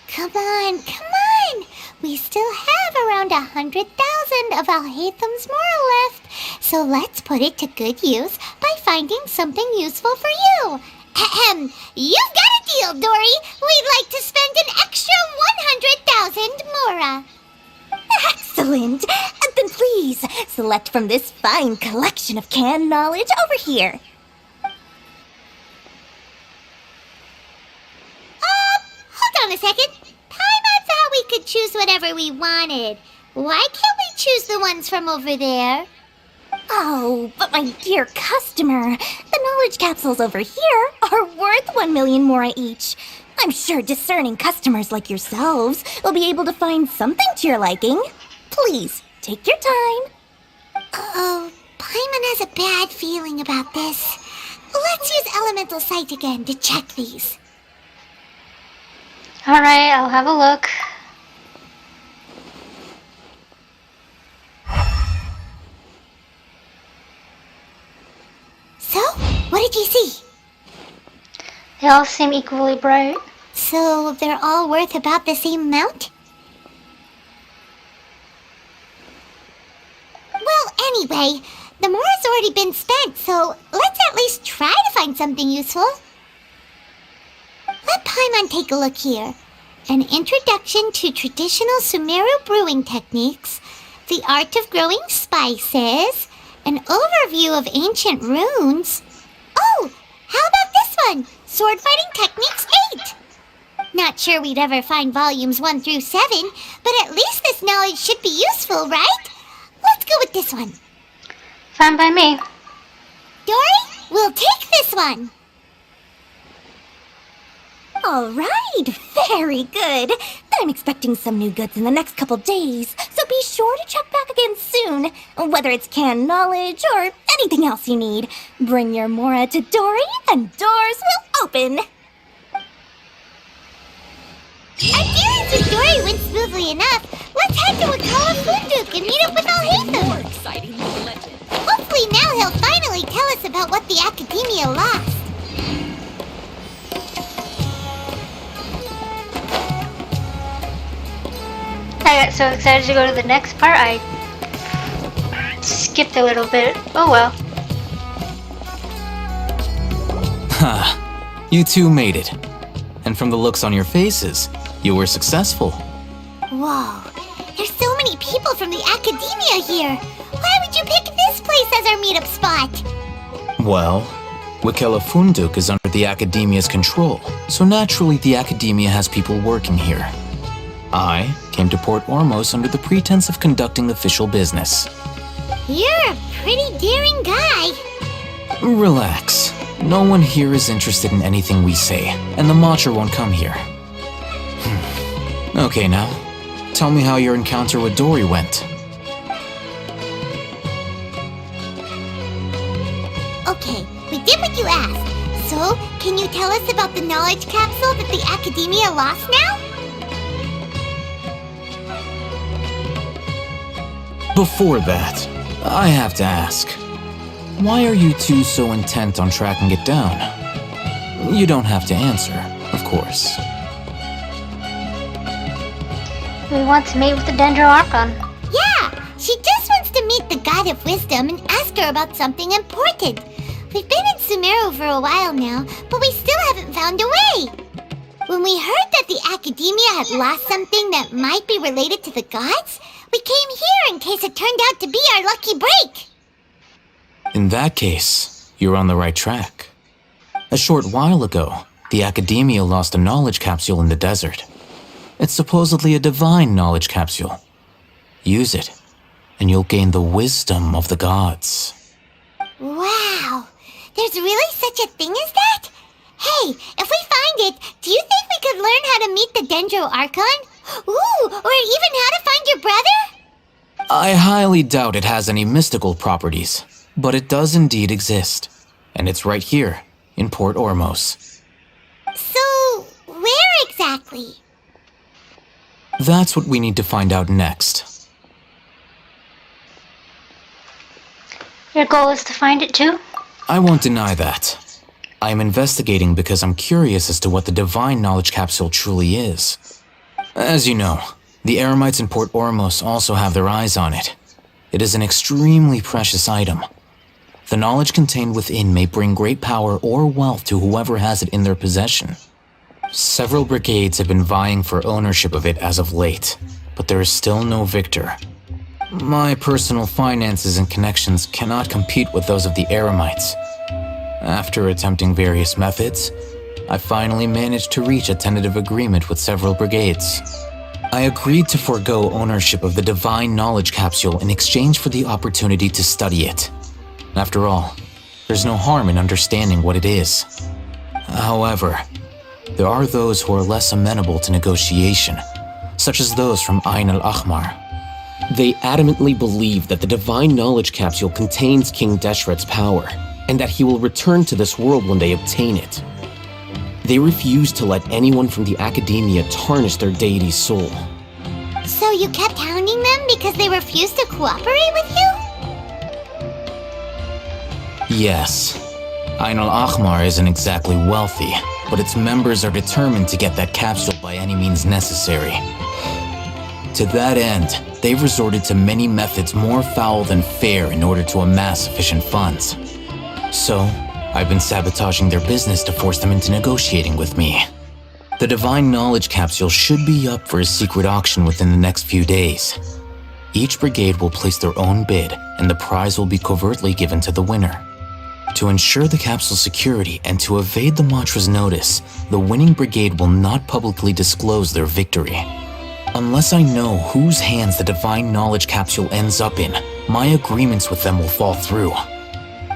Come on. We still have around 100,000 of Alhaitham's mora left. So let's put it to good use by finding something useful for you. Ahem. You've got a deal, Dory. We'd like to spend an extra 100,000 mora. Excellent! Then please, select from this fine collection of canned knowledge over here. Hold on a second. Paimon thought we could choose whatever we wanted. Why can't we choose the ones from over there? Oh, but my dear customer, the knowledge capsules over here are worth 1 million mora each. I'm sure discerning customers like yourselves will be able to find something to your liking. Please, take your time. Oh, Paimon has a bad feeling about this. Let's use Elemental Sight again to check these. Alright, I'll have a look. So, what did you see? They all seem equally bright. So, they're all worth about the same amount? Well, anyway, the mora's already been spent, so let's at least try to find something useful. Let Paimon take a look here. An introduction to traditional Sumeru brewing techniques, the art of growing spices, an overview of ancient runes. Oh, how about this one? Sword Fighting Techniques 8. Not sure we'd ever find volumes 1 through 7, but at least this knowledge should be useful, right? Let's go with this one. Fine by me. Dory, we'll take this one. All right, very good. I'm expecting some new goods in the next couple days, so be sure to check back again soon. Whether it's canned knowledge or anything else you need, bring your Mora to Dory and doors will open. Our dealings with Dory went smoothly enough. Let's head to Wakala Funduk and meet up with Alhaitham. More exciting than the legend. Hopefully now he'll finally tell us about what the Academia lost. I got so excited to go to the next part, I skipped a little bit. Oh well. Ha! You two made it. And from the looks on your faces, you were successful. Whoa, there's so many people from the Academia here. Why would you pick this place as our meetup spot? Well, Wakela Funduk is under the Academia's control, so naturally the Academia has people working here. I came to Port Ormos under the pretense of conducting official business. You're a pretty daring guy. Relax. No one here is interested in anything we say, and the Matcher won't come here. Okay now, tell me how your encounter with Dory went. Okay, we did what you asked. So, can you tell us about the knowledge capsule that the Academia lost now? Before that, I have to ask, why are you two so intent on tracking it down? You don't have to answer, of course. We want to meet with the Dendro Archon. Yeah, she just wants to meet the God of Wisdom and ask her about something important. We've been in Sumeru for a while now, but we still haven't found a way. When we heard that the Academia had lost something that might be related to the gods, we came here in case it turned out to be our lucky break. In that case, you're on the right track. A short while ago, the Academia lost a knowledge capsule in the desert. It's supposedly a divine knowledge capsule. Use it, and you'll gain the wisdom of the gods. Wow, there's really such a thing as that? Hey, if we find it, do you think we could learn how to meet the Dendro Archon? Ooh, or even how to find your brother? I highly doubt it has any mystical properties, but it does indeed exist. And it's right here, in Port Ormos. So, where exactly? That's what we need to find out next. Your goal is to find it too? I won't deny that. I am investigating because I'm curious as to what the divine knowledge capsule truly is. As you know, the Eremites in Port Ormos also have their eyes on it. It is an extremely precious item. The knowledge contained within may bring great power or wealth to whoever has it in their possession. Several brigades have been vying for ownership of it as of late, but there is still no victor. My personal finances and connections cannot compete with those of the Eremites. After attempting various methods, I finally managed to reach a tentative agreement with several brigades. I agreed to forego ownership of the divine knowledge capsule in exchange for the opportunity to study it. After all, there's no harm in understanding what it is. However, there are those who are less amenable to negotiation, such as those from Ain al-Ahmar. They adamantly believe that the divine knowledge capsule contains King Deshret's power, and that he will return to this world when they obtain it. They refuse to let anyone from the Academia tarnish their deity's soul. So you kept hounding them because they refused to cooperate with you? Yes. Ain al-Ahmar isn't exactly wealthy, but its members are determined to get that capsule by any means necessary. To that end, they've resorted to many methods more foul than fair in order to amass sufficient funds. So, I've been sabotaging their business to force them into negotiating with me. The divine knowledge capsule should be up for a secret auction within the next few days. Each brigade will place their own bid, and the prize will be covertly given to the winner. To ensure the capsule's security and to evade the Matra's notice, the winning brigade will not publicly disclose their victory. Unless I know whose hands the divine knowledge capsule ends up in, my agreements with them will fall through.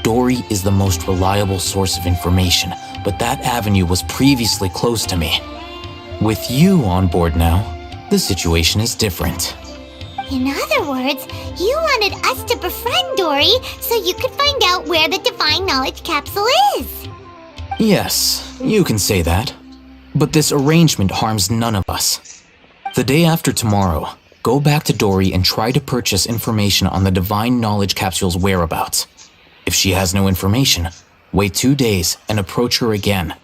Dory is the most reliable source of information, but that avenue was previously closed to me. With you on board now, the situation is different. In other words, you wanted us to befriend Dory so you could find out where the divine knowledge capsule is. Yes, you can say that. But this arrangement harms none of us. The day after tomorrow, go back to Dory and try to purchase information on the divine knowledge capsule's whereabouts. If she has no information, wait 2 days and approach her again.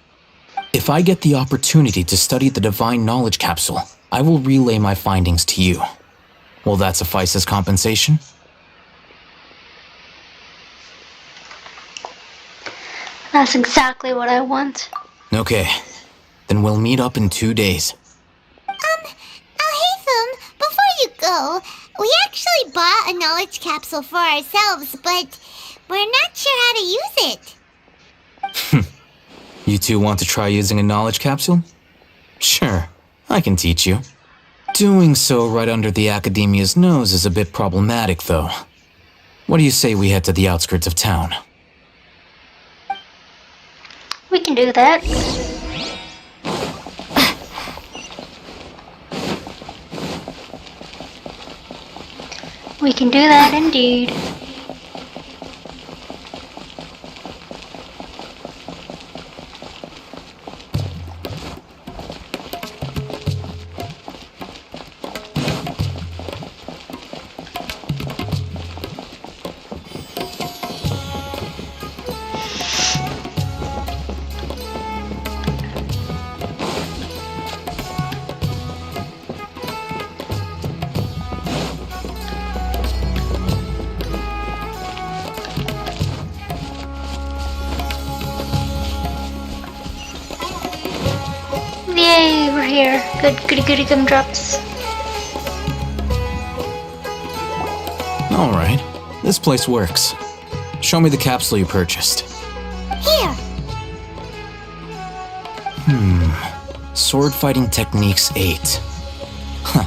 If I get the opportunity to study the divine knowledge capsule, I will relay my findings to you. Will that suffice as compensation? That's exactly what I want. Okay, then we'll meet up in 2 days. Haytham, before you go, we actually bought a knowledge capsule for ourselves, but we're not sure how to use it. You two want to try using a knowledge capsule? Sure, I can teach you. Doing so right under the Academia's nose is a bit problematic, though. What do you say we head to the outskirts of town? We can do that. We can do that indeed. Yay, we're here. Good goody goody gumdrops. Alright, this place works. Show me the capsule you purchased. Here. Sword Fighting Techniques 8. Huh.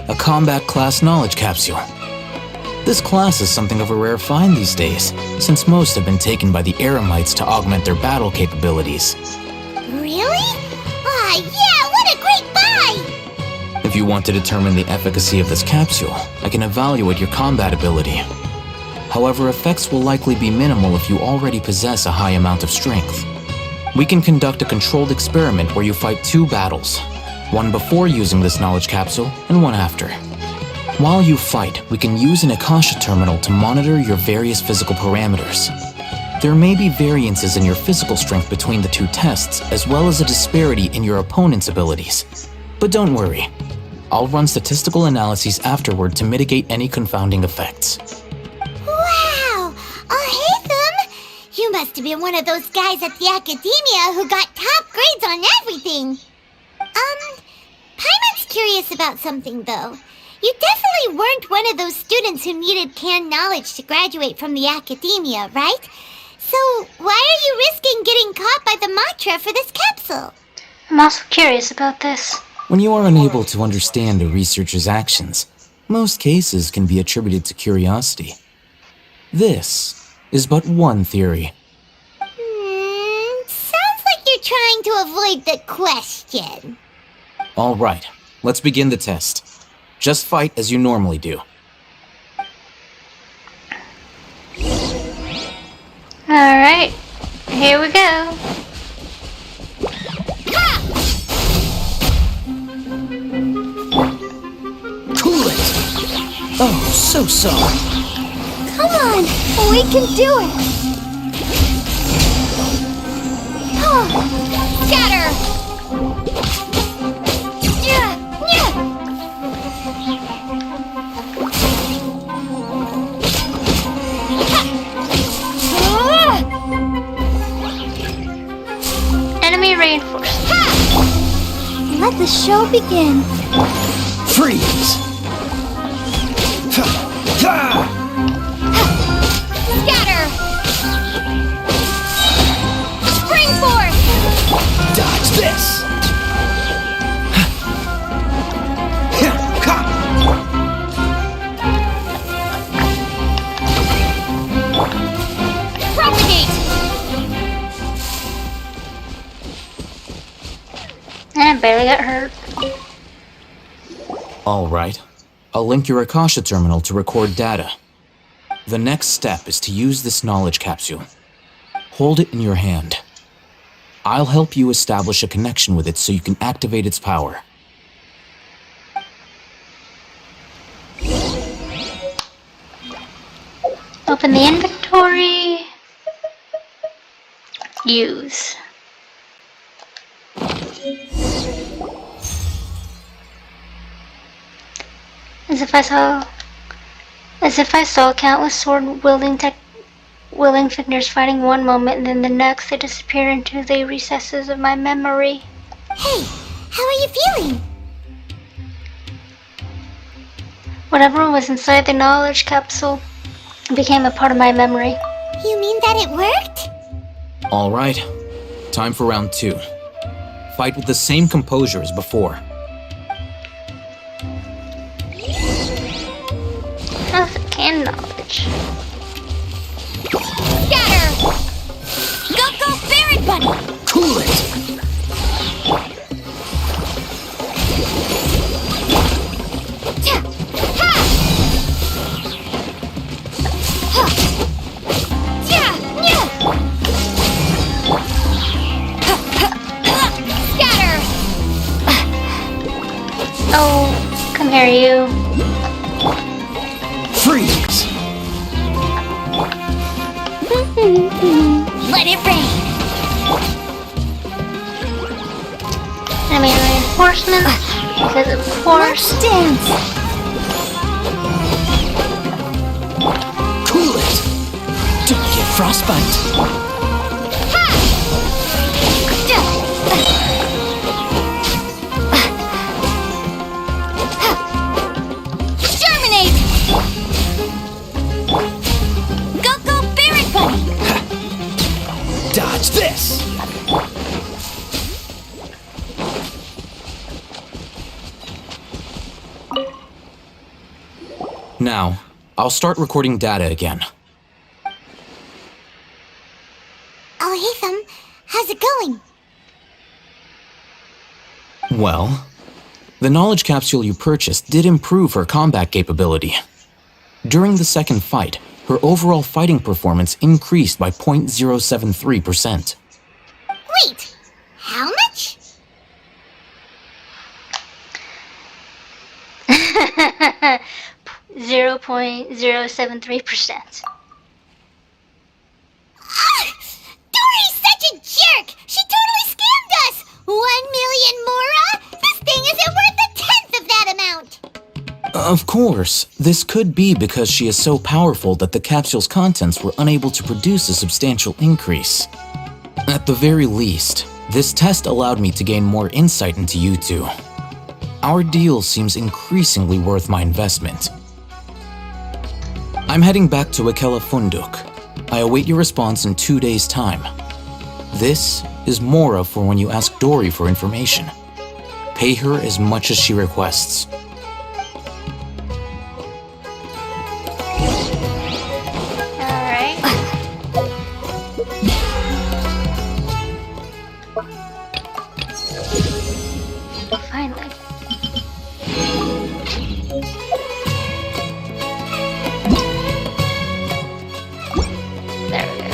A combat class knowledge capsule. This class is something of a rare find these days, since most have been taken by the Eremites to augment their battle capabilities. Really? Ah, yeah, what a great buy! If you want to determine the efficacy of this capsule, I can evaluate your combat ability. However, effects will likely be minimal if you already possess a high amount of strength. We can conduct a controlled experiment where you fight 2 battles, one before using this knowledge capsule and one after. While you fight, we can use an Akasha terminal to monitor your various physical parameters. There may be variances in your physical strength between the 2 tests, as well as a disparity in your opponent's abilities. But don't worry, I'll run statistical analyses afterward to mitigate any confounding effects. Wow! Haytham! You must have been one of those guys at the Academia who got top grades on everything! Paimon's curious about something, though. You definitely weren't one of those students who needed canned knowledge to graduate from the Academia, right? So, why are you risking getting caught by the Matra for this capsule? I'm also curious about this. When you are unable to understand a researcher's actions, most cases can be attributed to curiosity. This is but one theory. Sounds like you're trying to avoid the question. All right, let's begin the test. Just fight as you normally do. Alright, here we go. Cool it! Oh, so sorry. Come on, we can do it. Scatter! Enemy reinforced. Let the show begin. Freeze! Scatter! barely got hurt. Alright. I'll link your Akasha terminal to record data. The next step is to use this knowledge capsule. Hold it in your hand. I'll help you establish a connection with it so you can activate its power. Open the inventory. Use. As if I saw countless sword-wielding figures fighting one moment, and then the next they disappear into the recesses of my memory. Hey, how are you feeling? Whatever was inside the knowledge capsule became a part of my memory. You mean that it worked? Alright. Time for round 2. Fight with the same composure as before. How's it can knowledge? Scatter! Go, Spirit Bunny! Cool it! Oh, come here, you. Freeze! Let it rain! Enemy reinforcements, because of course. Dance! Cool it! Don't get frostbite! Dodge this! Now, I'll start recording data again. Oh, Hatham, how's it going? Well, the knowledge capsule you purchased did improve her combat capability. During the second fight, her overall fighting performance increased by 0.073%. Wait, how much? 0.073%. Dory's such a jerk! She totally scammed us! 1 million mora? This thing isn't worth a tenth of that amount! Of course, this could be because she is so powerful that the capsule's contents were unable to produce a substantial increase. At the very least, this test allowed me to gain more insight into you two. Our deal seems increasingly worth my investment. I'm heading back to Akela Funduk. I await your response in 2 days' time. This is Mora for when you ask Dory for information. Pay her as much as she requests. Finally. There we go.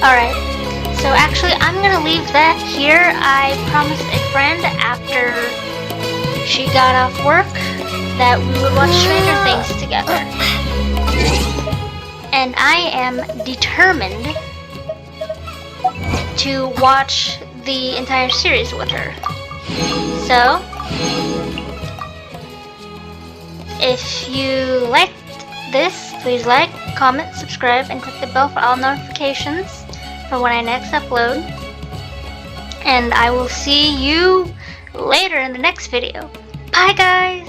Alright, so actually I'm gonna leave that here. I promised a friend after she got off work that we would watch Stranger Things together. And I am determined to watch the entire series with her. So, if you liked this, please like, comment, subscribe, and click the bell for all notifications for when I next upload. And I will see you later in the next video. Bye, guys!